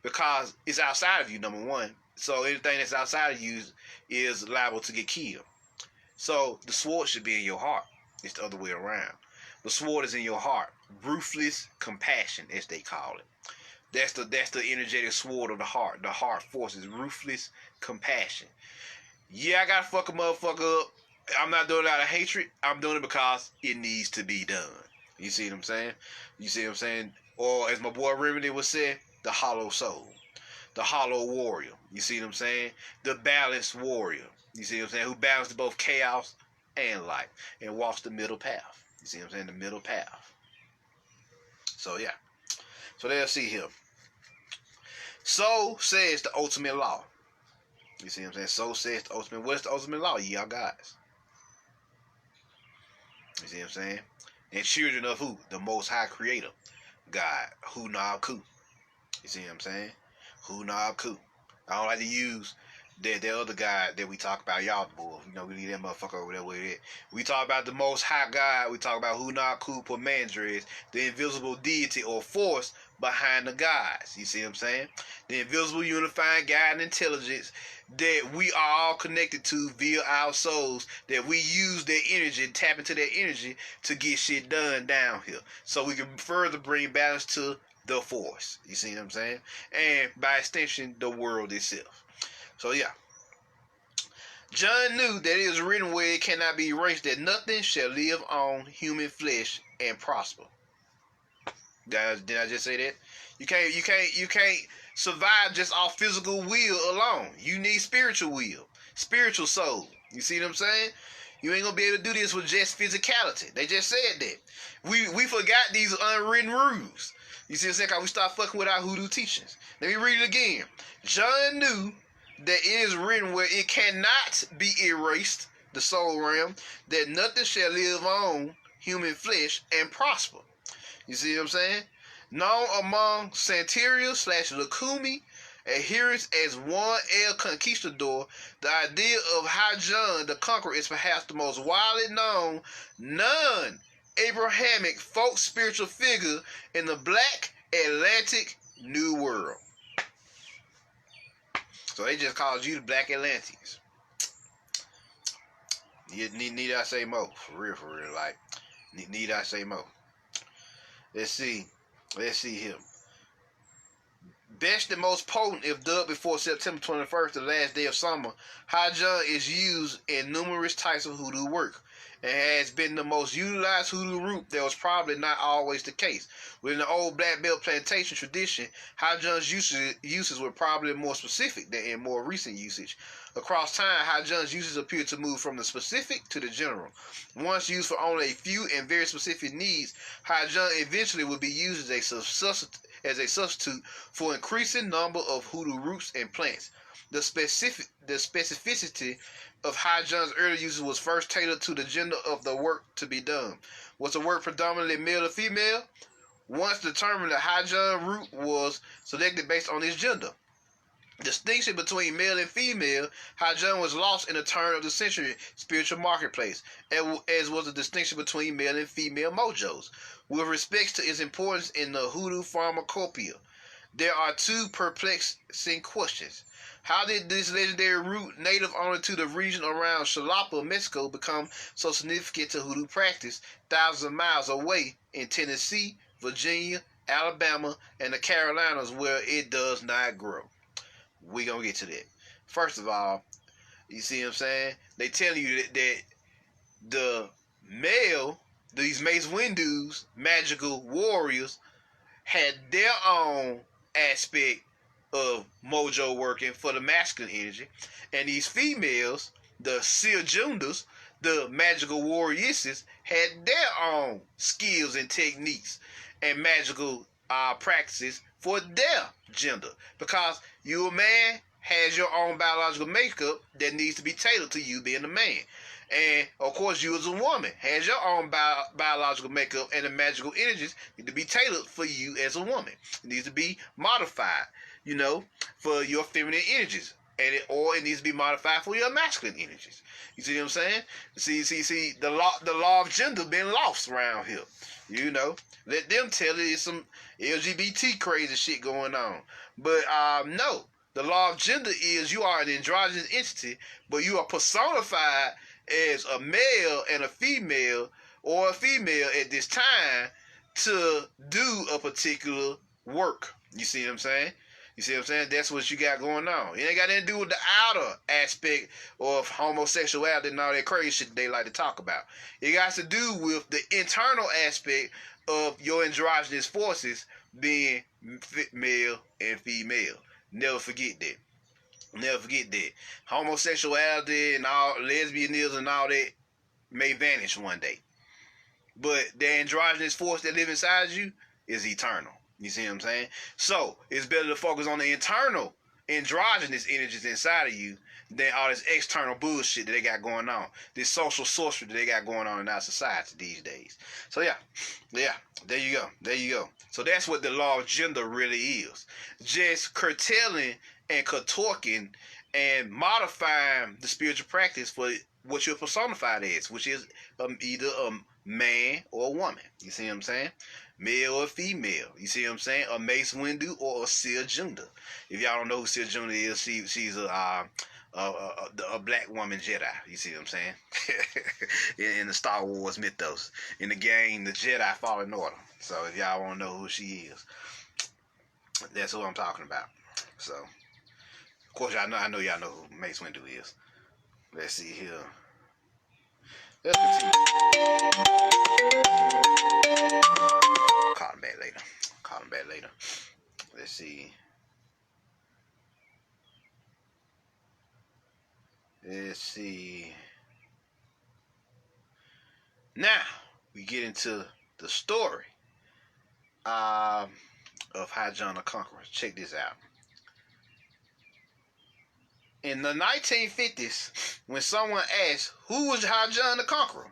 because it's outside of you. Number one, so anything that's outside of you is liable to get killed. So the sword should be in your heart. It's the other way around. The sword is in your heart. Ruthless compassion, as they call it. That's the energetic sword of the heart. The heart force is ruthless compassion. Yeah, I gotta fuck a motherfucker up. I'm not doing it out of hatred. I'm doing it because it needs to be done. You see what I'm saying? You see what I'm saying? Or as my boy Remedy would say, the hollow soul. The hollow warrior. You see what I'm saying? The balanced warrior. You see what I'm saying? Who balances both chaos and light and walks the middle path. You see what I'm saying? The middle path. So yeah. So they'll see here. So says the ultimate law. You see what I'm saying? So says the ultimate. What's the ultimate law? Y'all guys. You see what I'm saying? And children of who? The Most High Creator. God. Hu-Nab-Ku. You see what I'm saying? Hu-Nab-Ku. I don't like to use that other guy that we talk about, y'all boy. You know, we need that motherfucker over there with it. We talk about the Most High God. We talk about Hu-Nab-Ku Mandres, the invisible deity or force behind the gods. You see what I'm saying? The invisible unifying God and intelligence that we are all connected to via our souls, that we use their energy, tap into their energy to get shit done down here. So we can further bring balance to the force. You see what I'm saying? And by extension, the world itself. So yeah. John knew that it was written where it cannot be erased, that nothing shall live on human flesh and prosper. Did I just say that? You can't survive just off physical will alone. You need spiritual will, spiritual soul. You see what I'm saying? You ain't gonna be able to do this with just physicality. They just said that. We forgot these unwritten rules. You see what I'm saying? Cause we start fucking with our hoodoo teachings. Let me read it again. John knew that it is written where it cannot be erased, the soul realm, that nothing shall live on human flesh and prosper. You see what I'm saying? Known among Santeria/Lukumi adherents as Juan el Conquistador, the idea of High John the Conqueror is perhaps the most widely known non-Abrahamic folk spiritual figure in the Black Atlantic New World. So they just called you the Black Atlanteans. Need I say more? For real, like, need I say more? Let's see here. Best and most potent, if dubbed before September 21st, the last day of summer, High John is used in numerous types of hoodoo work and has been the most utilized hoodoo root. That was probably not always the case. Within the old black belt plantation tradition, High John's uses were probably more specific than in more recent usage. Across time, High John's uses appear to move from the specific to the general. Once used for only a few and very specific needs, High John eventually would be used as a substitute for increasing number of hoodoo roots and plants. The specificity of High John's early uses was first tailored to the gender of the work to be done. Was the work predominantly male or female? Once determined, the High John root was selected based on its gender. Distinction between male and female, High John was lost in the turn of the century spiritual marketplace, as was the distinction between male and female mojos. With respect to its importance in the hoodoo pharmacopoeia, there are two perplexing questions. How did this legendary root, native only to the region around Xalapa, Mexico, become so significant to hoodoo practice thousands of miles away in Tennessee, Virginia, Alabama, and the Carolinas, where it does not grow? We gonna get to that. First of all, you see what I'm saying? They tell you that the male, these Mace Windu's magical warriors, had their own aspect of mojo working for the masculine energy, and these females, the Seljundas, the magical warrioresses, had their own skills and techniques and magical practices for their gender, because you, a man, has your own biological makeup that needs to be tailored to you being a man. And of course, you as a woman has your own biological makeup, and the magical energies need to be tailored for you as a woman. It needs to be modified, for your feminine energies. or it needs to be modified for your masculine energies. You see what I'm saying? See, the law of gender been lost around here. You know, let them tell it it's some LGBT crazy shit going on. But no, the law of gender is you are an androgynous entity, but you are personified as a male and a female, or a female at this time, to do a particular work. You see what I'm saying? You see what I'm saying? That's what you got going on. It ain't got anything to do with the outer aspect of homosexuality and all that crazy shit they like to talk about. It got to do with the internal aspect of your androgynous forces being male and female. Never forget that. Never forget that. Homosexuality and all, lesbianism and all that may vanish one day. But the androgynous force that lives inside you is eternal. You see what I'm saying? So, it's better to focus on the internal androgynous energies inside of you than all this external bullshit that they got going on. This social sorcery that they got going on in our society these days. So, yeah, there you go. So, that's what the law of gender really is. Just curtailing and contorting and modifying the spiritual practice for what you're personified as, which is either a man or a woman. You see what I'm saying? Male or female. You see what I'm saying? A Mace Windu or a Seer Junda. If y'all don't know who Seer Junda is, she's a black woman Jedi. You see what I'm saying? in the Star Wars mythos. In the game, the Jedi Fallen Order. So if y'all want to know who she is, that's who I'm talking about. So, of course, I know y'all know who Mace Windu is. Let's see here. Let's continue. Call him back later. Let's see. Now, we get into the story of High John the Conqueror. Check this out. In the 1950s, when someone asked, who was High John the Conqueror?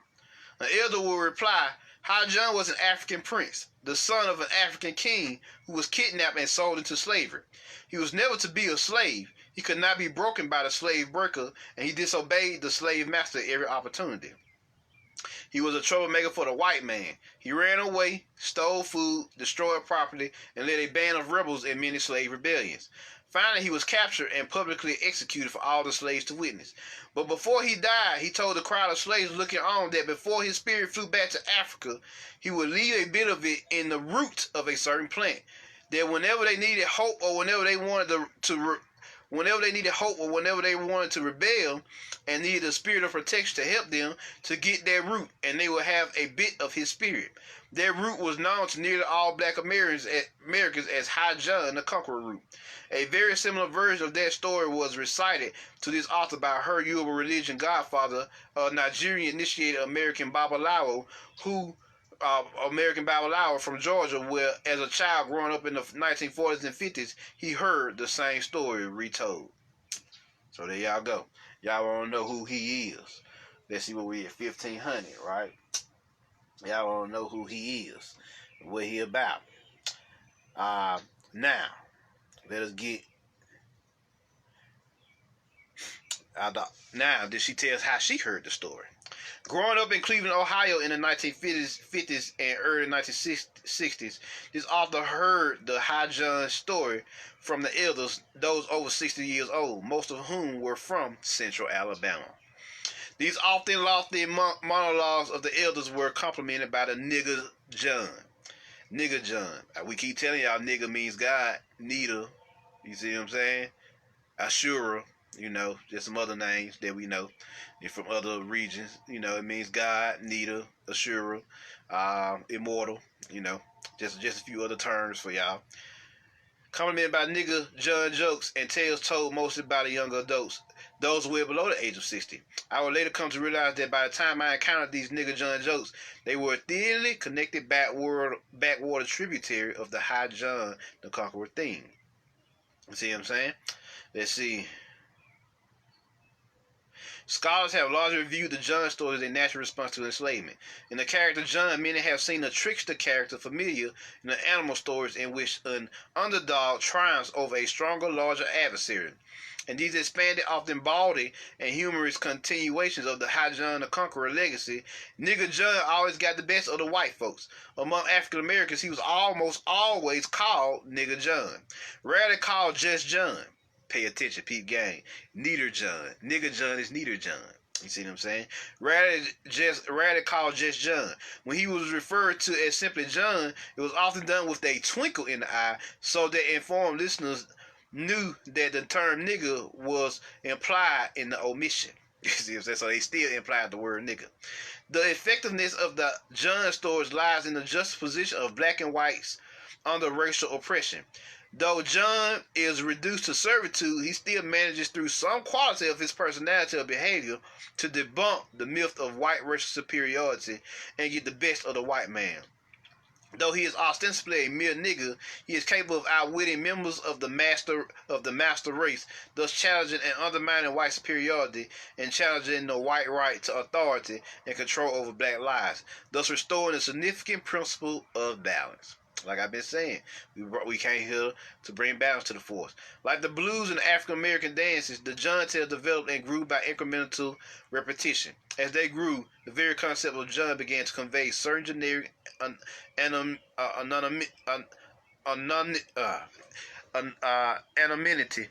An elder will reply, High John was an African prince, the son of an African king who was kidnapped and sold into slavery. He was never to be a slave. He could not be broken by the slave breaker, and he disobeyed the slave master at every opportunity. He was a troublemaker for the white man. He ran away, stole food, destroyed property, and led a band of rebels in many slave rebellions. Finally, he was captured and publicly executed for all the slaves to witness. But before he died, he told the crowd of slaves looking on that before his spirit flew back to Africa, he would leave a bit of it in the root of a certain plant. That whenever they needed hope or whenever they wanted to rebel and needed a spirit of protection to help them to get their root, and they would have a bit of his spirit. Their root was known to nearly all black Americans as High John the Conqueror root. A very similar version of that story was recited to this author by her Yoruba religion godfather, Nigerian-initiated American Babalawo, from Georgia, where as a child growing up in the 1940s and 50s, he heard the same story retold. So there y'all go. Y'all want to know who he is. Let's see what we at 1500, right? Y'all want to know who he is, what he about. Now, let us get. Now, she tells how she heard the story. Growing up in Cleveland, Ohio in the 1950s and early 1960s, this author heard the High John story from the elders, those over 60 years old, most of whom were from central Alabama. These often lofty monologues of the elders were complemented by the nigger John. Nigger John. We keep telling y'all nigger means God, Nita, you see what I'm saying? Ashura, just some other names that we know. They're from other regions, it means God, Nita, Ashura, immortal, just a few other terms for y'all. Complemented by nigger John jokes and tales told mostly by the younger adults, those well below the age of 60. I would later come to realize that by the time I encountered these nigger John jokes, they were a thinly connected backwater tributary of the High John the Conqueror theme. You see what I'm saying? Let's see. Scholars have largely viewed the John story as a natural response to enslavement. In the character John, many have seen a trickster character familiar in the animal stories in which an underdog triumphs over a stronger, larger adversary. And these expanded, often bawdy, and humorous continuations of the High John the Conqueror legacy, Nigger John always got the best of the white folks. Among African Americans, he was almost always called Nigger John, rarely called just John. Pay attention, peep gang. Neater John. Nigger John is Neater John. You see what I'm saying? Rarely called just John. When he was referred to as simply John, it was often done with a twinkle in the eye, so that informed listeners knew that the term nigger was implied in the omission. You see what I'm saying? So they still implied the word nigger. The effectiveness of the John stories lies in the juxtaposition of black and whites under racial oppression. Though John is reduced to servitude, he still manages through some quality of his personality or behavior to debunk the myth of white racial superiority and get the best of the white man. Though he is ostensibly a mere nigger, he is capable of outwitting members of the master race, thus challenging and undermining white superiority and challenging the white right to authority and control over black lives, thus restoring a significant principle of balance. Like I've been saying, we came here to bring balance to the force. Like the blues and African American dances, the John tales developed and grew by incremental repetition. As they grew, the very concept of John began to convey certain generic anonymity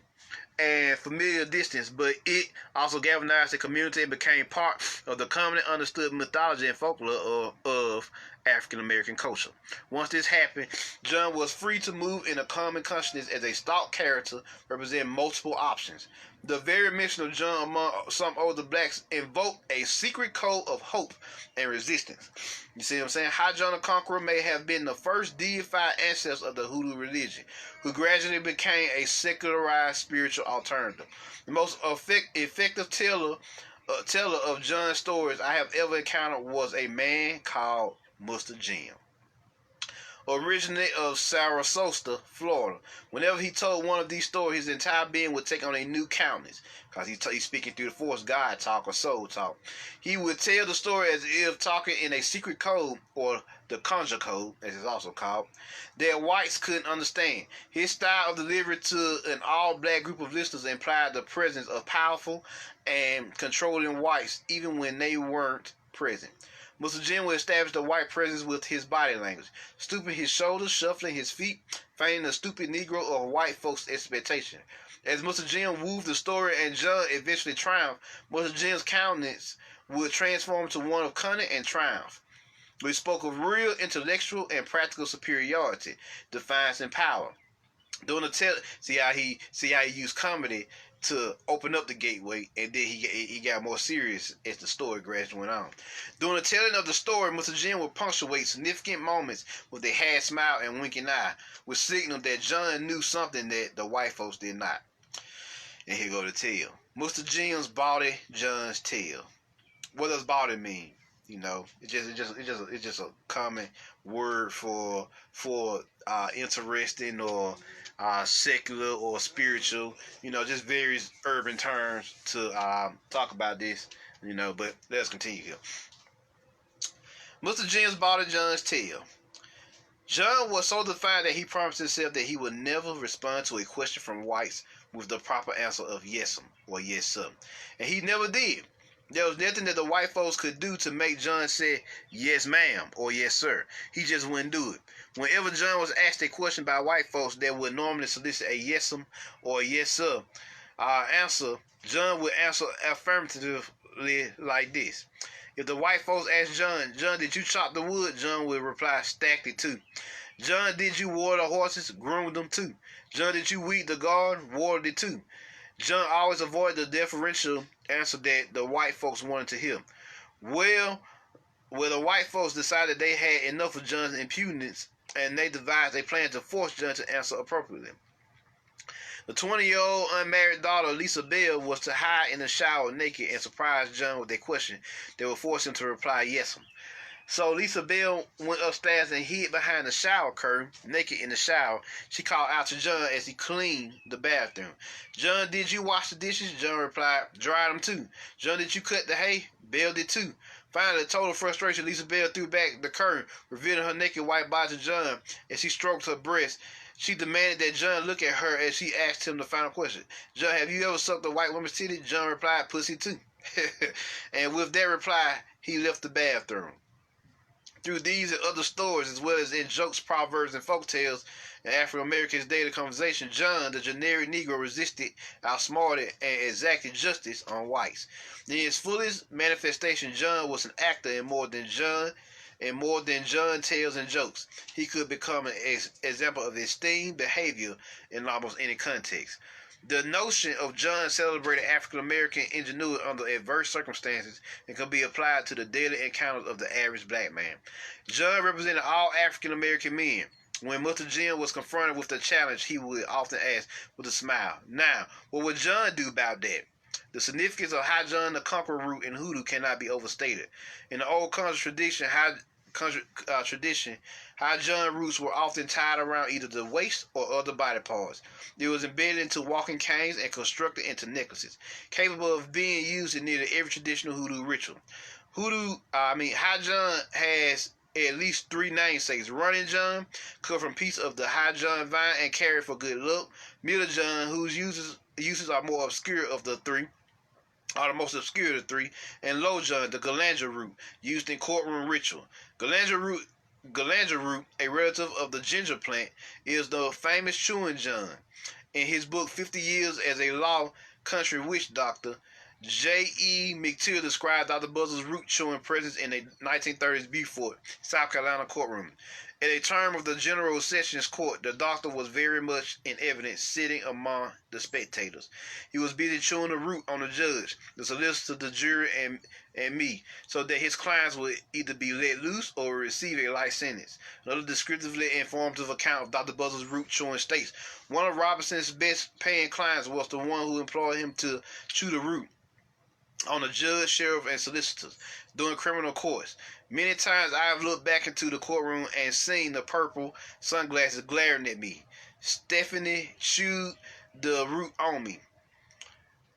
and familiar distance, but it also galvanized the community and became part of the commonly understood mythology and folklore of African American culture. Once this happened, John was free to move in a common consciousness as a stock character representing multiple options. The very mention of John among some older blacks invoked a secret code of hope and resistance. You see what I'm saying? High John the Conqueror may have been the first deified ancestor of the Hoodoo religion, who gradually became a secularized spiritual alternative. The most effective teller of John's stories I have ever encountered was a man called Mr. Jim, originally of Sarasota, Florida. Whenever he told one of these stories, his entire being would take on a new countenance, because he's speaking through the force, God talk or soul talk. He would tell the story as if talking in a secret code, or the conjure code, as it's also called, that whites couldn't understand. His style of delivery to an all-black group of listeners implied the presence of powerful and controlling whites, even when they weren't present. Mr. Jim would establish the white presence with his body language, stooping his shoulders, shuffling his feet, feigning the stupid Negro of white folks' expectation. As Mr. Jim wooed the story and John eventually triumphed, Mr. Jim's countenance would transform to one of cunning and triumph. We spoke of real intellectual and practical superiority, defiance, and power. During the see how he used comedy to open up the gateway, and then he got more serious as the story gradually went on. During the telling of the story, Mr. Jim would punctuate significant moments with a half smile and winking eye, which signaled that John knew something that the white folks did not. And here go the tale. Mr. Jim's bawdy John's tale. What does bawdy mean? You know, it's just a common word for interesting or secular or spiritual. You know, just various urban terms to talk about this. You know, but let's continue here. Mr. Jim's bawdy John's tale. John was so defiant that he promised himself that he would never respond to a question from whites with the proper answer of yes'm or yes sir, and he never did. There was nothing that the white folks could do to make John say yes ma'am or yes sir. He just wouldn't do it. Whenever John was asked a question by white folks that would normally solicit a yes'm or a yes sir answer, John would answer affirmatively like this. If the white folks asked John, did you chop the wood? John would reply, stacked it too. John, did you water the horses? Groomed them too. John, did you weed the garden? Watered it too. John always avoided the deferential answer that the white folks wanted to hear. Well, the white folks decided they had enough of John's impudence, and they devised a plan to force John to answer appropriately. The 20-year-old unmarried daughter, Lisa Bell, was to hide in the shower naked and surprise John with a question that would force him to reply yes. So Lisa Bell went upstairs and hid behind the shower curtain, naked in the shower. She called out to John as he cleaned the bathroom. John, did you wash the dishes? John replied, dried them too. John, did you cut the hay? Bell did too. Finally, in total frustration, Lisa Bell threw back the curtain, revealing her naked white body to John as she stroked her breast. She demanded that John look at her as she asked him the final question. John, have you ever sucked a white woman's titty? John replied, pussy too. And with that reply, he left the bathroom. Through these and other stories, as well as in jokes, proverbs, and folktales, and African Americans' daily conversation, John, the generic Negro, resisted, outsmarted, and exacted justice on whites. In his fullest manifestation, John was an actor in more than John tales and jokes. He could become an example of esteemed behavior in almost any context. The notion of John celebrated African American ingenuity under adverse circumstances and can be applied to the daily encounters of the average black man. John represented all African American men. When Mr. Jim was confronted with the challenge, he would often ask with a smile, "Now, what would John do about that?" The significance of High John the Conqueror root in Hoodoo cannot be overstated. In the old Conjure tradition, High John roots were often tied around either the waist or other body parts. It was embedded into walking canes and constructed into necklaces, capable of being used in nearly every traditional Hoodoo ritual. High John has at least three namesakes. Running John, cut from piece of the High John vine and carried for good luck. Middle John, whose uses are more obscure of the three, are the most obscure of the three, and Low John, the Galandra root, used in courtroom ritual. Galandra root, a relative of the ginger plant, is the famous Chewing John. In his book 50 Years as a Law Country Witch Doctor, J.E. McTeer described Dr. Buzzard's root chewing presence in a 1930s Beaufort, South Carolina courtroom. At a term of the General Sessions Court, the doctor was very much in evidence, sitting among the spectators. He was busy chewing the root on the judge, the solicitor, the jury, and me, so that his clients would either be let loose or receive a life sentence. Another descriptively informative account of Dr. Buzzard's root chewing states, one of Robinson's best-paying clients was the one who employed him to chew the root on the judge, sheriff, and solicitors during criminal courts. Many times I have looked back into the courtroom and seen the purple sunglasses glaring at me. Stephanie chewed the root on me.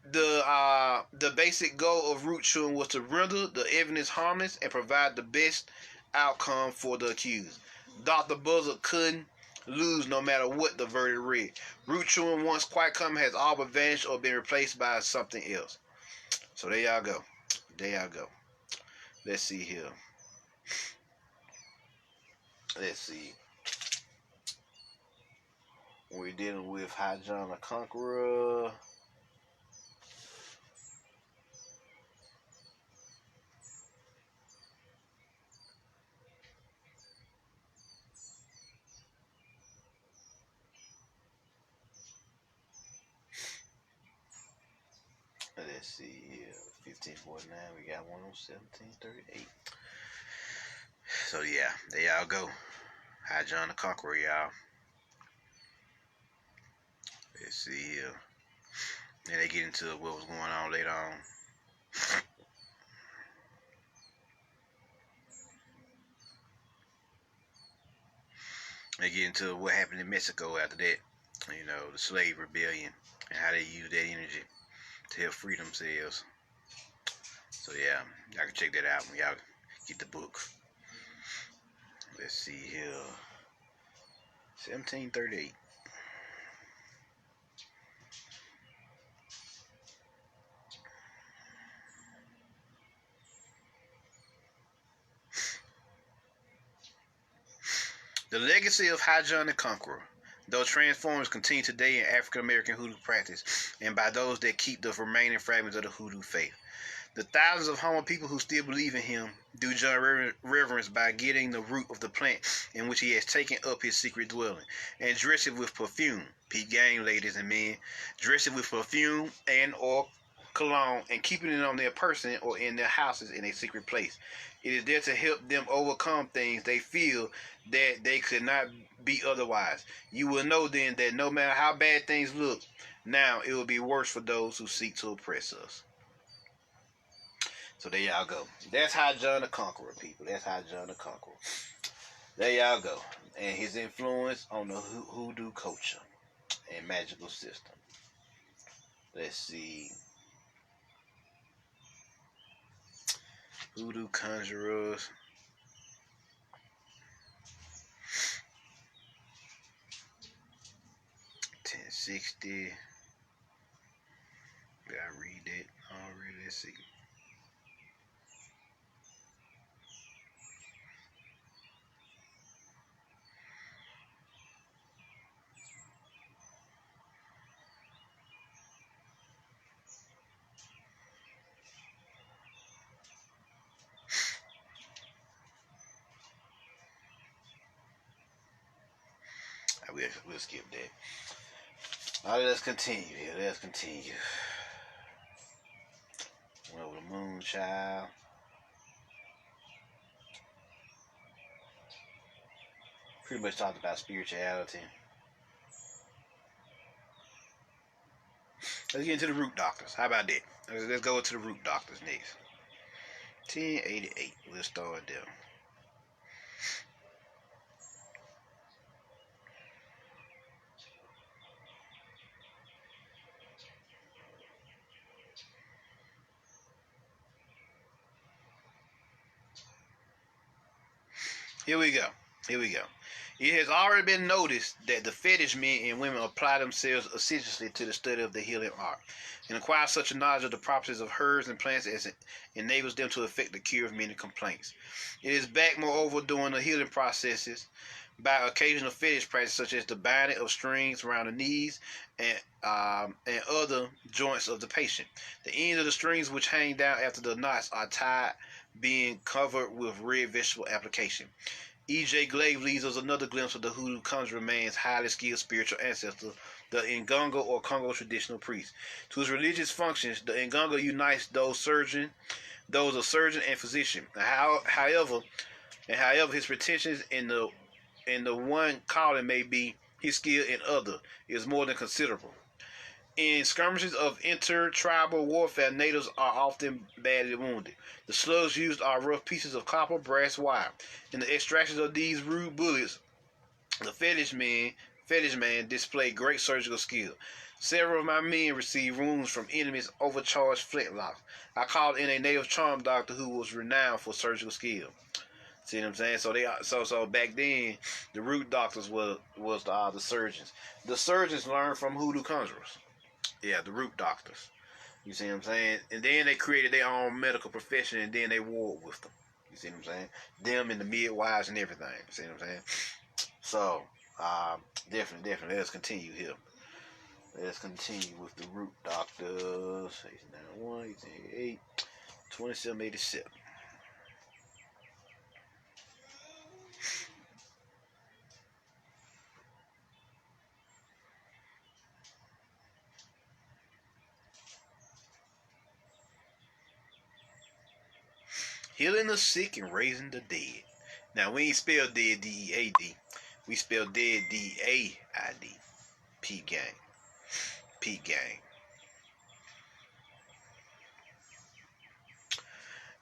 The basic goal of root chewing was to render the evidence harmless and provide the best outcome for the accused. Dr. Buzzard couldn't lose no matter what the verdict read. Root chewing, once quite common, has all but vanished or been replaced by something else. So there y'all go. Let's see here. Let's see. We're dealing with High John the Conqueror. Let's see here. 1549. We got one on 1738. So yeah, there y'all go. High John the Conqueror, y'all. Let's see here. Then they get into what was going on later on. They get into what happened in Mexico after that. You know, the slave rebellion and how they use that energy to help free themselves. So yeah, y'all can check that out when y'all get the book. Let's see here. 1738. The legacy of High John the Conqueror. Though transformers continue today in African American Hoodoo practice and by those that keep the remaining fragments of the Hoodoo faith. The thousands of humble people who still believe in him do John reverence by getting the root of the plant in which he has taken up his secret dwelling and dress it with perfume. Peep game, ladies and men. Dress it with perfume and or cologne and keeping it on their person or in their houses in a secret place. It is there to help them overcome things they feel that they could not be otherwise. You will know then that no matter how bad things look, now it will be worse for those who seek to oppress us. So there y'all go. That's how John the Conqueror, people. That's how John the Conqueror. There y'all go. And his influence on the hoodoo culture and magical system. Let's see. Hoodoo Conjurers. $10.60. Gotta read it already. Let's see. We'll skip that. Alright, let's continue here. Let's continue. Went over the moon child. Pretty much talked about spirituality. Let's get into the root doctors. How about that? Let's go to the root doctors next. 1088. We'll start there. Here we go. Here we go. It has already been noticed that the fetish men and women apply themselves assiduously to the study of the healing art and acquire such a knowledge of the properties of herbs and plants as it enables them to effect the cure of many complaints. It is backed, moreover, during the healing processes by occasional fetish practices such as the binding of strings around the knees and other joints of the patient. The ends of the strings which hang down after the knots are tied, being covered with red vegetable application. E.J. Glave leaves us another glimpse of the hoodoo conjurer man's highly skilled spiritual ancestor, the Ngunga or Congo traditional priest. To his religious functions, the Ngunga unites those of surgeon and physician. However, his pretensions in the one calling may be, his skill in other is more than considerable. In skirmishes of inter-tribal warfare, natives are often badly wounded. The slugs used are rough pieces of copper, brass, wire. In the extractions of these rude bullets, the fetish man displayed great surgical skill. Several of my men received wounds from enemies' overcharged flintlocks. I called in a native charm doctor who was renowned for surgical skill. See what I'm saying? So back then, the root doctors was the surgeons. The surgeons learned from hoodoo conjurers. Yeah, the root doctors. You see what I'm saying? And then they created their own medical profession, and then they warred with them. You see what I'm saying? Them and the midwives and everything. You see what I'm saying? So, definitely. Let's continue here. Let's continue with the root doctors. 1891, 1888, 2787. Healing the sick and raising the dead. Now, we ain't spell dead D-E-A-D. We spell dead D-A-I-D. P gang. P gang.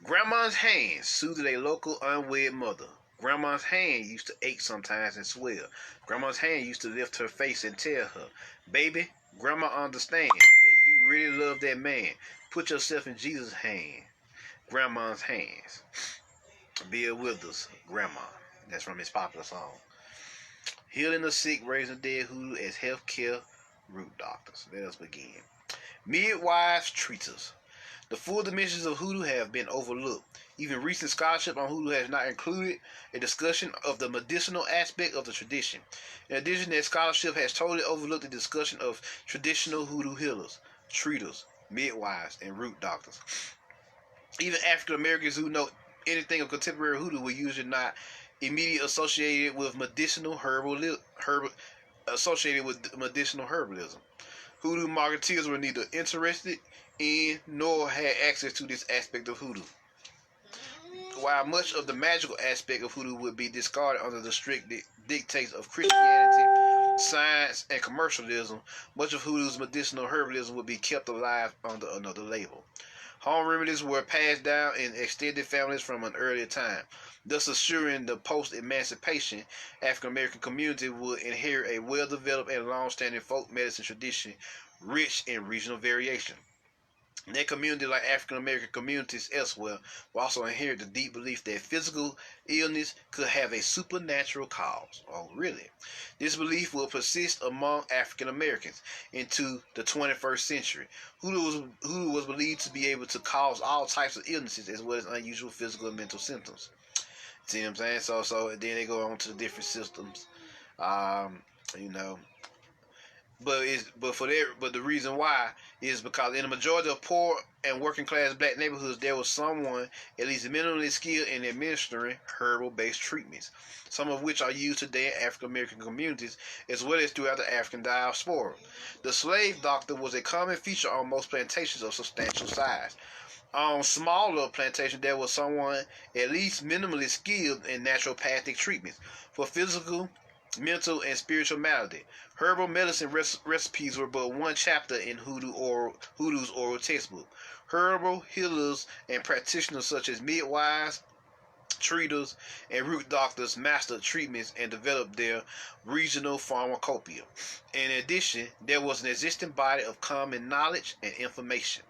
Grandma's hand soothed a local unwed mother. Grandma's hand used to ache sometimes and swell. Grandma's hand used to lift her face and tell her, "Baby, Grandma understands that you really love that man. Put yourself in Jesus' hand." Grandma's hands. Bill Withers, Grandma. That's from his popular song. Healing the sick, raising the dead, hoodoo as healthcare root doctors. Let us begin. Midwives, treaters. The full dimensions of hoodoo have been overlooked. Even recent scholarship on hoodoo has not included a discussion of the medicinal aspect of the tradition. In addition, that scholarship has totally overlooked the discussion of traditional hoodoo healers, treaters, midwives, and root doctors. Even African Americans who know anything of contemporary hoodoo were usually not immediately associated with medicinal herbalism. Hoodoo marketeers were neither interested in nor had access to this aspect of hoodoo. While much of the magical aspect of hoodoo would be discarded under the strict dictates of Christianity, science, and commercialism, much of hoodoo's medicinal herbalism would be kept alive under another label. Home remedies were passed down in extended families from an earlier time, thus assuring the post-emancipation African American community would inherit a well-developed and long-standing folk medicine tradition rich in regional variation. Their community, like African American communities elsewhere, will also inherit the deep belief that physical illness could have a supernatural cause. Oh, really? This belief will persist among African Americans into the 21st century. Hoodoo was believed to be able to cause all types of illnesses as well as unusual physical and mental symptoms. See what I'm saying? So then they go on to the different systems. Um, you know, but the reason why is because in the majority of poor and working class black neighborhoods there was someone at least minimally skilled in administering herbal based treatments, some of which are used today in African American communities as well as throughout the African diaspora. The slave doctor was a common feature on most plantations of substantial size. On smaller plantations there was someone at least minimally skilled in naturopathic treatments for physical, mental, and spiritual malady. Herbal medicine recipes were but one chapter in Hoodoo's oral textbook. Herbal healers and practitioners such as midwives, treaters, and root doctors mastered treatments and developed their regional pharmacopoeia. In addition, there was an existing body of common knowledge and information.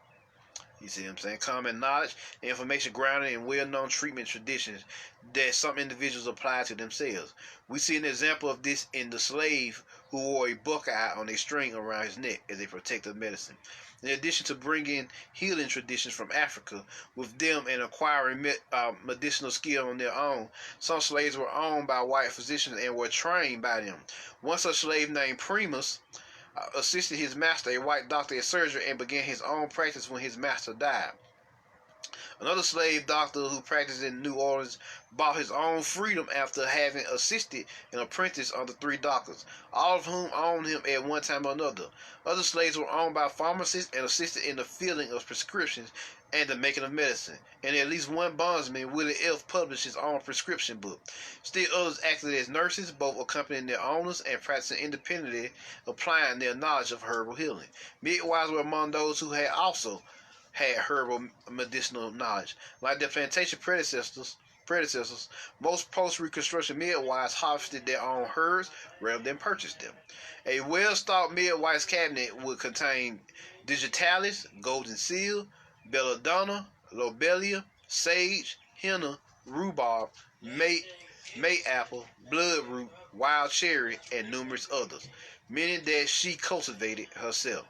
You see what I'm saying? Common knowledge and information grounded in well-known treatment traditions that some individuals apply to themselves. We see an example of this in the slave who wore a buckeye on a string around his neck as a protective medicine. In addition to bringing healing traditions from Africa with them and acquiring medicinal skill on their own, some slaves were owned by white physicians and were trained by them. One such slave named Primus assisted his master, a white doctor, at surgery and began his own practice when his master died. Another slave doctor who practiced in New Orleans bought his own freedom after having assisted an apprentice under 3 doctors, all of whom owned him at one time or another. Other slaves were owned by pharmacists and assisted in the filling of prescriptions and the making of medicine, and at least one bondsman, Willie F., published his own prescription book. Still others acted as nurses, both accompanying their owners and practicing independently, applying their knowledge of herbal healing. Midwives were among those who had also had herbal medicinal knowledge. Like their plantation predecessors, most post-Reconstruction midwives harvested their own herbs rather than purchased them. A well-stocked midwife's cabinet would contain digitalis, golden seal, belladonna, lobelia, sage, henna, rhubarb, mayapple, bloodroot, wild cherry, and numerous others, many that she cultivated herself.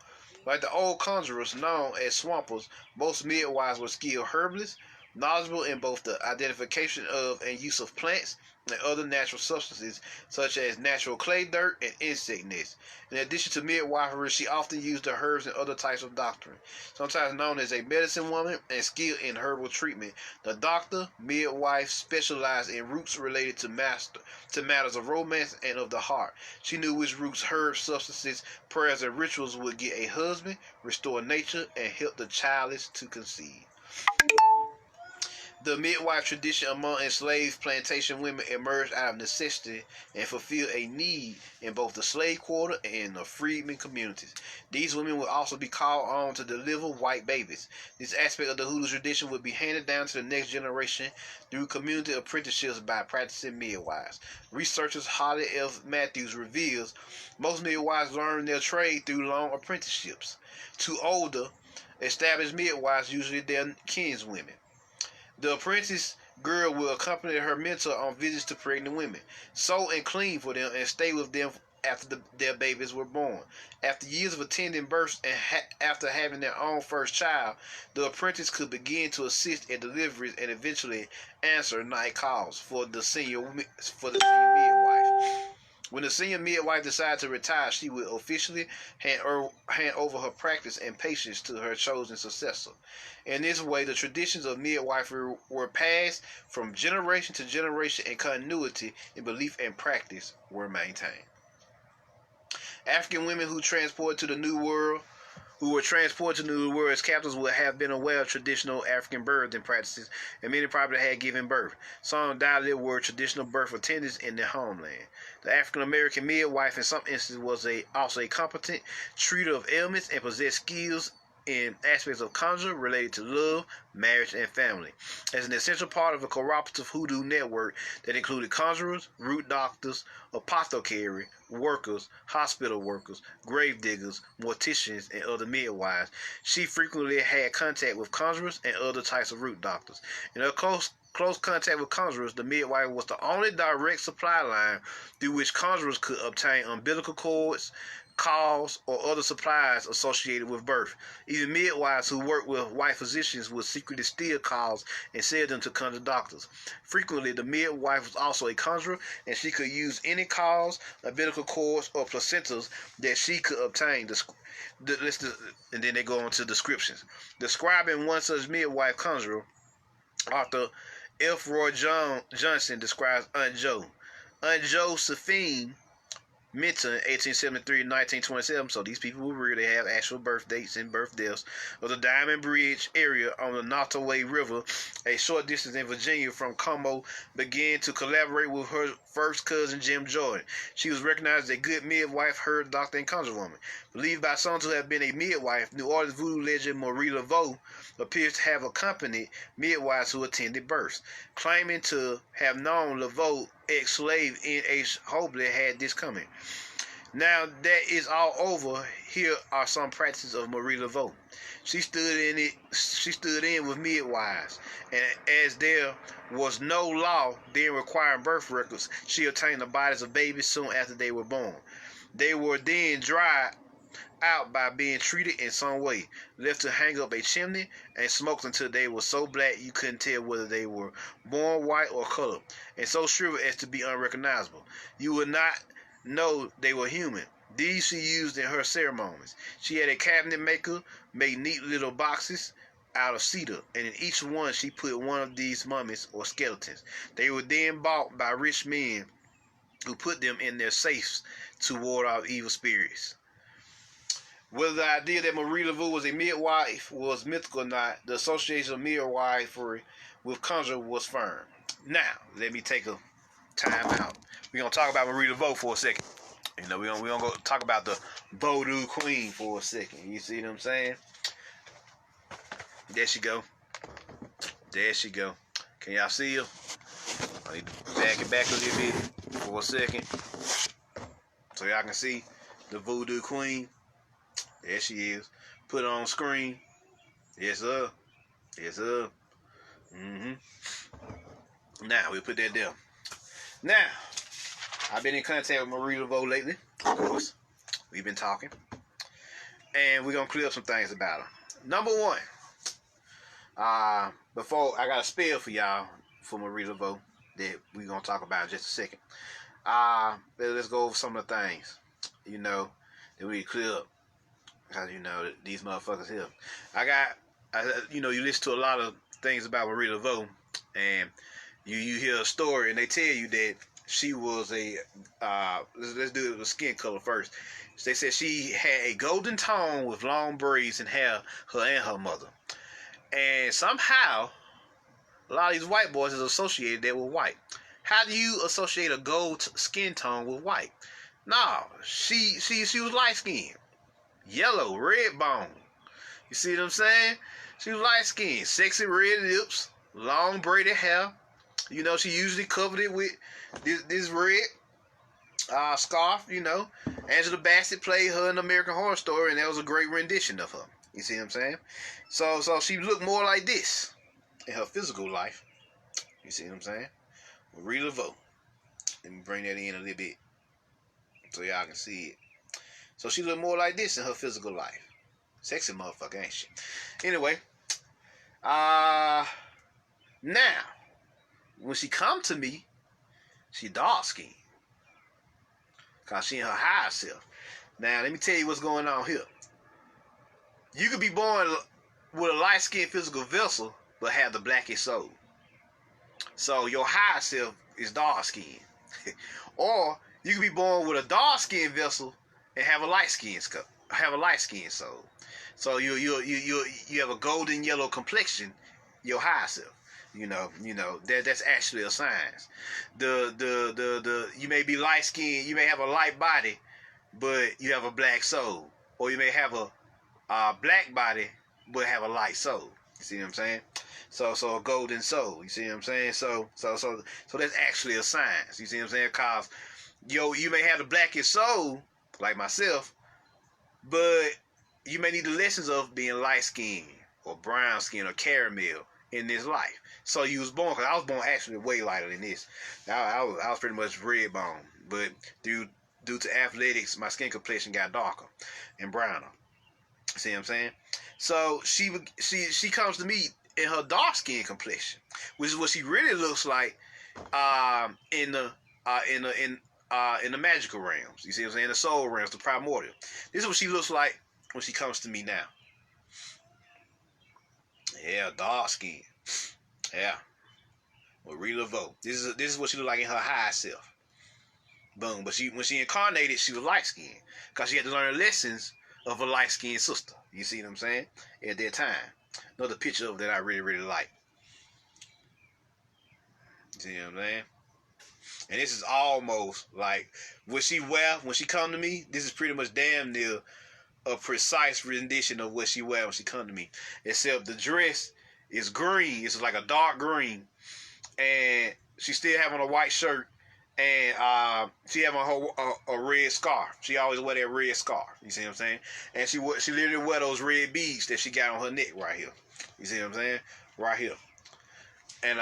Like the old conjurers known as swampers, most midwives were skilled herbalists, knowledgeable in both the identification of and use of plants and other natural substances such as natural clay dirt and insect nests. In addition to midwifery, she often used the herbs and other types of doctrine. Sometimes known as a medicine woman and skilled in herbal treatment, the doctor, midwife specialized in roots related to matters of romance and of the heart. She knew which roots, herbs, substances, prayers, and rituals would get a husband, restore nature, and help the childless to conceive. The midwife tradition among enslaved plantation women emerged out of necessity and fulfilled a need in both the slave quarter and the freedmen communities. These women would also be called on to deliver white babies. This aspect of the Hoodoo tradition would be handed down to the next generation through community apprenticeships by practicing midwives. Researcher Holly F. Matthews reveals most midwives learn their trade through long apprenticeships. To older, established midwives, usually their kinswomen. The apprentice girl will accompany her mentor on visits to pregnant women, sew and clean for them, and stay with them after their babies were born. After years of attending births and after having their own first child, the apprentice could begin to assist at deliveries and eventually answer night calls for the senior midwife. When the senior midwife decided to retire, she would officially hand over her practice and patience to her chosen successor. In this way, the traditions of midwifery were passed from generation to generation, and continuity in belief and practice were maintained. African women who were transported to the New World as captives would have been aware of traditional African birthing practices, and many probably had given birth. Some undoubtedly were traditional birth attendants in their homeland. The African American midwife in some instances was also a competent treater of ailments and possessed skills in aspects of conjure related to love, marriage, and family. As an essential part of a cooperative hoodoo network that included conjurers, root doctors, apothecary workers, hospital workers, grave diggers, morticians, and other midwives, she frequently had contact with conjurers and other types of root doctors. In her close contact with conjurers, the midwife was the only direct supply line through which conjurers could obtain umbilical cords, cauls, or other supplies associated with birth. Even midwives who worked with white physicians would secretly steal cauls and sell them to conjure doctors. Frequently, the midwife was also a conjurer, and she could use any cauls, umbilical cords, or placentas that she could obtain. And then they go on to descriptions. Describing one such midwife conjurer, Author F. Roy Johnson describes Aunt Jo. Aunt Josephine Minton, 1873-1927. So these people were real. They have actual birth dates and birth deaths. Of the Diamond Bridge area on the Nottoway River, a short distance in Virginia from Como, began to collaborate with her first cousin Jim Jordan. She was recognized as a good midwife, herb doctor, and conjure woman. Believed by some to have been a midwife, New Orleans voodoo legend Marie Laveau appears to have accompanied midwives who attended births. Claiming to have known Laveau, ex-slave N.H. Hobley had this coming. Now that is all over, here are some practices of Marie Laveau. She stood in with midwives, and as there was no law then requiring birth records, she obtained the bodies of babies soon after they were born. They were then dried out by being treated in some way, left to hang up a chimney, and smoked until they were so black you couldn't tell whether they were born white or colored, and so shriveled as to be unrecognizable. You would not know they were human. These she used in her ceremonies. She had a cabinet maker make neat little boxes out of cedar, and in each one she put one of these mummies or skeletons. They were then bought by rich men who put them in their safes to ward off evil spirits. Whether the idea that Marie Laveau was a midwife was mythical or not, the association of midwifery with conjure was firm. Now, let me take a time out. We're going to talk about Marie Laveau for a second. You know, we're gonna go talk about the Voodoo Queen for a second. You see what I'm saying? There she go. There she go. Can y'all see her? I need to back it back a little bit for a second, so y'all can see the Voodoo Queen. There she is. Put it on screen. Yes, sir. Yes, sir. Now, we'll put that there. Now, I've been in contact with Marie Laveau lately, of course. We've been talking. And we're going to clear up some things about her. Number one, before I got a spell for y'all for Marie Laveau that we're going to talk about in just a second. Let's go over some of the things, you know, that we need to clear up. Because, you know, these motherfuckers here. You know, you listen to a lot of things about Marie Laveau, and you hear a story, and they tell you that she was a, let's do it with skin color first. They said she had a golden tone with long braids and hair, her and her mother. And somehow, a lot of these white boys is associated that with white. How do you associate a gold skin tone with white? No, she was light-skinned. Yellow, red bone. You see what I'm saying? She was light-skinned, sexy red lips, long braided hair. You know, she usually covered it with this red scarf, you know. Angela Bassett played her in American Horror Story, and that was a great rendition of her. You see what I'm saying? So she looked more like this in her physical life. You see what I'm saying? Marie Laveau. Let me bring that in a little bit so y'all can see it. So she looked more like this in her physical life. Sexy motherfucker, ain't she? Anyway, now, when she come to me, she dark-skinned. Because she in her higher self. Now, let me tell you what's going on here. You could be born with a light-skinned physical vessel, but have the blackest soul. So your higher self is dark-skinned. Or you could be born with a dark-skinned vessel and have a light-skinned soul. So you have a golden yellow complexion, your higher self. You know that's actually a science. You may be light skinned, you may have a light body, but you have a black soul, or you may have a black body but have a light soul. You see what I'm saying? So a golden soul. You see what I'm saying? So that's actually a science. You see what I'm saying? Cause you may have the blackest soul like myself, but you may need the lessons of being light skinned or brown skin or caramel in this life. So you was born, because I was born actually way lighter than this. I was pretty much red bone, but due to athletics, my skin complexion got darker and browner. See what I'm saying? So she comes to me in her dark skin complexion, which is what she really looks like in the magical realms. You see what I'm saying? The soul realms, the primordial. This is what she looks like when she comes to me now. Yeah, dark skin. Yeah. Marie Laveau. This is what she looked like in her high self. Boom. But when she incarnated, she was light skinned, because she had to learn the lessons of a light skinned sister. You see what I'm saying? At that time. Another picture of that I really, really like. You see what I'm saying? And this is almost like what she wear when she come to me. This is pretty much damn near a precise rendition of what she wear when she come to me. Except the dress is green. It's like a dark green. And she still have on a white shirt. And she have on her a red scarf. She always wear that red scarf. You see what I'm saying? And she literally wear those red beads that she got on her neck right here. You see what I'm saying? Right here. And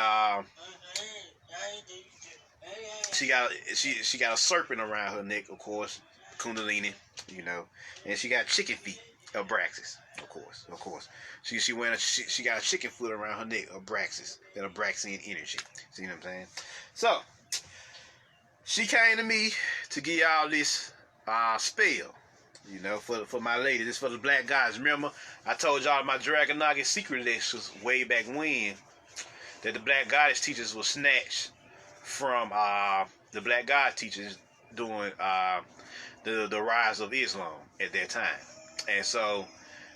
she got a serpent around her neck, of course, Kundalini, you know, and she got chicken feet, Abraxas, of course. She got a chicken foot around her neck, Abraxas, that Abraxian energy. See what I'm saying? So she came to me to give y'all this spell, you know, for my lady. This for the black guys. Remember, I told y'all my Dragonagi secret lectures way back when that the black goddess teachers were snatched from the black god teachers during the rise of Islam at that time. And so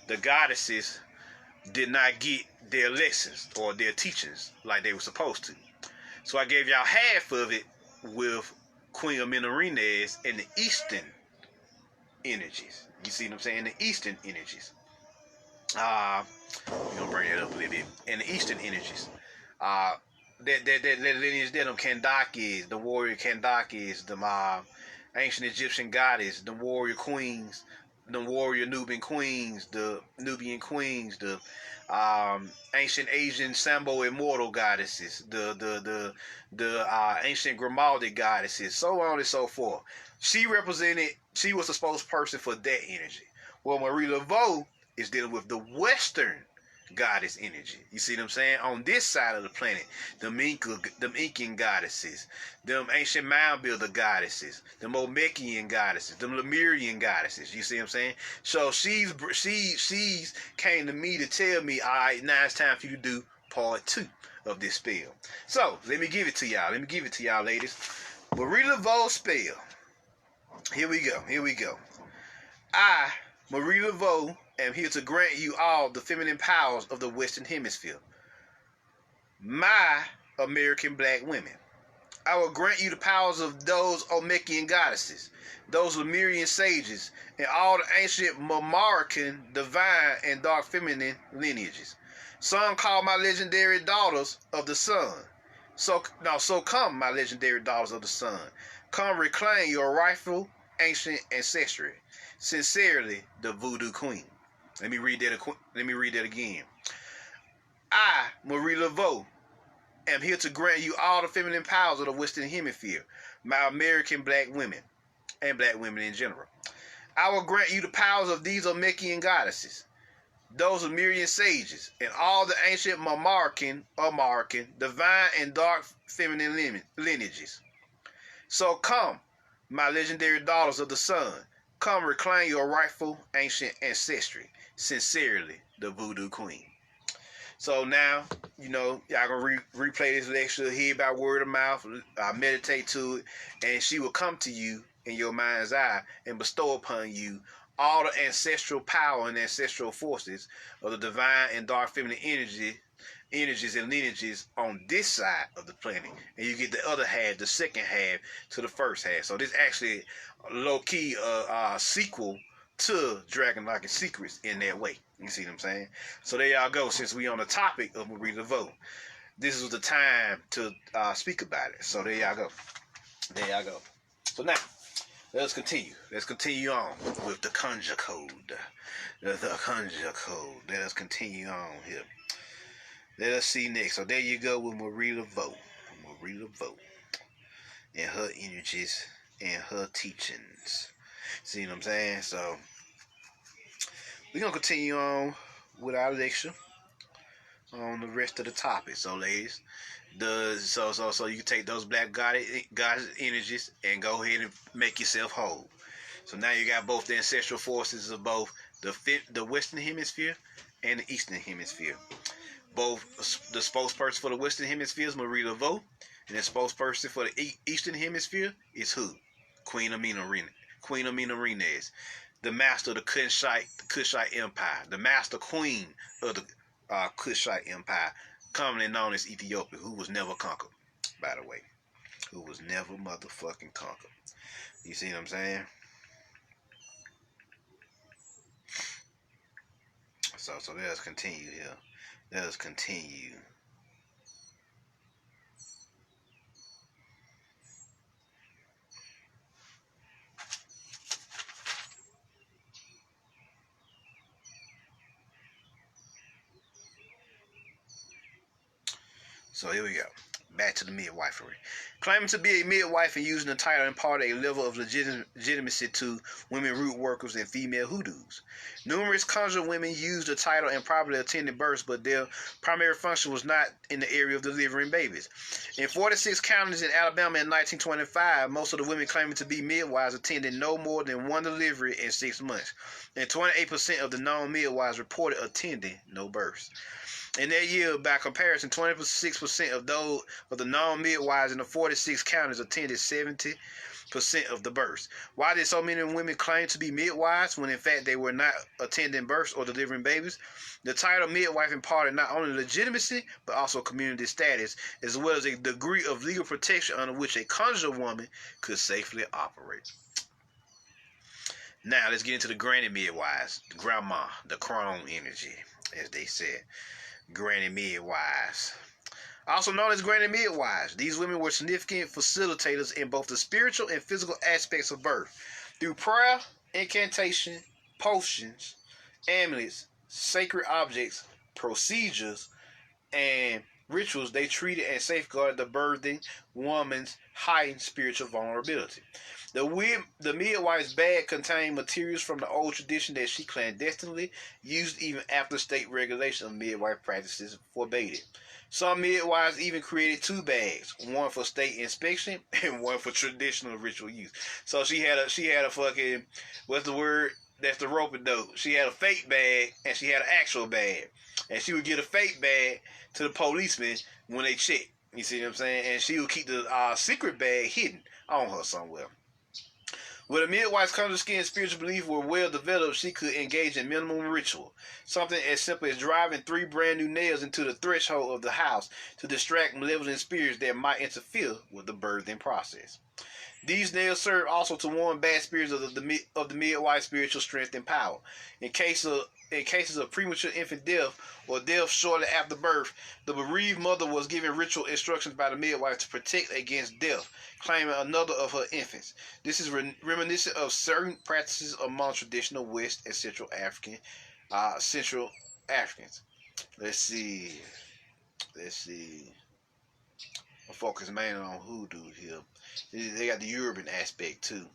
the goddesses did not get their lessons or their teachings like they were supposed to. So I gave y'all half of it with Queen Amenorines and the Eastern energies. You see what I'm saying? The Eastern energies. We're gonna bring that up a little bit. And the Eastern energies. That lineage there, them Kandakis, the warrior Kandakis, the ancient Egyptian goddess, the warrior queens, the warrior Nubian queens, the Nubian queens, the ancient Asian Sambo immortal goddesses, the ancient Grimaldi goddesses, so on and so forth. She was the spokesperson for that energy. Well, Marie Laveau is dealing with the Western goddess energy. You see what I'm saying? On this side of the planet, them Incan goddesses, them ancient mound builder goddesses, them Olmekian goddesses, them Lemurian goddesses. You see what I'm saying? So she's came to me to tell me, all right, now it's time for you to do part 2 of this spell. So let me give it to y'all. Ladies. Marie Laveau spell. Here we go. I, Marie Laveau, am here to grant you all the feminine powers of the Western Hemisphere. My American black women. I will grant you the powers of those Olmekian goddesses, those Lemurian sages, and all the ancient Mamarican divine and dark feminine lineages. Some call my legendary daughters of the sun. So come, my legendary daughters of the sun. Come reclaim your rightful ancient ancestry. Sincerely, the Voodoo Queen. Let me read that again. I, Marie Laveau, am here to grant you all the feminine powers of the Western Hemisphere, my American black women, and black women in general. I will grant you the powers of these Olmekian goddesses, those Lemurian sages, and all the ancient Mamarican, divine and dark feminine lineages. So come, my legendary daughters of the sun, come reclaim your rightful ancient ancestry. Sincerely, the Voodoo Queen. So now, you know, y'all gonna replay this lecture, hear by word of mouth, meditate to it, and she will come to you in your mind's eye and bestow upon you all the ancestral power and ancestral forces of the divine and dark feminine energies and lineages on this side of the planet, and you get the other half, the second half, to the first half. So this actually low-key sequel to dragon locking secrets in that way. You see what I'm saying? So there y'all go. Since we on the topic of Marie Laveau, this was the time to speak about it. So there y'all go. There y'all go. So now, let's continue. Let's continue on with the conjure code. The conjure code. Let us continue on here. Let us see next. So there you go with Marie Laveau. Marie Laveau. And her energies and her teachings. See what I'm saying? So we're going to continue on with our lecture on the rest of the topic. So ladies, so you can take those black goddess energies and go ahead and make yourself whole. So now you got both the ancestral forces of both the Western Hemisphere and the Eastern Hemisphere. Both the spokesperson for the Western Hemisphere is Marie Laveau, and the spokesperson for the Eastern Hemisphere is who? Queen Amina Renez, the master of the Kushite Empire, the master queen of the Kushite Empire, commonly known as Ethiopia, who was never conquered, by the way. Who was never motherfucking conquered. You see what I'm saying? So let us continue here. Let us continue. So here we go. Back to the midwifery. Claiming to be a midwife and using the title imparted a level of legitimacy to women root workers and female hoodoos. Numerous conjure women used the title and probably attended births, but their primary function was not in the area of delivering babies. In 46 counties in Alabama in 1925, most of the women claiming to be midwives attended no more than one delivery in 6 months, and 28% of the known midwives reported attending no births. In that year, by comparison, 26% of the non-midwives in the 46 counties attended 70% of the births. Why did so many women claim to be midwives when in fact they were not attending births or delivering babies? The title midwife imparted not only legitimacy but also community status, as well as a degree of legal protection under which a conjure woman could safely operate. Now let's get into the granny midwives, the grandma, the crone energy, as they said. Granny midwives. Also known as granny midwives, these women were significant facilitators in both the spiritual and physical aspects of birth. Through prayer, incantation, potions, amulets, sacred objects, procedures, and rituals, they treated and safeguarded the birthing woman's heightened spiritual vulnerability. The midwife's bag contained materials from the old tradition that she clandestinely used even after state regulation of midwife practices forbade it. Some midwives even created 2 bags, one for state inspection and one for traditional ritual use. So she had a fucking, what's the word? That's the rope-a-dope. She had a fake bag and she had an actual bag. And she would get a fake bag to the policemen when they checked. You see what I'm saying? And she would keep the secret bag hidden on her somewhere. When a midwife's conjure skin spiritual beliefs were well developed, she could engage in minimum ritual, something as simple as driving 3 brand new nails into the threshold of the house to distract malevolent spirits that might interfere with the birthing process. These nails serve also to warn bad spirits of the midwife's spiritual strength and power. In cases of premature infant death or death shortly after birth, the bereaved mother was given ritual instructions by the midwife to protect against death, claiming another of her infants. This is reminiscent of certain practices among traditional West and Central Africans. Let's see. I'll focus mainly on hoodoo here. They got the urban aspect too.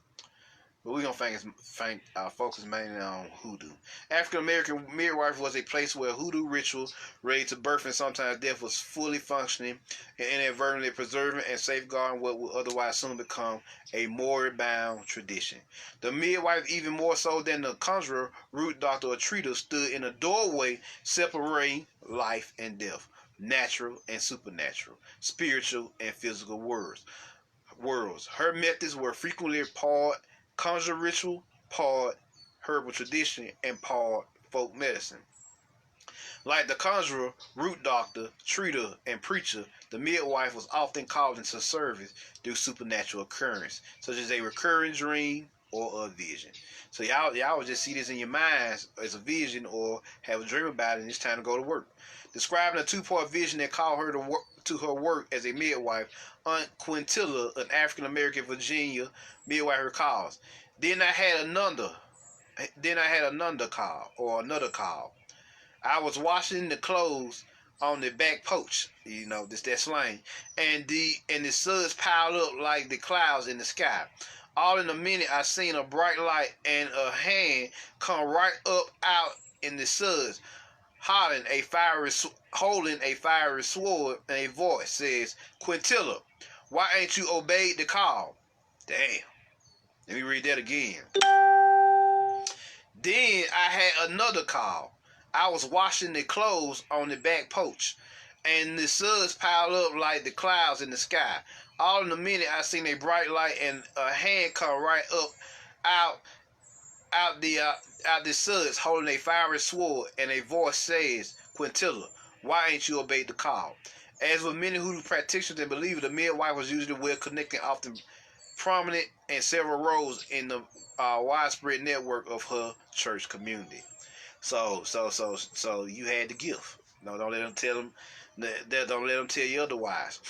But we're going to focus mainly on hoodoo. African American midwife was a place where hoodoo ritual related to birth and sometimes death was fully functioning and inadvertently preserving and safeguarding what would otherwise soon become a moribund tradition. The midwife, even more so than the conjurer, root doctor, or treater, stood in a doorway separating life and death, natural and supernatural, spiritual and physical worlds. Her methods were frequently part conjure ritual, part herbal tradition, and part folk medicine. Like the conjurer, root doctor, treater, and preacher, the midwife was often called into service through supernatural occurrence, such as a recurring dream or a vision. So y'all would just see this in your minds as a vision or have a dream about it, and it's time to go to work. Describing a two-part vision that called her to her work as a midwife, Aunt Quintilla, an African-American Virginia midwife, recalls. Then I had another call. I was washing the clothes on the back porch, this that slang, and the suds piled up like the clouds in the sky. All in a minute, I seen a bright light and a hand come right up out in the suds, holding a fiery sword, and a voice says, "Quintilla, why ain't you obeyed the call?" Damn. Let me read that again. Then I had another call. I was washing the clothes on the back porch, and the suds piled up like the clouds in the sky. All in a minute, I seen a bright light and a hand come right up out the suds, holding a fiery sword, and a voice says, "Quintilla, why ain't you obeyed the call?" As with many Hoodoo practitioners and believers, the midwife was usually well connected, often prominent in several roles in the widespread network of her church community. So you had the gift. No, don't let them tell them. Don't let them tell you otherwise.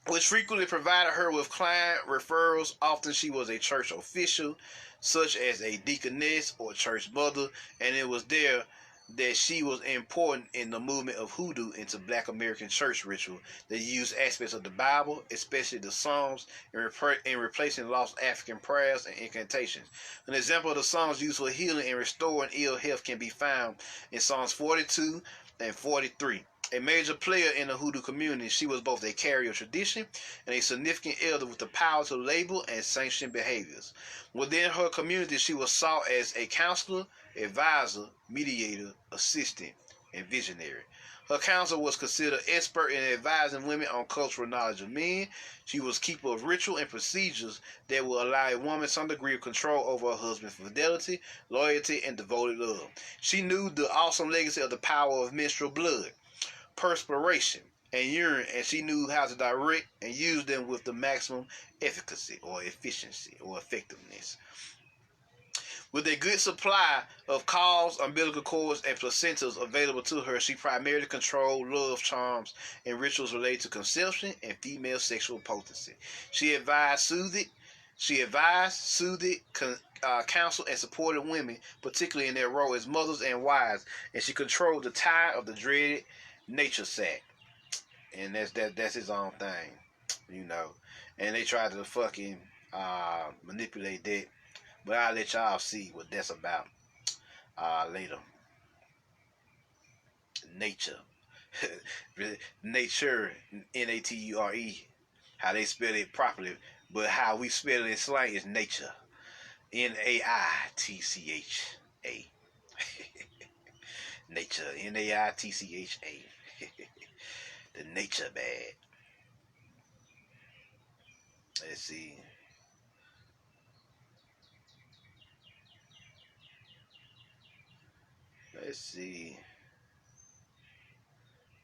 Which frequently provided her with client referrals. Often she was a church official, such as a deaconess or church mother, and it was there that she was important in the movement of Hoodoo into Black American church ritual that used aspects of the Bible, especially the Psalms, in replacing lost African prayers and incantations. An example of the Psalms used for healing and restoring ill health can be found in Psalms 42 and 43. A major player in the Hoodoo community, she was both a carrier of tradition and a significant elder with the power to label and sanction behaviors. Within her community, she was sought as a counselor, advisor, mediator, assistant, and visionary. Her counsel was considered expert in advising women on cultural knowledge of men. She was keeper of ritual and procedures that will allow a woman some degree of control over her husband's fidelity, loyalty, and devoted love. She knew the awesome legacy of the power of menstrual blood, perspiration, and urine, and she knew how to direct and use them with the maximum efficacy or efficiency or effectiveness. With a good supply of cauls, umbilical cords, and placentas available to her, she primarily controlled love charms and rituals related to conception and female sexual potency. She advised, soothed, counseled, and supported women, particularly in their role as mothers and wives, and she controlled the tide of the dreaded nature sack. And that's his own thing, And they tried to fucking manipulate that. But I'll let y'all see what that's about later. Nature. Nature, Nature. How they spell it properly. But how we spell it in slang is nature. Naitcha. Nature. Naitcha. The nature bad. Let's see.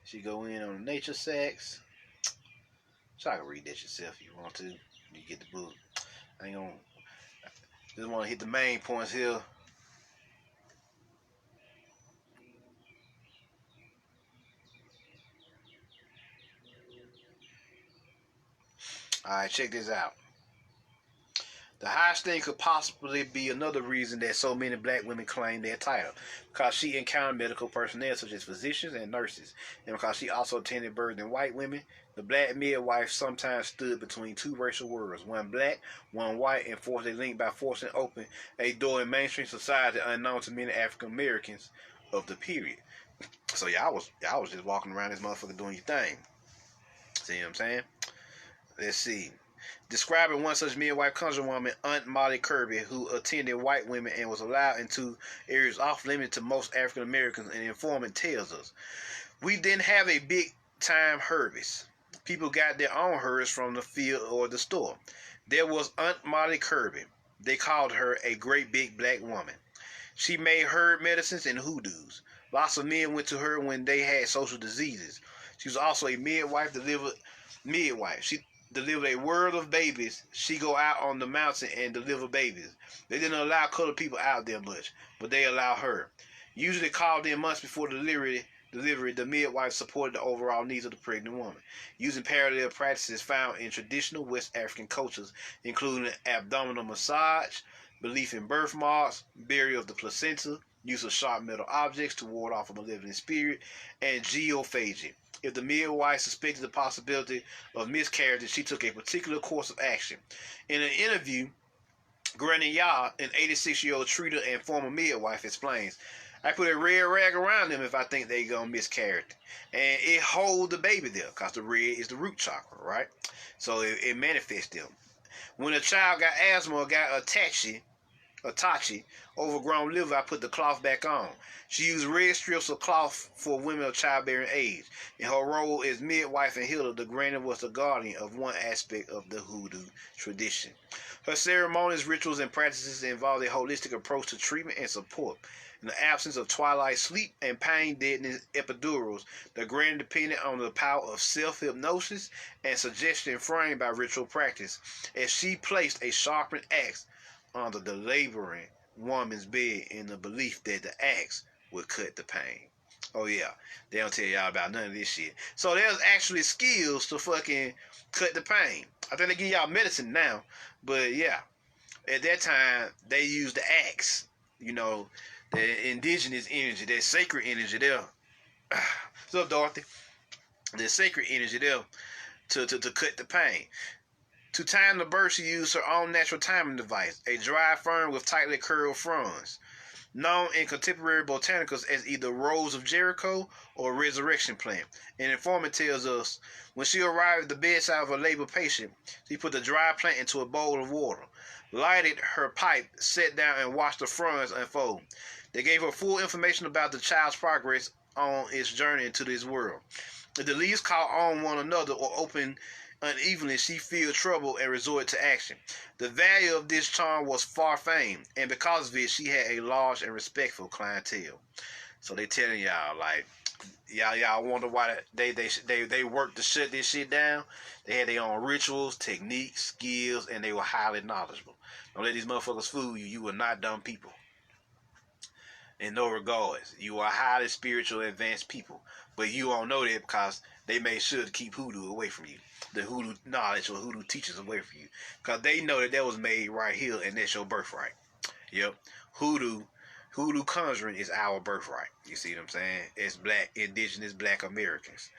She go in on nature sex. So I can read that yourself if you want to. You get the book. I ain't gonna. Just want to hit the main points here. Alright, check this out. The high sting could possibly be another reason that so many black women claim their title, because she encountered medical personnel such as physicians and nurses, and because she also attended births than white women. The black midwife sometimes stood between two racial worlds, one black, one white, and forced a link by forcing open a door in mainstream society unknown to many African Americans of the period. So y'all was just walking around this motherfucker doing your thing. See what I'm saying? Let's see. Describing one such midwife conjurewoman, Aunt Molly Kirby, who attended white women and was allowed into areas off limits to most African Americans, and informant tells us, "We didn't have a big time harvest. People got their own herds from the field or the store. There was Aunt Molly Kirby. They called her a great big black woman. She made herb medicines and hoodoos. Lots of men went to her when they had social diseases. She was also a midwife, delivered a world of babies, she go out on the mountain and deliver babies. They didn't allow colored people out there much, but they allowed her. Usually called in months before delivery, the midwife supported the overall needs of the pregnant woman, using parallel practices found in traditional West African cultures, including abdominal massage, belief in birthmarks, burial of the placenta, use of sharp metal objects to ward off a malevolent spirit, and geophagy. If the midwife suspected the possibility of miscarriage, she took a particular course of action. In an interview, Granny Ya, an 86-year-old treater and former midwife, explains, I put a red rag around them if I think they gonna miscarry. And it hold the baby there, because the red is the root chakra, right? So it manifests them. When a child got asthma or got Atachi, overgrown liver, I put the cloth back on. She used red strips of cloth for women of childbearing age. In her role as midwife and healer, the granny was the guardian of one aspect of the Hoodoo tradition. Her ceremonies, rituals, and practices involved a holistic approach to treatment and support. In the absence of twilight sleep and pain deadening epidurals, the granny depended on the power of self-hypnosis and suggestion framed by ritual practice, as she placed a sharpened axe under the laboring woman's bed in the belief that the axe would cut the pain. Oh yeah, they don't tell y'all about none of this shit. So there's actually skills to fucking cut the pain. I think they give y'all medicine now, but yeah, at that time they used the axe. You know, the indigenous energy, that sacred energy there. What's up, Dorothy? The sacred energy there to cut the pain. To time the birth, she used her own natural timing device, a dry fern with tightly curled fronds, known in contemporary botanicals as either Rose of Jericho or resurrection plant. An informant tells us, when she arrived at the bedside of a labor patient, she put the dry plant into a bowl of water, lighted her pipe, sat down, and watched the fronds unfold. They gave her full information about the child's progress on its journey into this world. If the leaves caught on one another or opened unevenly, she feared trouble and resorted to action. The value of this charm was far famed, and because of it, she had a large and respectful clientele. So they telling y'all, like, y'all wonder why they worked to shut this shit down. They had their own rituals, techniques, skills, and they were highly knowledgeable. Don't let these motherfuckers fool you. You are not dumb people. In no regards, you are highly spiritual, advanced people, but you don't know that because they made sure to keep hoodoo away from you, the hoodoo knowledge or hoodoo teachers away from you, because they know that was made right here and that's your birthright. Yep, hoodoo conjuring is our birthright. You see what I'm saying? It's black, indigenous black Americans.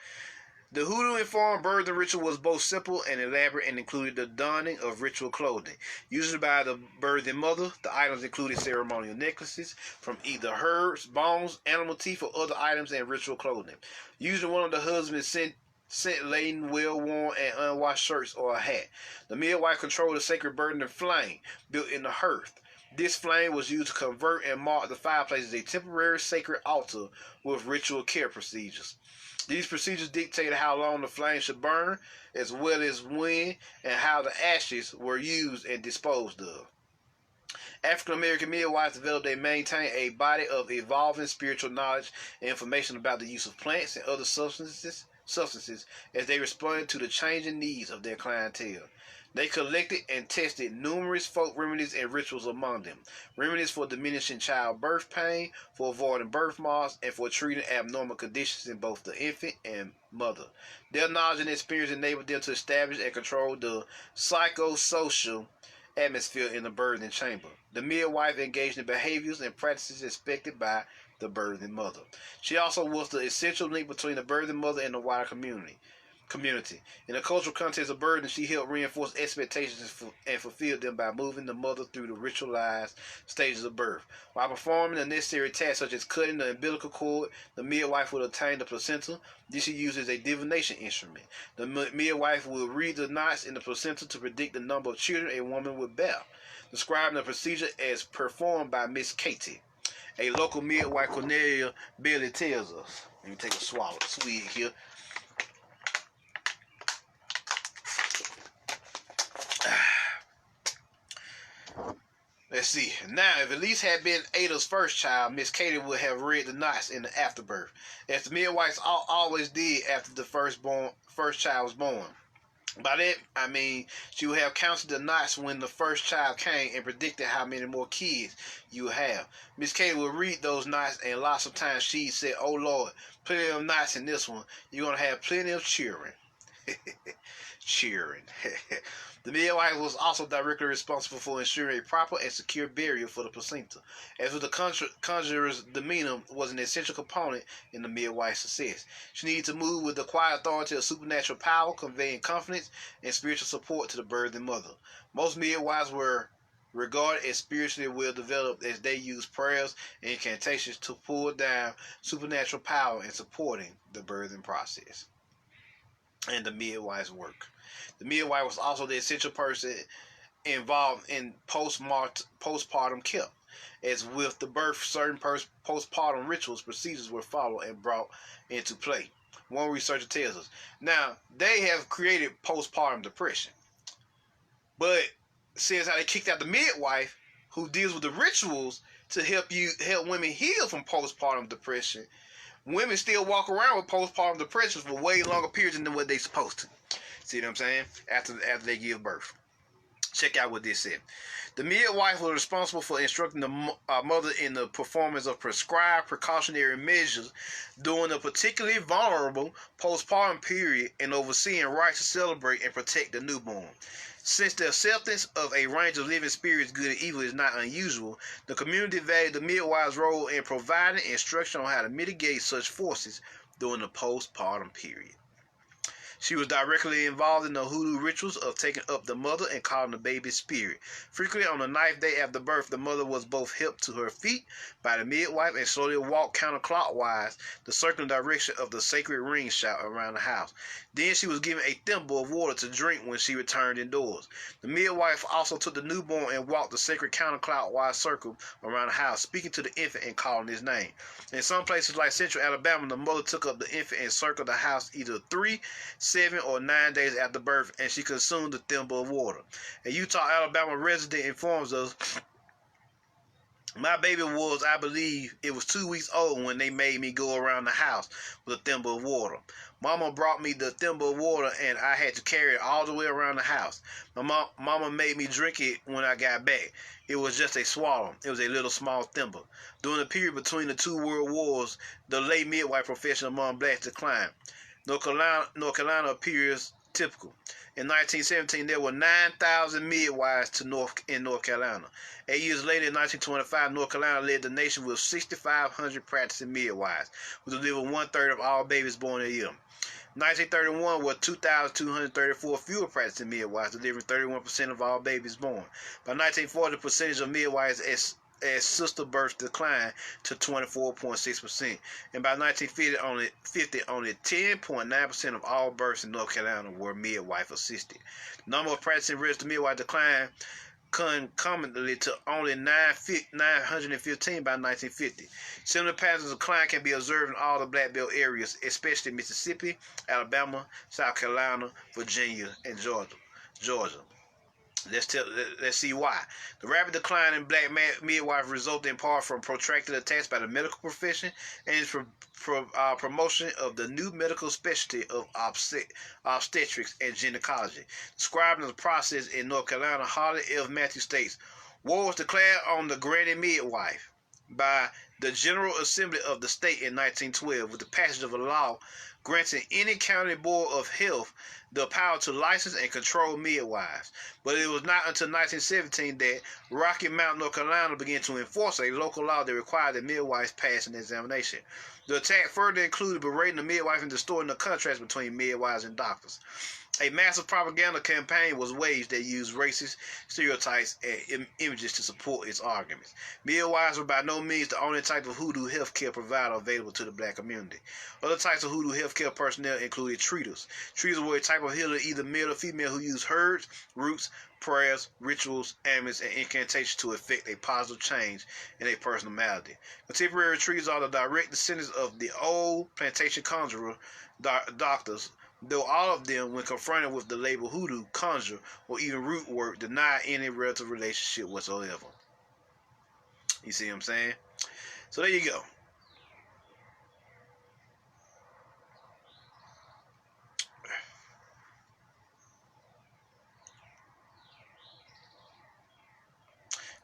The Hoodoo-informed birthing ritual was both simple and elaborate and included the donning of ritual clothing. Usually by the birthing mother, the items included ceremonial necklaces from either herbs, bones, animal teeth, or other items and ritual clothing. Usually one of the husbands sent scent-laden, well-worn, and unwashed shirts or a hat. The midwife controlled the sacred burden of flame built in the hearth. This flame was used to convert and mark the fireplace as a temporary sacred altar with ritual care procedures. These procedures dictated how long the flame should burn, as well as when and how the ashes were used and disposed of. African American midwives developed and maintained a body of evolving spiritual knowledge and information about the use of plants and other substances as they responded to the changing needs of their clientele. They collected and tested numerous folk remedies and rituals among them. Remedies for diminishing childbirth pain, for avoiding birthmarks, and for treating abnormal conditions in both the infant and mother. Their knowledge and experience enabled them to establish and control the psychosocial atmosphere in the birthing chamber. The midwife engaged in behaviors and practices expected by the birthing mother. She also was the essential link between the birthing mother and the wider community. In the cultural context of birthing, she helped reinforce expectations and fulfill them by moving the mother through the ritualized stages of birth. While performing the necessary tasks such as cutting the umbilical cord, the midwife would obtain the placenta. This she used as a divination instrument. The midwife will read the knots in the placenta to predict the number of children a woman would bear, describing the procedure as performed by Miss Katie. A local midwife, Cornelia Bailey, tells us. Let me take a swig here. Let's see. Now, if Elise had been Ada's first child, Miss Katie would have read the knots in the afterbirth, as the midwives always did after the first child was born. By that, I mean she would have counted the knots when the first child came and predicted how many more kids you would have. Miss Katie would read those knots, and lots of times she said, "Oh Lord, plenty of knots in this one. You're gonna have plenty of children." Cheering. The midwife was also directly responsible for ensuring a proper and secure burial for the placenta. As with the conjurer's demeanor was an essential component in the midwife's success. She needed to move with the quiet authority of supernatural power, conveying confidence and spiritual support to the birthing mother. Most midwives were regarded as spiritually well developed as they used prayers and incantations to pull down supernatural power in supporting the birthing process and the midwife's work. The midwife was also the essential person involved in postpartum care. As with the birth, certain postpartum rituals, procedures were followed and brought into play. One researcher tells us. Now, they have created postpartum depression. But since how they kicked out the midwife, who deals with the rituals to help women heal from postpartum depression, women still walk around with postpartum depression for way longer periods than what they're supposed to. See what I'm saying? After they give birth. Check out what this said. The midwife was responsible for instructing the mother in the performance of prescribed precautionary measures during a particularly vulnerable postpartum period and overseeing rites to celebrate and protect the newborn. Since the acceptance of a range of living spirits, good and evil, is not unusual, the community valued the midwife's role in providing instruction on how to mitigate such forces during the postpartum period. She was directly involved in the hoodoo rituals of taking up the mother and calling the baby's spirit. Frequently on the 9th day after birth, the mother was both helped to her feet by the midwife and slowly walked counterclockwise the circular direction of the sacred ring shout around the house. Then she was given a thimble of water to drink when she returned indoors. The midwife also took the newborn and walked the sacred counterclockwise circle around the house, speaking to the infant and calling his name. In some places like central Alabama, the mother took up the infant and circled the house either 3, 7, or 9 days after birth, and she consumed the thimble of water. A Utah, Alabama resident informs us, "My baby was, I believe, it was 2 weeks old when they made me go around the house with a thimble of water. Mama brought me the thimble of water, and I had to carry it all the way around the house. My mama made me drink it when I got back. It was just a swallow. It was a little small thimble." During the period between the two world wars, the lay midwife profession among blacks declined. North Carolina appears typical. In 1917, there were 9,000 midwives in North Carolina. 8 years later, in 1925, North Carolina led the nation with 6,500 practicing midwives, who delivered 1/3 of all babies born a year. 1931 were 2,234 fewer practicing midwives, delivering 31% of all babies born. By 1940, the percentage of midwives as sister births declined to 24.6%, and by 1950, only 10.9% of all births in North Carolina were midwife assisted. The number of practicing registered midwives declined concomitantly to only 915 by 1950. Similar patterns of decline can be observed in all the Black Belt areas, especially Mississippi, Alabama, South Carolina, Virginia, and Georgia. Let's see why. The rapid decline in black midwife resulted in part from protracted attacks by the medical profession and its promotion of the new medical specialty of obstetrics and gynecology. Describing the process in North Carolina, Harley F. Matthews states, "War was declared on the granny midwife by the General Assembly of the state in 1912 with the passage of a law granting any county board of health the power to license and control midwives. But it was not until 1917 that Rocky Mount, North Carolina began to enforce a local law that required that midwives pass an examination. The attack further included berating the midwife and distorting the contrast between midwives and doctors. A massive propaganda campaign was waged that used racist stereotypes and images to support its arguments. Midwives were by no means the only type of hoodoo healthcare provider available to the black community. Other types of hoodoo healthcare personnel included treaters. Treaters were a type of healer, either male or female, who used herbs, roots, prayers, rituals, amulets, and incantations to effect a positive change in a person's malady. Contemporary treaters are the direct descendants of the old plantation conjurer doctors, though all of them, when confronted with the label hoodoo, conjure, or even root work, deny any relative relationship whatsoever. You see what I'm saying? So there you go.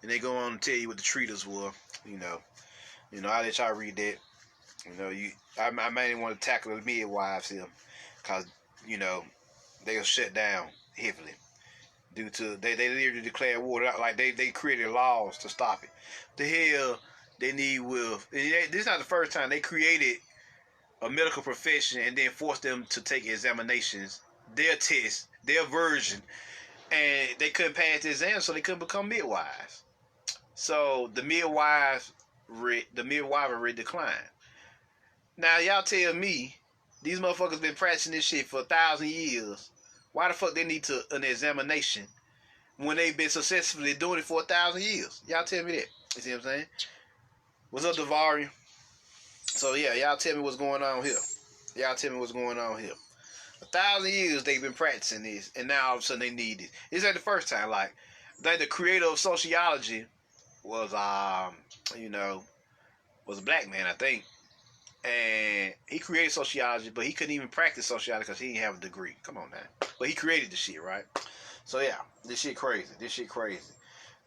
and they go on to tell you what the treaters were. I'll let y'all read that. I mainly want to tackle the midwives here, cause they'll shut down heavily due to they literally declared war. Like they created laws to stop it. The hell they need with this is not the first time they created a medical profession and then forced them to take examinations, their test, their version, and they couldn't pass the exam, so they couldn't become midwives. So the midwifery declined. Now y'all tell me, these motherfuckers been practicing this shit for 1,000 years. Why the fuck they need an examination when they've been successfully doing it for 1,000 years? Y'all tell me that. You see what I'm saying? What's up, Devarian? So yeah, y'all tell me what's going on here. 1,000 years they've been practicing this, and now all of a sudden they need it. This ain't the first time. Like the creator of sociology was was a black man, I think. And he created sociology, but he couldn't even practice sociology because he didn't have a degree. Come on now. But he created the shit, right? So yeah, this shit crazy.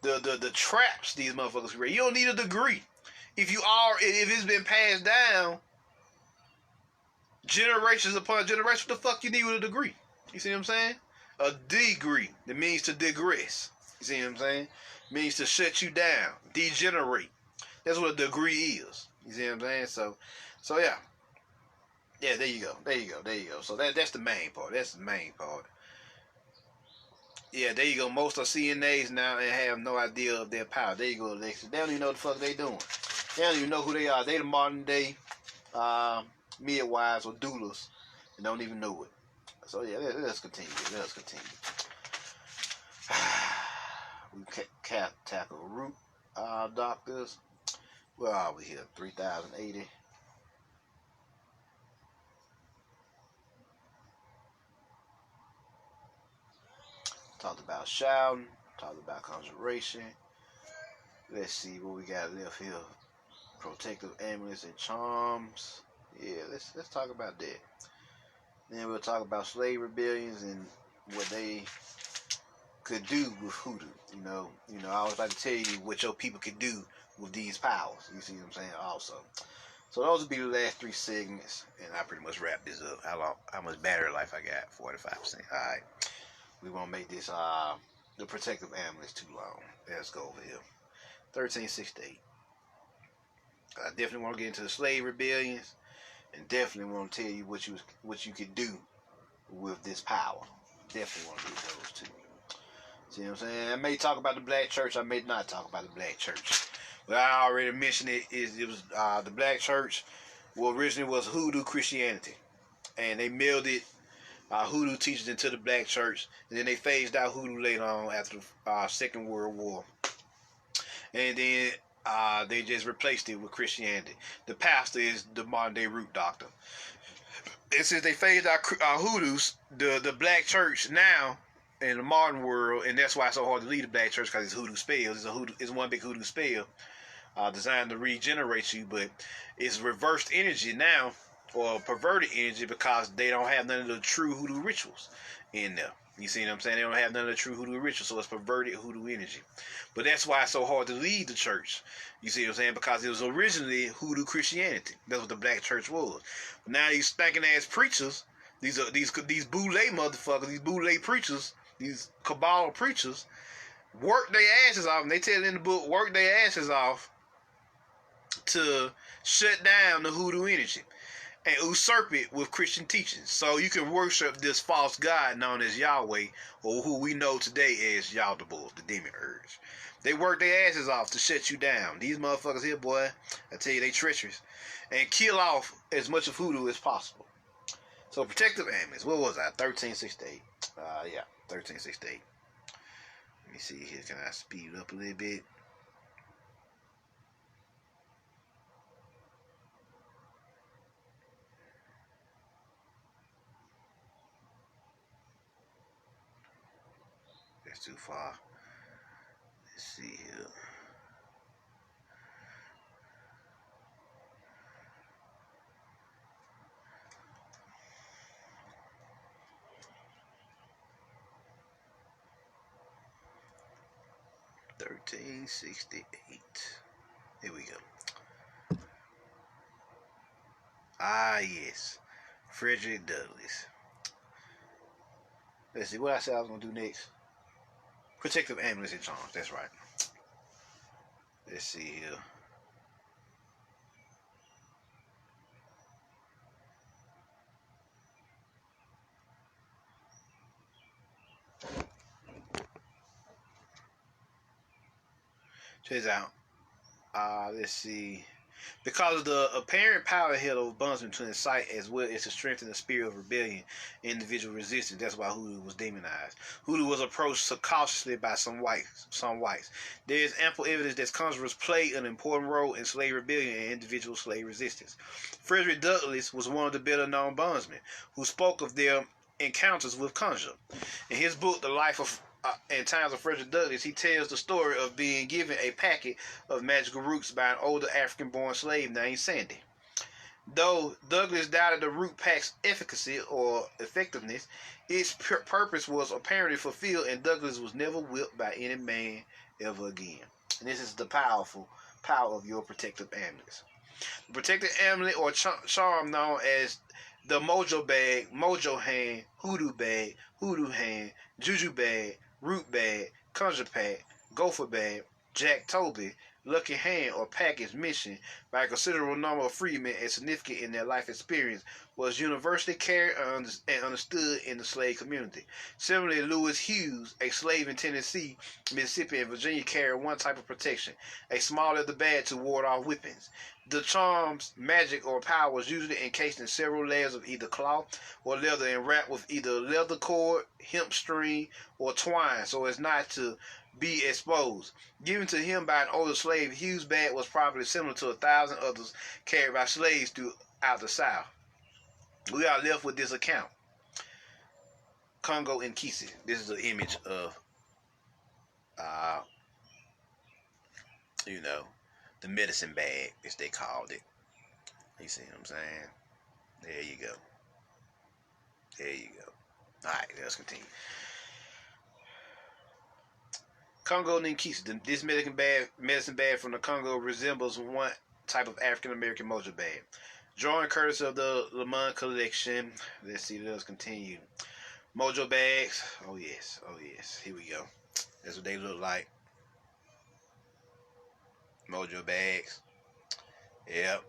The traps these motherfuckers create. You don't need a degree. If it's been passed down generations upon generations, what the fuck you need with a degree? You see what I'm saying? A degree. That means to digress. You see what I'm saying? It means to shut you down, degenerate. That's what a degree is. You see what I'm saying? So yeah. Yeah, there you go. So that's the main part. Yeah, there you go. Most are CNAs now and have no idea of their power. There you go, Alexis. They don't even know what the fuck they doing. They don't even know who they are. They the modern day midwives or doulas and don't even know it. So yeah, let's continue. We tackle root doctors. Where are we here? 3,080. Talked about shouting. Talked about conjuration. Let's see what we got left here. Protective amulets and charms. Yeah, let's talk about that. Then we'll talk about slave rebellions and what they could do with hoodoo. I always like to tell you what your people could do with these powers. You see what I'm saying? Also. So those will be the last 3 segments, and I pretty much wrap this up. How much battery life I got? 45%. Alright. We won't make this the protective amulets too long. Let's go over here. 1368. I definitely want to get into the slave rebellions, and definitely want to tell you what you could do with this power. Definitely want to get those too. See what I'm saying? I may talk about the black church. I may not talk about the black church. But I already mentioned it. It was the black church. Well, originally was Hoodoo Christianity, and they melded Hoodoo teachers into the black church, and then they phased out Hoodoo later on after the Second World War, and then they just replaced it with Christianity. The pastor is the modern day root doctor. And since they phased out Hoodoos, the black church now in the modern world, and that's why it's so hard to lead the black church, because it's hoodoo spells. It's one big hoodoo spell designed to regenerate you, but it's reversed energy now, or perverted energy, because they don't have none of the true hoodoo rituals in there. You see what I'm saying? They don't have none of the true hoodoo rituals, so it's perverted hoodoo energy. But that's why it's so hard to lead the church. You see what I'm saying? Because it was originally hoodoo Christianity. That's what the black church was. But now these stinking ass preachers, these boule motherfuckers, these boule preachers, these cabal preachers, work their asses off, and they tell in the book, work their asses off to shut down the hoodoo energy and usurp it with Christian teachings. So you can worship this false god known as Yahweh, or who we know today as Yaldabaoth, the demiurge. They work their asses off to shut you down. These motherfuckers here, boy, I tell you, they treacherous. And kill off as much of hoodoo as possible. So protective amulets, what was that? 1368. Yeah, 1368. Let me see here. Can I speed it up a little bit? That's too far. Let's see here. 1368. Here we go. Ah, yes. Frederick Douglass. Let's see what I said I was going to do next. Protective amulets and charms. That's right. Let's see here. Check this out. Let's see. Because of the apparent power held over bondsmen to incite as well as to strengthen the spirit of rebellion and individual resistance, that's why Hoodoo was demonized. Hoodoo was approached so cautiously by some whites. There is ample evidence that conjurers played an important role in slave rebellion and individual slave resistance. Frederick Douglass was one of the better-known bondsmen who spoke of their encounters with conjure. In his book, The Life of and Times of Frederick Douglass, he tells the story of being given a packet of magical roots by an older African-born slave named Sandy. Though Douglass doubted the root pack's efficacy or effectiveness, its purpose was apparently fulfilled, and Douglass was never whipped by any man ever again. And this is the power of your protective amulets. The protective amulet or charm known as the mojo bag, mojo hand, hoodoo bag, hoodoo hand, juju bag, root bag, conjure pack, gopher bag, jack toby, lucky hand or package mentioned by a considerable number of freedmen as significant in their life experience was universally carried and understood in the slave community. Similarly, Lewis Hughes, a slave in Tennessee, Mississippi, and Virginia, carried one type of protection, a small leather bag to ward off whippings. The charm's magic or power was usually encased in several layers of either cloth or leather and wrapped with either leather cord, hemp string, or twine so as not to be exposed. Given to him by an older slave, Hughes' bag was probably similar to 1,000 others carried by slaves throughout the South. We are left with this account. Congo and Kisi. This is an image of, the medicine bag, as they called it. You see what I'm saying? There you go. There you go. Alright, let's continue. Congo Ninkisi. This medicine bag from the Congo resembles one type of African American mojo bag. Drawing courtesy of the Lemon collection. Let's see, let's continue. Mojo bags. Oh yes, oh yes. Here we go. That's what they look like. Mojo bags. Yep.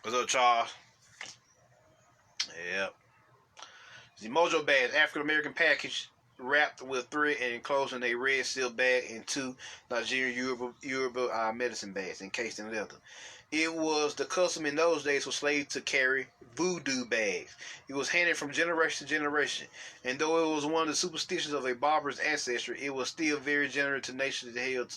What's up, Charles? Yep. The Mojo bag, African American package wrapped with thread and enclosed in a red silk bag and two Nigerian Yoruba medicine bags encased in leather. It was the custom in those days for slaves to carry voodoo bags. It was handed from generation to generation, and though it was one of the superstitions of a barbarous ancestry, it was still very generous to nations held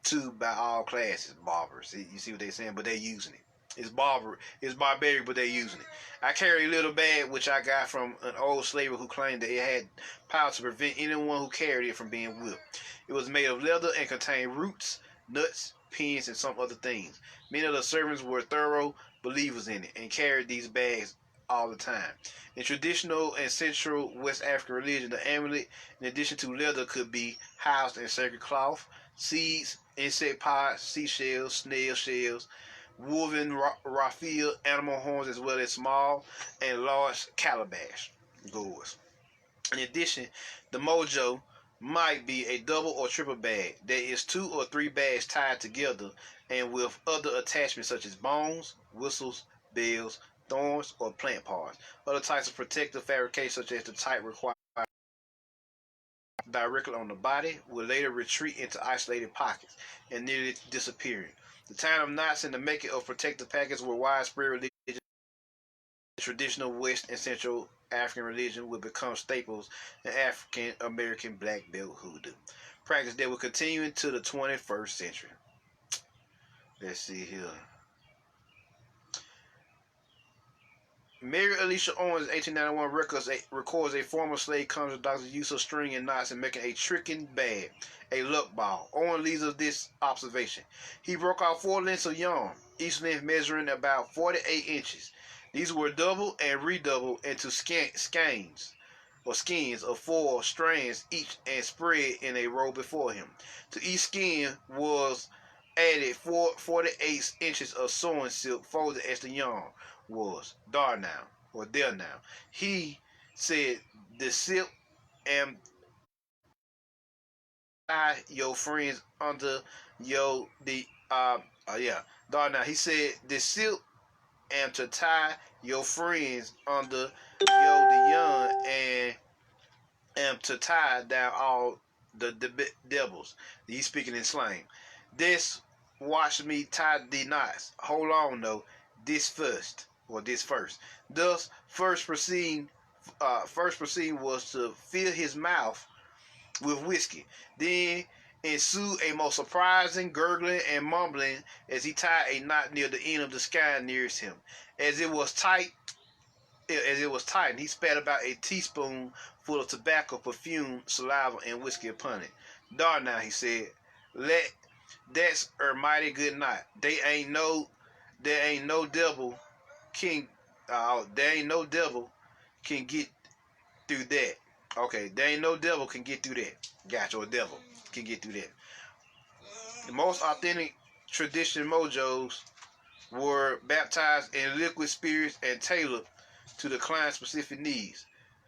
to by all classes. Barbers, you see what they're saying, but they're using it. It's barbaric, but they're using it. I carry a little bag which I got from an old slaver who claimed that it had power to prevent anyone who carried it from being whipped. It was made of leather and contained roots, nuts, pins, and some other things. Many of the servants were thorough believers in it and carried these bags all the time. In traditional and central West African religion, the amulet, in addition to leather, could be housed in sacred cloth, seeds, insect pods, seashells, snail shells, woven raffia, animal horns, as well as small and large calabash gourds. In addition, the mojo might be a double or triple bag. There is 2 or 3 bags tied together and with other attachments such as bones, whistles, bells, thorns, or plant parts. Other types of protective fabrication such as the type required directly on the body will later retreat into isolated pockets and nearly disappearing. The time of knots and the making of protective packets were widespread religion. Traditional West and Central African religion would become staples in African American black belt hoodoo practice that will continue into the 21st century. Let's see here. Mary Alicia Owens' 1891 records a former slave conjure doctor's use of string and knots in making a tricking bag, a luck ball. Owens leads of this observation. He broke out 4 lengths of yarn, each length measuring about 48 inches. These were doubled and redoubled into skeins. or skins of 4 strands each and spread in a row before him. To each skin was added 48 inches of sewing silk folded as the yarn was. Dar now, or there now. He said, the silk and tie your friends under your Dar now. He said, the silk and to tie your friends under yo the young and to tie down all the devils. He's speaking in slang. This watch me tie the knots. Hold on though. This first. Thus first proceeding was to fill his mouth with whiskey. Then ensued a most surprising gurgling and mumbling as he tied a knot near the end of the sky nearest him. As it was tightened, he spat about a teaspoon full of tobacco, perfume, saliva, and whiskey upon it. Dar now, he said, that's a mighty good knot. There ain't no devil can get through that. Okay, there ain't no devil can get through that. Gotcha, or devil can get through that. The most authentic tradition mojos were baptized in liquid spirits and tailored to the client's specific needs.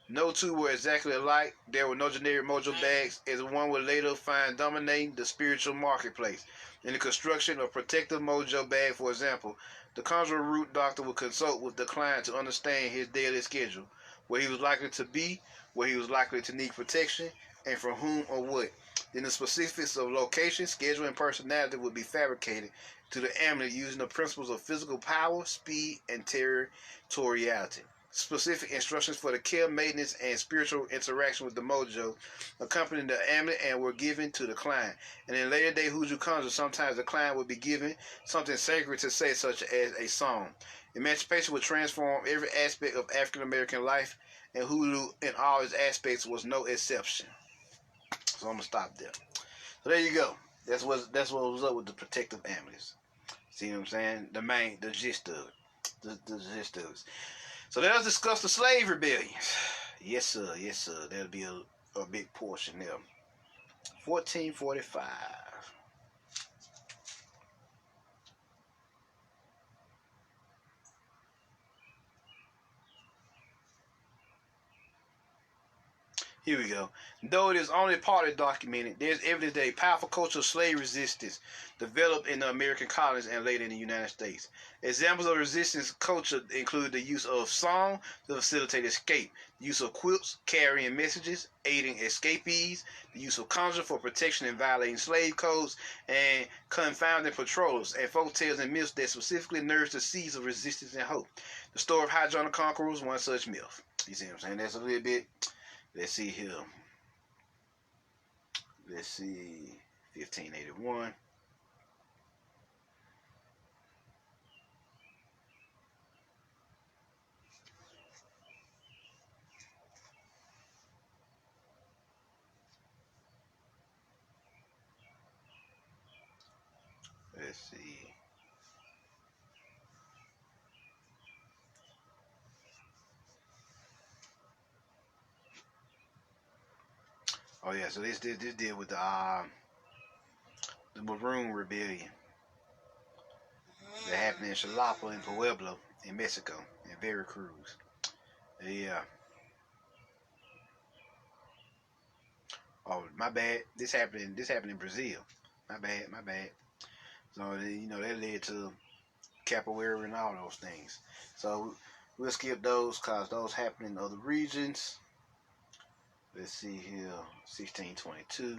No two were exactly alike. There were no generic mojo bags, as one would later find dominating the spiritual marketplace. In the construction of protective mojo bag, for example, the conjurer root doctor would consult with the client to understand his daily schedule, where he was likely to be, where he was likely to need protection, and from whom or what. Then the specifics of location, schedule, and personality would be fabricated to the amulet using the principles of physical power, speed, and territoriality. Specific instructions for the care, maintenance, and spiritual interaction with the mojo accompanied the amulet and were given to the client. And in later day Hoodoo conjures, sometimes the client would be given something sacred to say, such as a song. Emancipation would transform every aspect of African American life, and Hoodoo in all its aspects was no exception. So I'm gonna stop there. So there you go. That's what was up with the protective amulets. See what I'm saying? The gist of it. The gist of it. So let us discuss the slave rebellions. Yes, sir. Yes, sir. That'll be a big portion there. 1445. Here we go. Though it is only partly documented, there is evidence that a powerful culture of slave resistance developed in the American colonies and later in the United States. Examples of resistance culture include the use of song to facilitate escape, the use of quilts carrying messages, aiding escapees, the use of conjure for protection and violating slave codes, and confounding patrollers, and folk tales and myths that specifically nurse the seeds of resistance and hope. The story of Hydra the Conqueror was one such myth. You see what I'm saying? That's a little bit. Let's see here. Let's see. 1581. Let's see. Oh yeah, so this deal with the Maroon Rebellion that happened in Jalapa and Pueblo in Mexico and Veracruz. Yeah. Oh, my bad. This happened in Brazil. My bad. So that led to capoeira and all those things. So we'll skip those because those happen in other regions. Let's see here, 1622.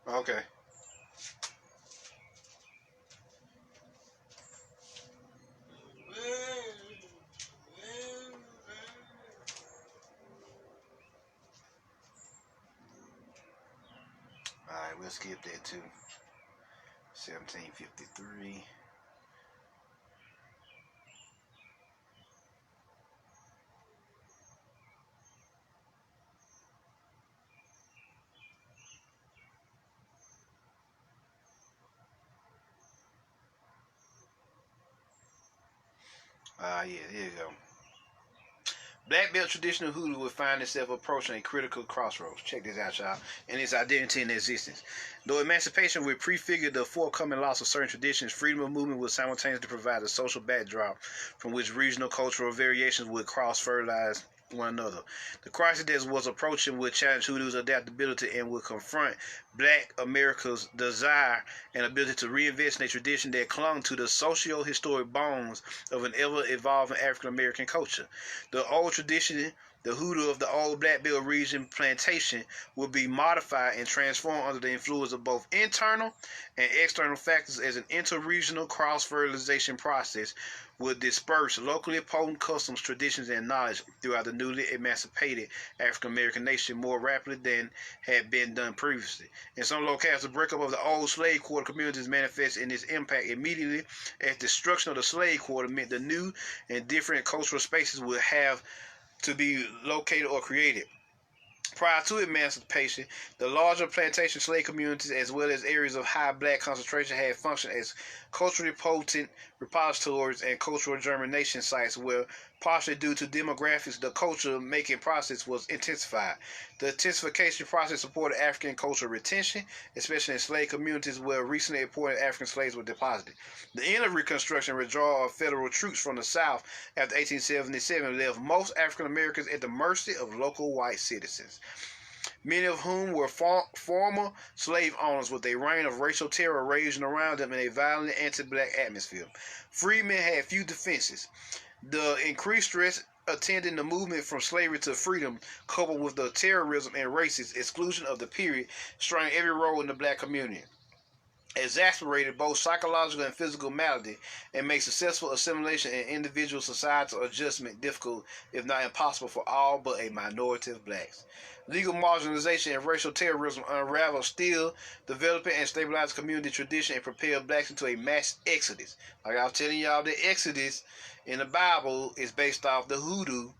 Okay. we'll skip that too. 1753. Yeah, here you go. Black belt traditional hoodoo will find itself approaching a critical crossroads. Check this out, y'all. And its identity and existence. Though emancipation would prefigure the forthcoming loss of certain traditions, freedom of movement would simultaneously provide a social backdrop from which regional cultural variations would cross-fertilize one another. The crisis that was approaching would challenge hoodoo's adaptability and would confront Black America's desire and ability to reinvest in a tradition that clung to the socio-historic bones of an ever-evolving African-American culture. The old tradition, the hoodoo of the old Black Belt region plantation, will be modified and transformed under the influence of both internal and external factors as an interregional cross-fertilization process would disperse locally potent customs, traditions, and knowledge throughout the newly emancipated African American nation more rapidly than had been done previously. In some locales, the breakup of the old slave quarter communities manifests in its impact immediately, as destruction of the slave quarter meant the new and different cultural spaces would have to be located or created. Prior to emancipation, the larger plantation slave communities, as well as areas of high Black concentration, had functioned as culturally potent repositories and cultural germination sites where, partially due to demographics, the culture-making process was intensified. The intensification process supported African cultural retention, especially in slave communities where recently imported African slaves were deposited. The end of Reconstruction withdrawal of federal troops from the South after 1877 left most African Americans at the mercy of local white citizens, many of whom were former slave owners, with a reign of racial terror raging around them in a violent anti-Black atmosphere. Freedmen had few defenses. The increased stress attending the movement from slavery to freedom, coupled with the terrorism and racist exclusion of the period, strained every role in the Black community, exacerbated both psychological and physical malady, and made successful assimilation and individual societal adjustment difficult, if not impossible, for all but a minority of Blacks. Legal marginalization and racial terrorism unraveled still developing and stabilized community tradition and propelled Blacks into a mass exodus. Like I was telling y'all, the exodus in the Bible is based off the hoodoo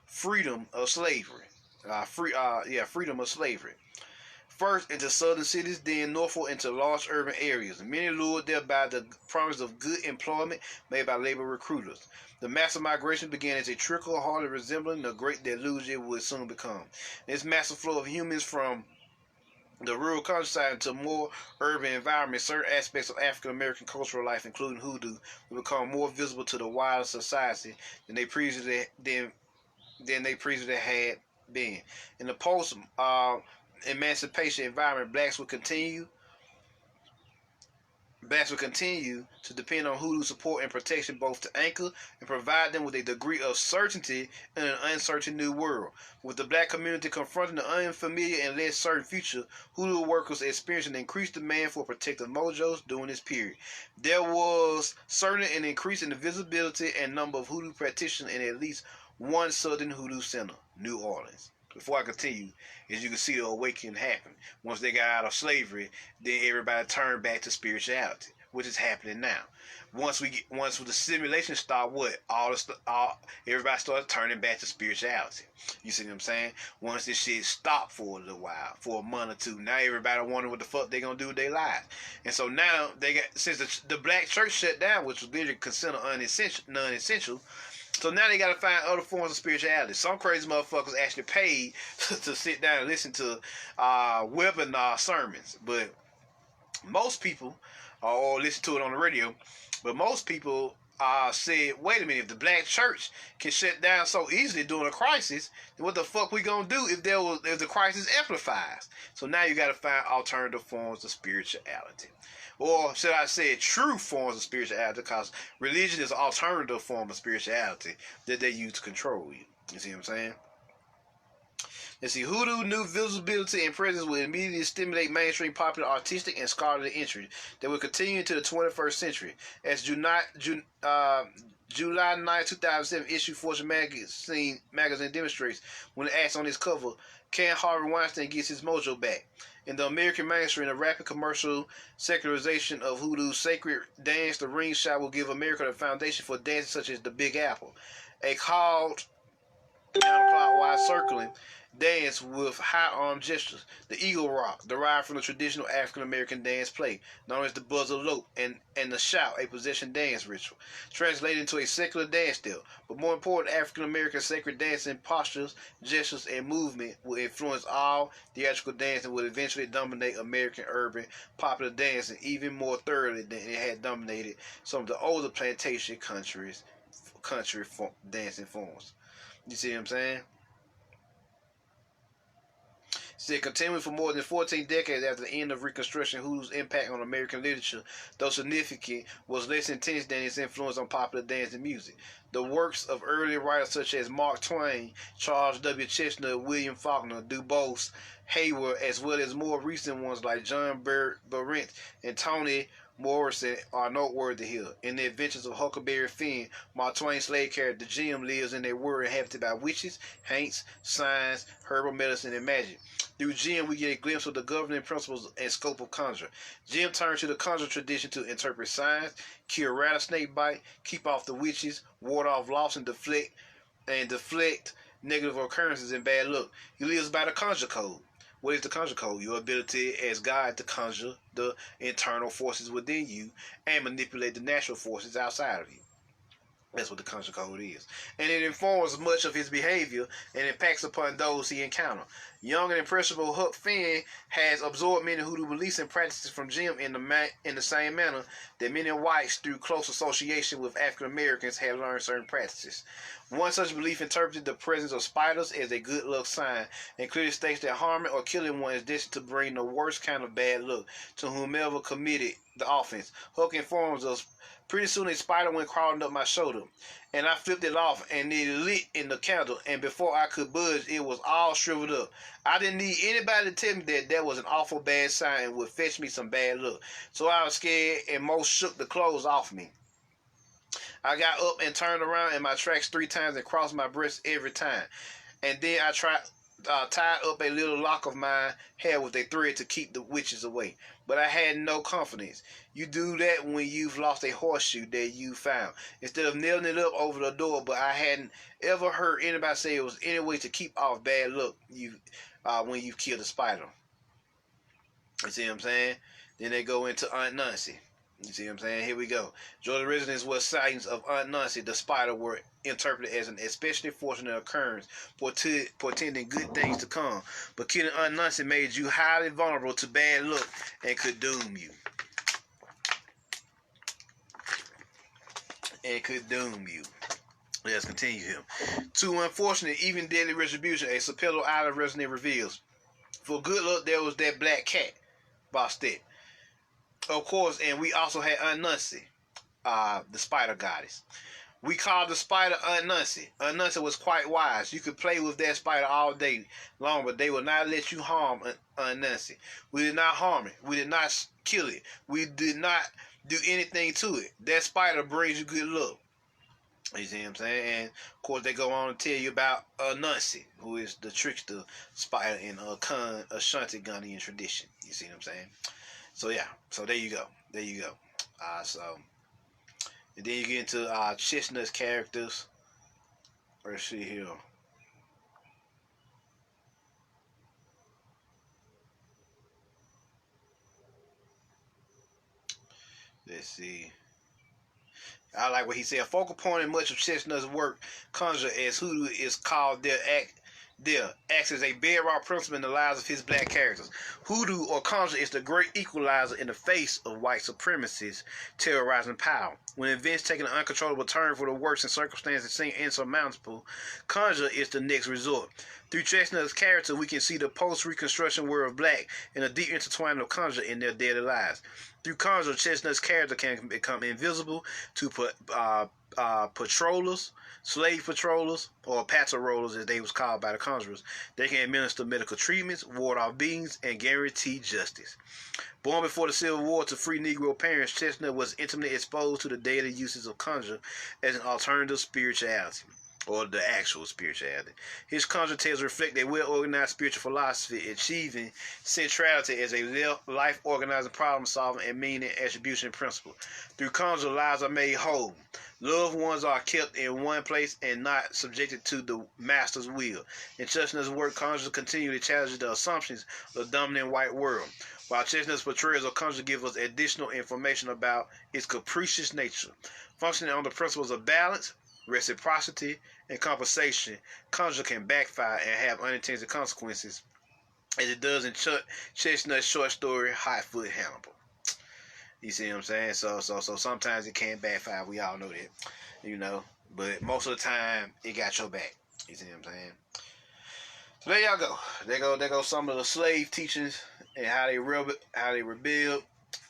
freedom of slavery. Freedom of slavery. First into southern cities, then northward into large urban areas, many lured there by the promise of good employment made by labor recruiters. The massive migration began as a trickle, hardly resembling the great deluge it would soon become. This massive flow of humans from the rural countryside into more urban environments, certain aspects of African American cultural life, including hoodoo, will become more visible to the wider society than they previously had been. In the post emancipation environment, blacks will continue to depend on hoodoo support and protection, both to anchor and provide them with a degree of certainty in an uncertain new world. With the Black community confronting the unfamiliar and less certain future, hoodoo workers experienced an increased demand for protective mojos during this period. There was certainly an increase in the visibility and number of hoodoo practitioners in at least one southern hoodoo center, New Orleans. Before I continue, as you can see, the awakening happened. Once they got out of slavery, then everybody turned back to spirituality, which is happening now. Once the simulation stopped, everybody started turning back to spirituality. You see what I'm saying? Once this shit stopped for a little while, for a month or two, now everybody wondering what the fuck they gonna do with their lives. And so now since the Black church shut down, which was literally considered non-essential. So now they got to find other forms of spirituality. Some crazy motherfuckers actually paid to sit down and listen to webinar sermons. But most people, or listen to it on the radio, but most people said, wait a minute, if the Black church can shut down so easily during a crisis, then what the fuck we gonna do if the crisis amplifies? So now you got to find alternative forms of spirituality. Or should I say true forms of spirituality, because religion is an alternative form of spirituality that they use to control you. You see what I'm saying? Let's see. Hoodoo new visibility and presence will immediately stimulate mainstream popular artistic and scholarly interest that will continue into the 21st century. As July 9, 2007 issue Fortune magazine demonstrates when it asks on its cover, can Harvey Weinstein get his mojo back? In the American mainstream, the rapid commercial secularization of Hoodoo's sacred dance, the ring shot will give America the foundation for dances such as the Big Apple, a called counterclockwise circling dance with high arm gestures. The Eagle Rock, derived from the traditional African American dance play, known as the Buzzer Lope, and the Shout, a possession dance ritual, translated into a secular dance style. But more important, African American sacred dancing postures, gestures, and movement will influence all theatrical dance and will eventually dominate American urban popular dancing even more thoroughly than it had dominated some of the older plantation country dancing forms. You see what I'm saying? Said, continuing for more than 14 decades after the end of Reconstruction, Hoodoo's impact on American literature, though significant, was less intense than its influence on popular dance and music. The works of early writers such as Mark Twain, Charles W. Chestnut, William Faulkner, Du Bois, Hayward, as well as more recent ones like John Berendt and Toni Morrison are noteworthy here. In the adventures of Huckleberry Finn, Mark Twain's slave character Jim lives in a world inhabited by witches, haints, signs, herbal medicine, and magic. Through Jim, we get a glimpse of the governing principles and scope of conjure. Jim turns to the conjure tradition to interpret signs, cure rattlesnake bite, keep off the witches, ward off loss, and deflect negative occurrences and bad luck. He lives by the conjure code. What is the conjure code? Your ability as God to conjure the internal forces within you and manipulate the natural forces outside of you. That's what the conjure code is. And it informs much of his behavior and impacts upon those he encounters. Young and impressionable Huck Finn has absorbed many Hoodoo beliefs and practices from Jim in the same manner that many whites, through close association with African Americans, have learned certain practices. One such belief interpreted the presence of spiders as a good luck sign and clearly states that harming or killing one is destined to bring the worst kind of bad luck to whomever committed the offense. Huck informs us, pretty soon a spider went crawling up my shoulder, and I flipped it off, and it lit in the candle, and before I could budge, it was all shriveled up. I didn't need anybody to tell me that that was an awful bad sign and would fetch me some bad luck. So I was scared and most shook the clothes off me. I got up and turned around in my tracks 3 times and crossed my breast every time. And then I tied up a little lock of my hair with a thread to keep the witches away. But I had no confidence. You do that when you've lost a horseshoe that you found, instead of nailing it up over the door. But I hadn't ever heard anybody say it was any way to keep off bad luck when you've killed a spider. You see what I'm saying? Then they go into Aunt Nancy. You see what I'm saying? Here we go. Georgia residents were sightings of Aunt Nancy, the spider, were interpreted as an especially fortunate occurrence, portending good things to come. But killing Aunt Nancy made you highly vulnerable to bad luck and could doom you. Let's continue here. To unfortunate, even deadly retribution, a Sapelo Island resident reveals. For good luck, there was that black cat, Bostet. Of course, and we also had Aunt Nancy, the spider goddess. We called the spider Aunt Nancy. Aunt Nancy was quite wise. You could play with that spider all day long, but they would not let you harm Aunt Nancy. We did not harm it. We did not kill it. We did not do anything to it. That spider brings you good luck. You see what I'm saying? And of course, they go on to tell you about Nancy, who is the trickster spider in Ashanti Ghanaian tradition. You see what I'm saying? So yeah, so there you go. And then you get into Chestnut's characters. Let's see here. Let's see. I like what he said. A focal point in much of Chestnut's work, Conjure, as Hoodoo is called, acts as a bedrock principle in the lives of his black characters. Hoodoo or Conjure is the great equalizer in the face of white supremacy's terrorizing power. When events take an uncontrollable turn for the worse and circumstances seem insurmountable, Conjure is the next resort. Through Chestnut's character, we can see the post-Reconstruction world of black and a deep intertwining of Conjure in their daily lives. Through Conjure, Chestnut's character can become invisible to patrollers, slave patrollers, or patrollers as they was called by the Conjurers. They can administer medical treatments, ward off beings, and guarantee justice. Born before the Civil War to free Negro parents, Chestnut was intimately exposed to the daily uses of Conjure as an alternative spirituality, or the actual spirituality. His Conjure tales reflect a well-organized spiritual philosophy, achieving centrality as a life-organizing, problem-solving, and meaning attribution principle. Through Conjure, lives are made whole. Loved ones are kept in one place and not subjected to the master's will. In Chestnut's work, Conjure continually challenges the assumptions of the dominant white world, while Chestnut's portrayals of Conjure give us additional information about its capricious nature. Functioning on the principles of balance, reciprocity, and compensation, Conjure can backfire and have unintended consequences, as it does in Chestnut's short story, Hotfoot Hannibal. You see what I'm saying? So sometimes it can backfire. We all know that, But most of the time, it got your back. You see what I'm saying? So there y'all go. There go some of the slave teachings and how they rebelled,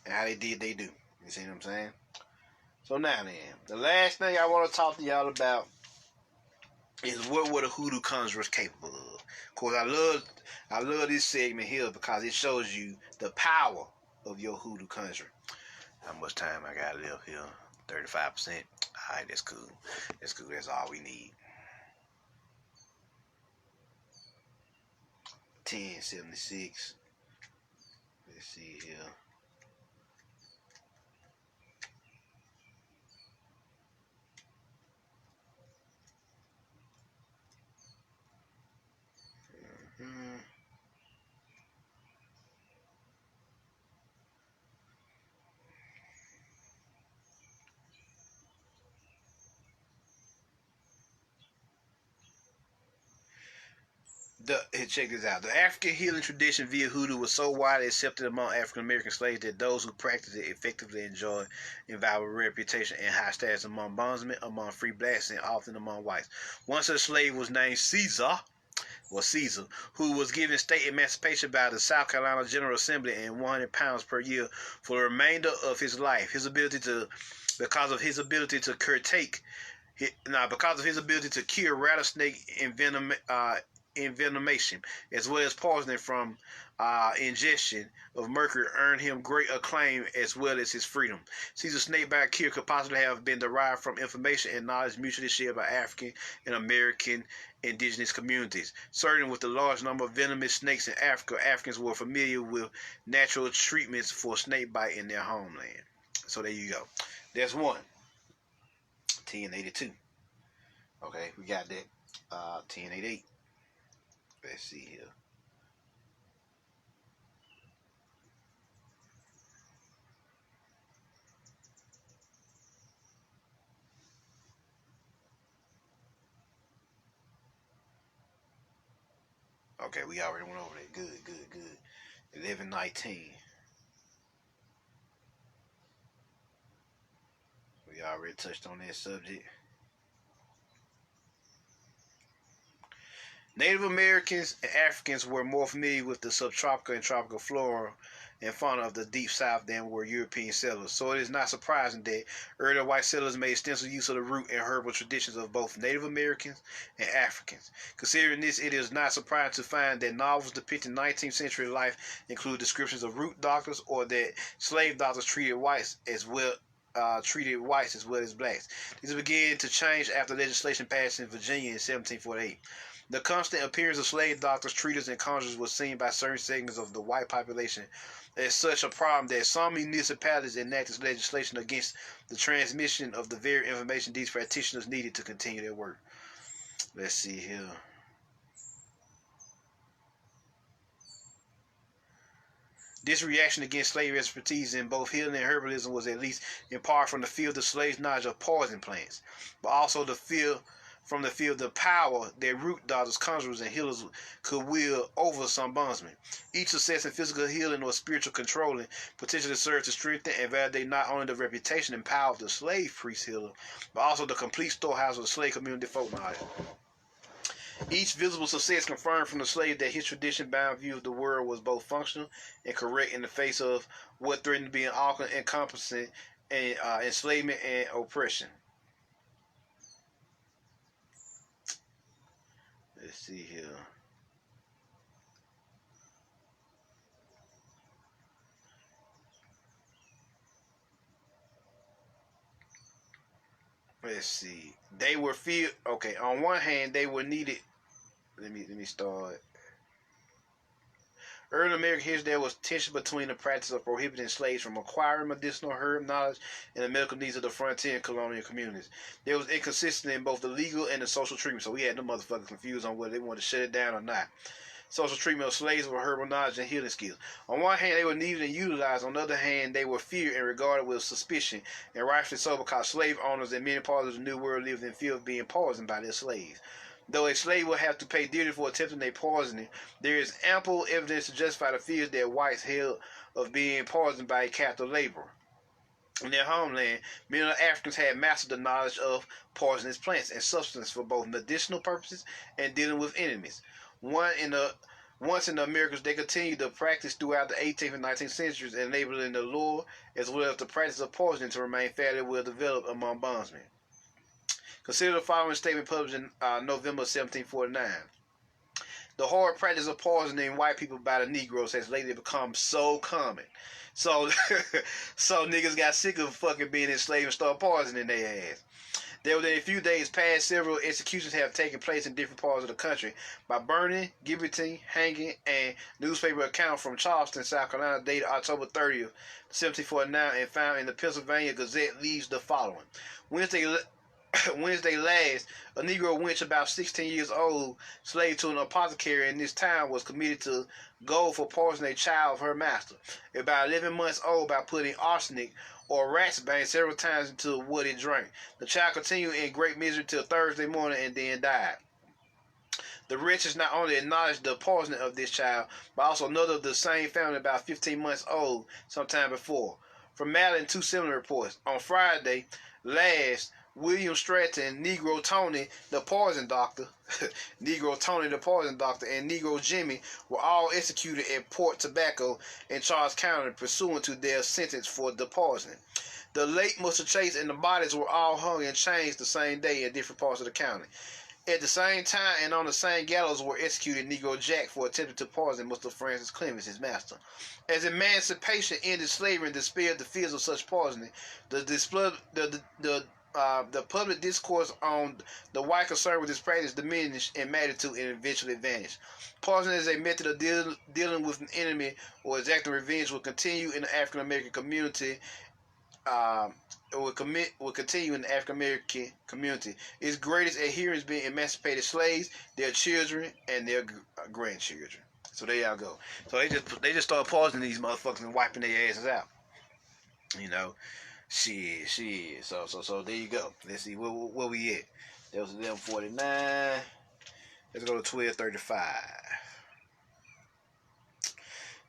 and how they did they do. You see what I'm saying? So now then, the last thing I want to talk to y'all about is what were the Hoodoo Conjurers capable of. Of course, I love this segment here because it shows you the power of your Hoodoo Conjurer. How much time I got left here? 35%. Alright, that's cool. That's cool. That's all we need. 1076. Let's see here. Check this out. The African healing tradition via Hoodoo was so widely accepted among African American slaves that those who practiced it effectively enjoyed invaluable reputation and high status among bondsmen, among free blacks, and often among whites. One such slave was named Caesar, who was given state emancipation by the South Carolina General Assembly and 100 pounds per year for the remainder of his life. Because of his ability to cure rattlesnake envenomation, as well as poisoning from ingestion of mercury, earned him great acclaim as well as his freedom. Caesar's snakebite cure could possibly have been derived from information and knowledge mutually shared by African and American indigenous communities. Certain with the large number of venomous snakes in Africa, Africans were familiar with natural treatments for snakebite in their homeland. So there you go. There's one. 1082. Okay, we got that. 1088. Let's see here. Okay, we already went over that. Good. 1119. We already touched on that subject. Native Americans and Africans were more familiar with the subtropical and tropical flora and fauna of the Deep South than were European settlers, so it is not surprising that earlier white settlers made extensive use of the root and herbal traditions of both Native Americans and Africans. Considering this, it is not surprising to find that novels depicting 19th century life include descriptions of root doctors, or that slave doctors treated whites as well as blacks. This began to change after legislation passed in Virginia in 1748. The constant appearance of slave doctors, treaters, and conjurers was seen by certain segments of the white population as such a problem that some municipalities enacted legislation against the transmission of the very information these practitioners needed to continue their work. Let's see here. This reaction against slave expertise in both healing and herbalism was at least in part from the field of slaves' knowledge of poison plants, but also from the field of power that root doctors, conjurers, and healers could wield over some bondsmen. Each success in physical healing or spiritual controlling potentially served to strengthen and validate not only the reputation and power of the slave priest healer, but also the complete storehouse of the slave community folk knowledge. Each visible success confirmed from the slave that his tradition-bound view of the world was both functional and correct in the face of what threatened to be an all-encompassing enslavement and oppression. Let's see here. Let's see. They were feared. Okay, on one hand, they were needed. Let me start. Early American history, there was tension between the practice of prohibiting slaves from acquiring medicinal herb knowledge and the medical needs of the frontier and colonial communities. There was inconsistency in both the legal and the social treatment, so we had them motherfuckers confused on whether they wanted to shut it down or not. Social treatment of slaves with herbal knowledge and healing skills. On one hand, they were needed and utilized. On the other hand, they were feared and regarded with suspicion, and rightfully so, because slave owners in many parts of the New World lived in fear of being poisoned by their slaves. Though a slave will have to pay dearly for attempting a poisoning, there is ample evidence to justify the fears that whites held of being poisoned by a captive laborer. In their homeland, many of the Africans had mastered the knowledge of poisonous plants and substances for both medicinal purposes and dealing with enemies. Once in the Americas, they continued the practice throughout the 18th and 19th centuries, enabling the lore as well as the practice of poisoning to remain fairly well developed among bondsmen. Consider the following statement published in November 1749. The horrid practice of poisoning white people by the Negroes has lately become so common. So niggas got sick of fucking being enslaved and started poisoning their ass. There within a few days past, several executions have taken place in different parts of the country by burning, guillotine, hanging, and newspaper account from Charleston, South Carolina, dated October 30th, 1749, and found in the Pennsylvania Gazette leaves the following. Wednesday last, a Negro wench about 16 years old, slave to an apothecary in this town, was committed to gaol for poisoning a child of her master, about 11 months old, by putting arsenic or rat's bane several times into what it drank. The child continued in great misery till Thursday morning and then died. The wretches not only acknowledged the poisoning of this child, but also another of the same family about 15 months old sometime before. From Maryland, two similar reports. On Friday last, William Stratton, Negro Tony, the poison doctor, Negro Tony, the poison doctor, and Negro Jimmy were all executed at Port Tobacco in Charles County pursuant to their sentence for the poisoning. The late Mr. Chase and the bodies were all hung in chains the same day in different parts of the county. At the same time and on the same gallows were executed Negro Jack for attempting to poison Mr. Francis Clemens, his master. As emancipation ended slavery and dispelled the fears of such poisoning, the public discourse on the white concern with this practice diminished in magnitude and eventually vanished. Poisoning as a method of dealing with an enemy or exacting revenge will continue in the African American community. Will continue in the African American community. Its greatest adherents being emancipated slaves, their children, and their grandchildren. So there y'all go. So they just started poisoning these motherfuckers and wiping their asses out. You know. Shit. So there you go. Let's see where we at. That was 11:49. Let's go to 12:35.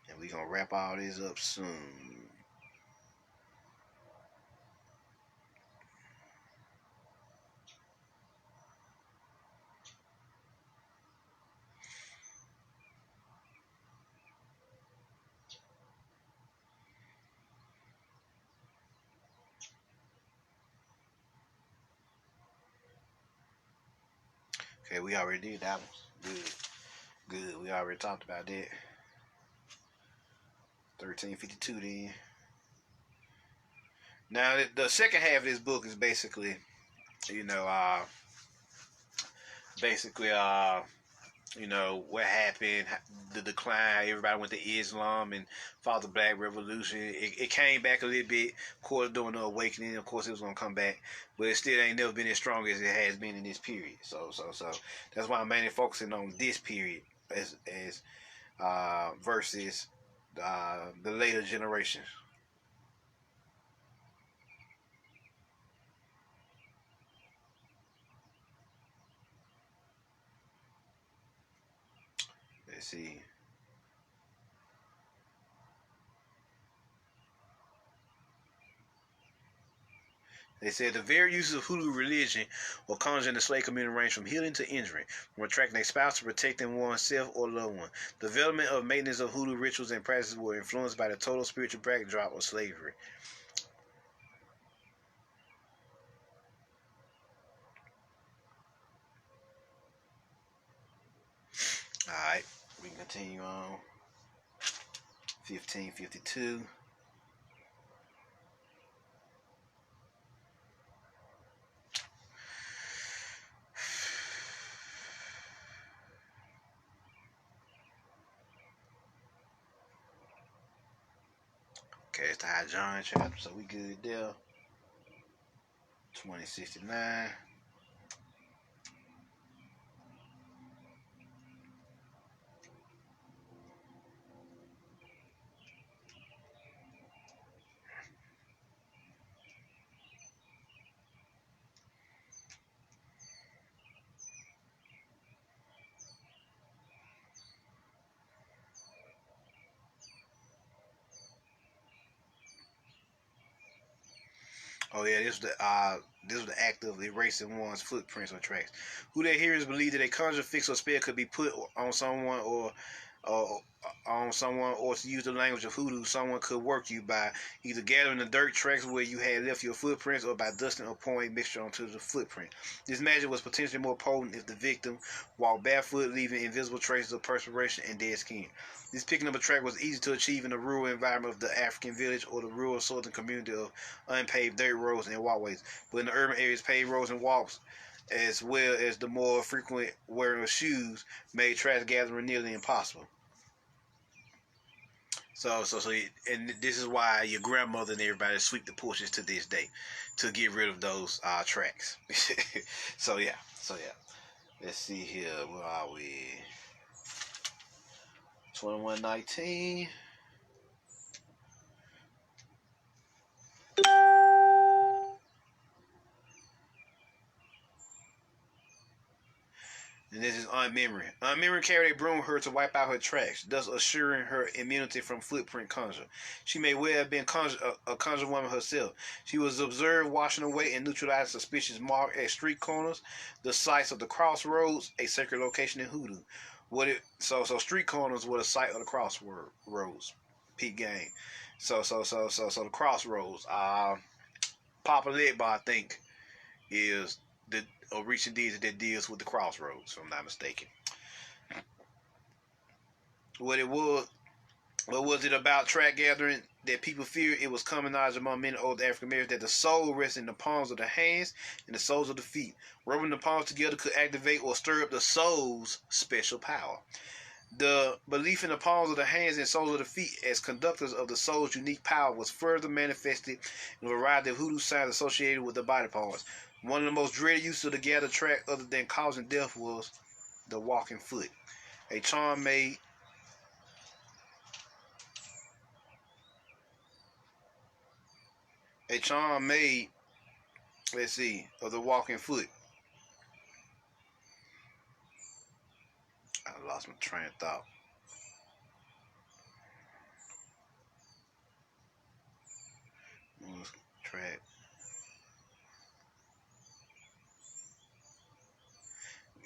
And we gonna wrap all this up soon. Okay, we already did that one. Good. We already talked about that. 1352 then. Now, the second half of this book is basically, what happened, the decline, everybody went to Islam and fought the Black Revolution. It came back a little bit, of course, during the awakening. Of course, it was going to come back, but it still ain't never been as strong as it has been in this period. So that's why I'm mainly focusing on this period as versus the later generations. Let's see. They said the very uses of hoodoo religion or conjure in the slave community range from healing to injury, from attracting a spouse to protecting oneself or loved one. The development of maintenance of hoodoo rituals and practices were influenced by the total spiritual backdrop of slavery. Alright, we can continue on. 1552. Okay, it's the High John chapter, so we good there. 2069. Oh yeah, this was the act of erasing one's footprints or tracks. Who their hearers believed that a conjure, fix, or spell could be put on someone or to use the language of hoodoo, someone could work you by either gathering the dirt tracks where you had left your footprints or by dusting or pouring a mixture onto the footprint. This magic was potentially more potent if the victim walked barefoot, leaving invisible traces of perspiration and dead skin. This picking up a track was easy to achieve in the rural environment of the African village or the rural southern community of unpaved dirt roads and walkways, but in the urban areas, paved roads and walks, as well as the more frequent wearing of shoes, made track gathering nearly impossible. And this is why your grandmother and everybody sweep the porches to this day, to get rid of those tracks. So yeah. Let's see here. Where are we? 2119. And this is Aunt Memory. Aunt Memory carried a broom with her to wipe out her tracks, thus assuring her immunity from footprint conjure. She may well have been a conjure woman herself. She was observed washing away and neutralizing suspicious marks at street corners, the sites of the crossroads, a sacred location in hoodoo. So street corners were the site of the crossroads. Peak game. So the crossroads. Papa Legba, I think, is the reaching deeds that deals with the crossroads, if I'm not mistaken. What was it about track gathering that people feared? It was common knowledge among many old African Americans that the soul rests in the palms of the hands and the soles of the feet. Rubbing the palms together could activate or stir up the soul's special power. The belief in the palms of the hands and soles of the feet as conductors of the soul's unique power was further manifested in a variety of hoodoo signs associated with the body parts. One of the most dreaded uses of the gather track, other than causing death, was the walking foot. A charm made of the walking foot. I lost my train of thought. Track.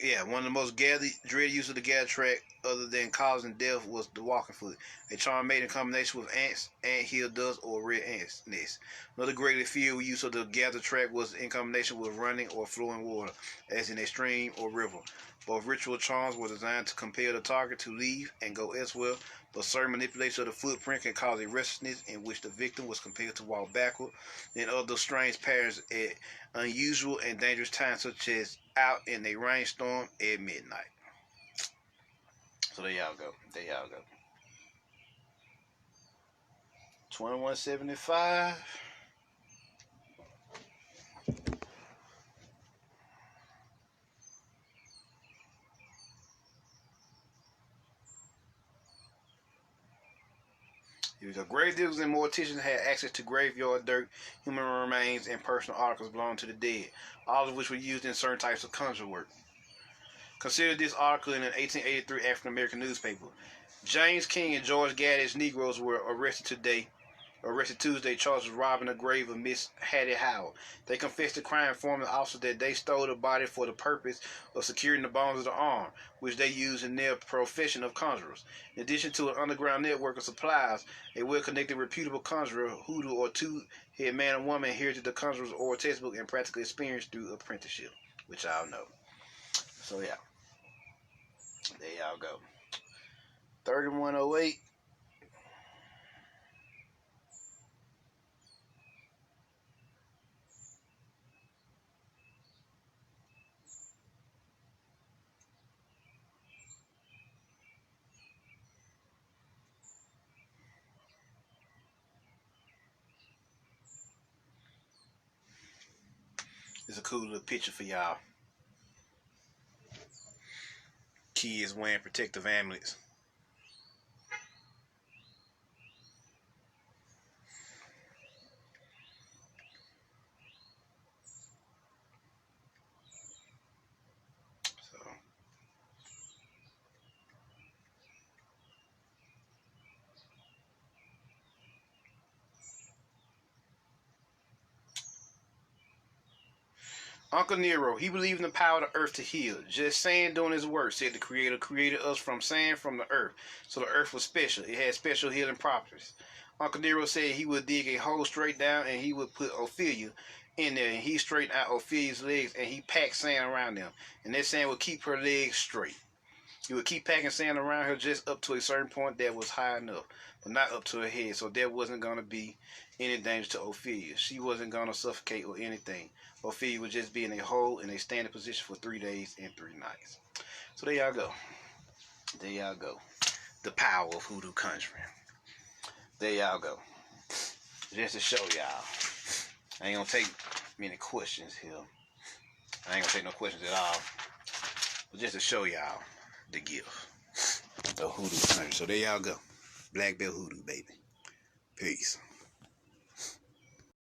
Yeah, one of the most dreaded use of the gather track, other than causing death, was the walking foot. A charm made in combination with ants, anthill dust, or red ants nest. Another greatly feared use of the gather track was in combination with running or flowing water, as in a stream or river. Both ritual charms were designed to compel the target to leave and go elsewhere, but certain manipulation of the footprint can cause a restlessness in which the victim was compelled to walk backward, and other strange patterns at unusual and dangerous times, such as out in a rainstorm at midnight. So there y'all go. 2175. Here we go. Grave diggers and morticians had access to graveyard dirt, human remains, and personal articles belonging to the dead, all of which were used in certain types of conjure work. Consider this article in an 1883 African American newspaper. James King and George Gaddis Negroes were arrested today arrested Tuesday charged with robbing the grave of Miss Hattie Howell. They confessed the crime, informing the officers that they stole the body for the purpose of securing the bones of the arm, which they use in their profession of conjurers. In addition to an underground network of supplies, a well-connected, reputable conjurer, Hoodoo, or two-head man or woman inherited the conjurer's oral textbook and practical experience through apprenticeship, which y'all know. So yeah, there y'all go. 3108. It's a cool little picture for y'all. Kids wearing protective amulets. So Uncle Nero, he believed in the power of the earth to heal. Just sand doing his work, said the Creator created us from sand from the earth. So the earth was special. It had special healing properties. Uncle Nero said he would dig a hole straight down and he would put Ophelia in there. And he straightened out Ophelia's legs and he packed sand around them. And that sand would keep her legs straight. He would keep packing sand around her just up to a certain point that was high enough, but not up to her head. So there wasn't going to be any danger to Ophelia. She wasn't going to suffocate or anything. Ophelia would just be in a hole in a standing position for 3 days and 3 nights. So there y'all go. There y'all go. The power of hoodoo conjuring. There y'all go. Just to show y'all. I ain't going to take many questions here. I ain't going to take no questions at all. But just to show y'all the gift of hoodoo conjuring. So there y'all go. Black belt hoodoo, baby. Peace.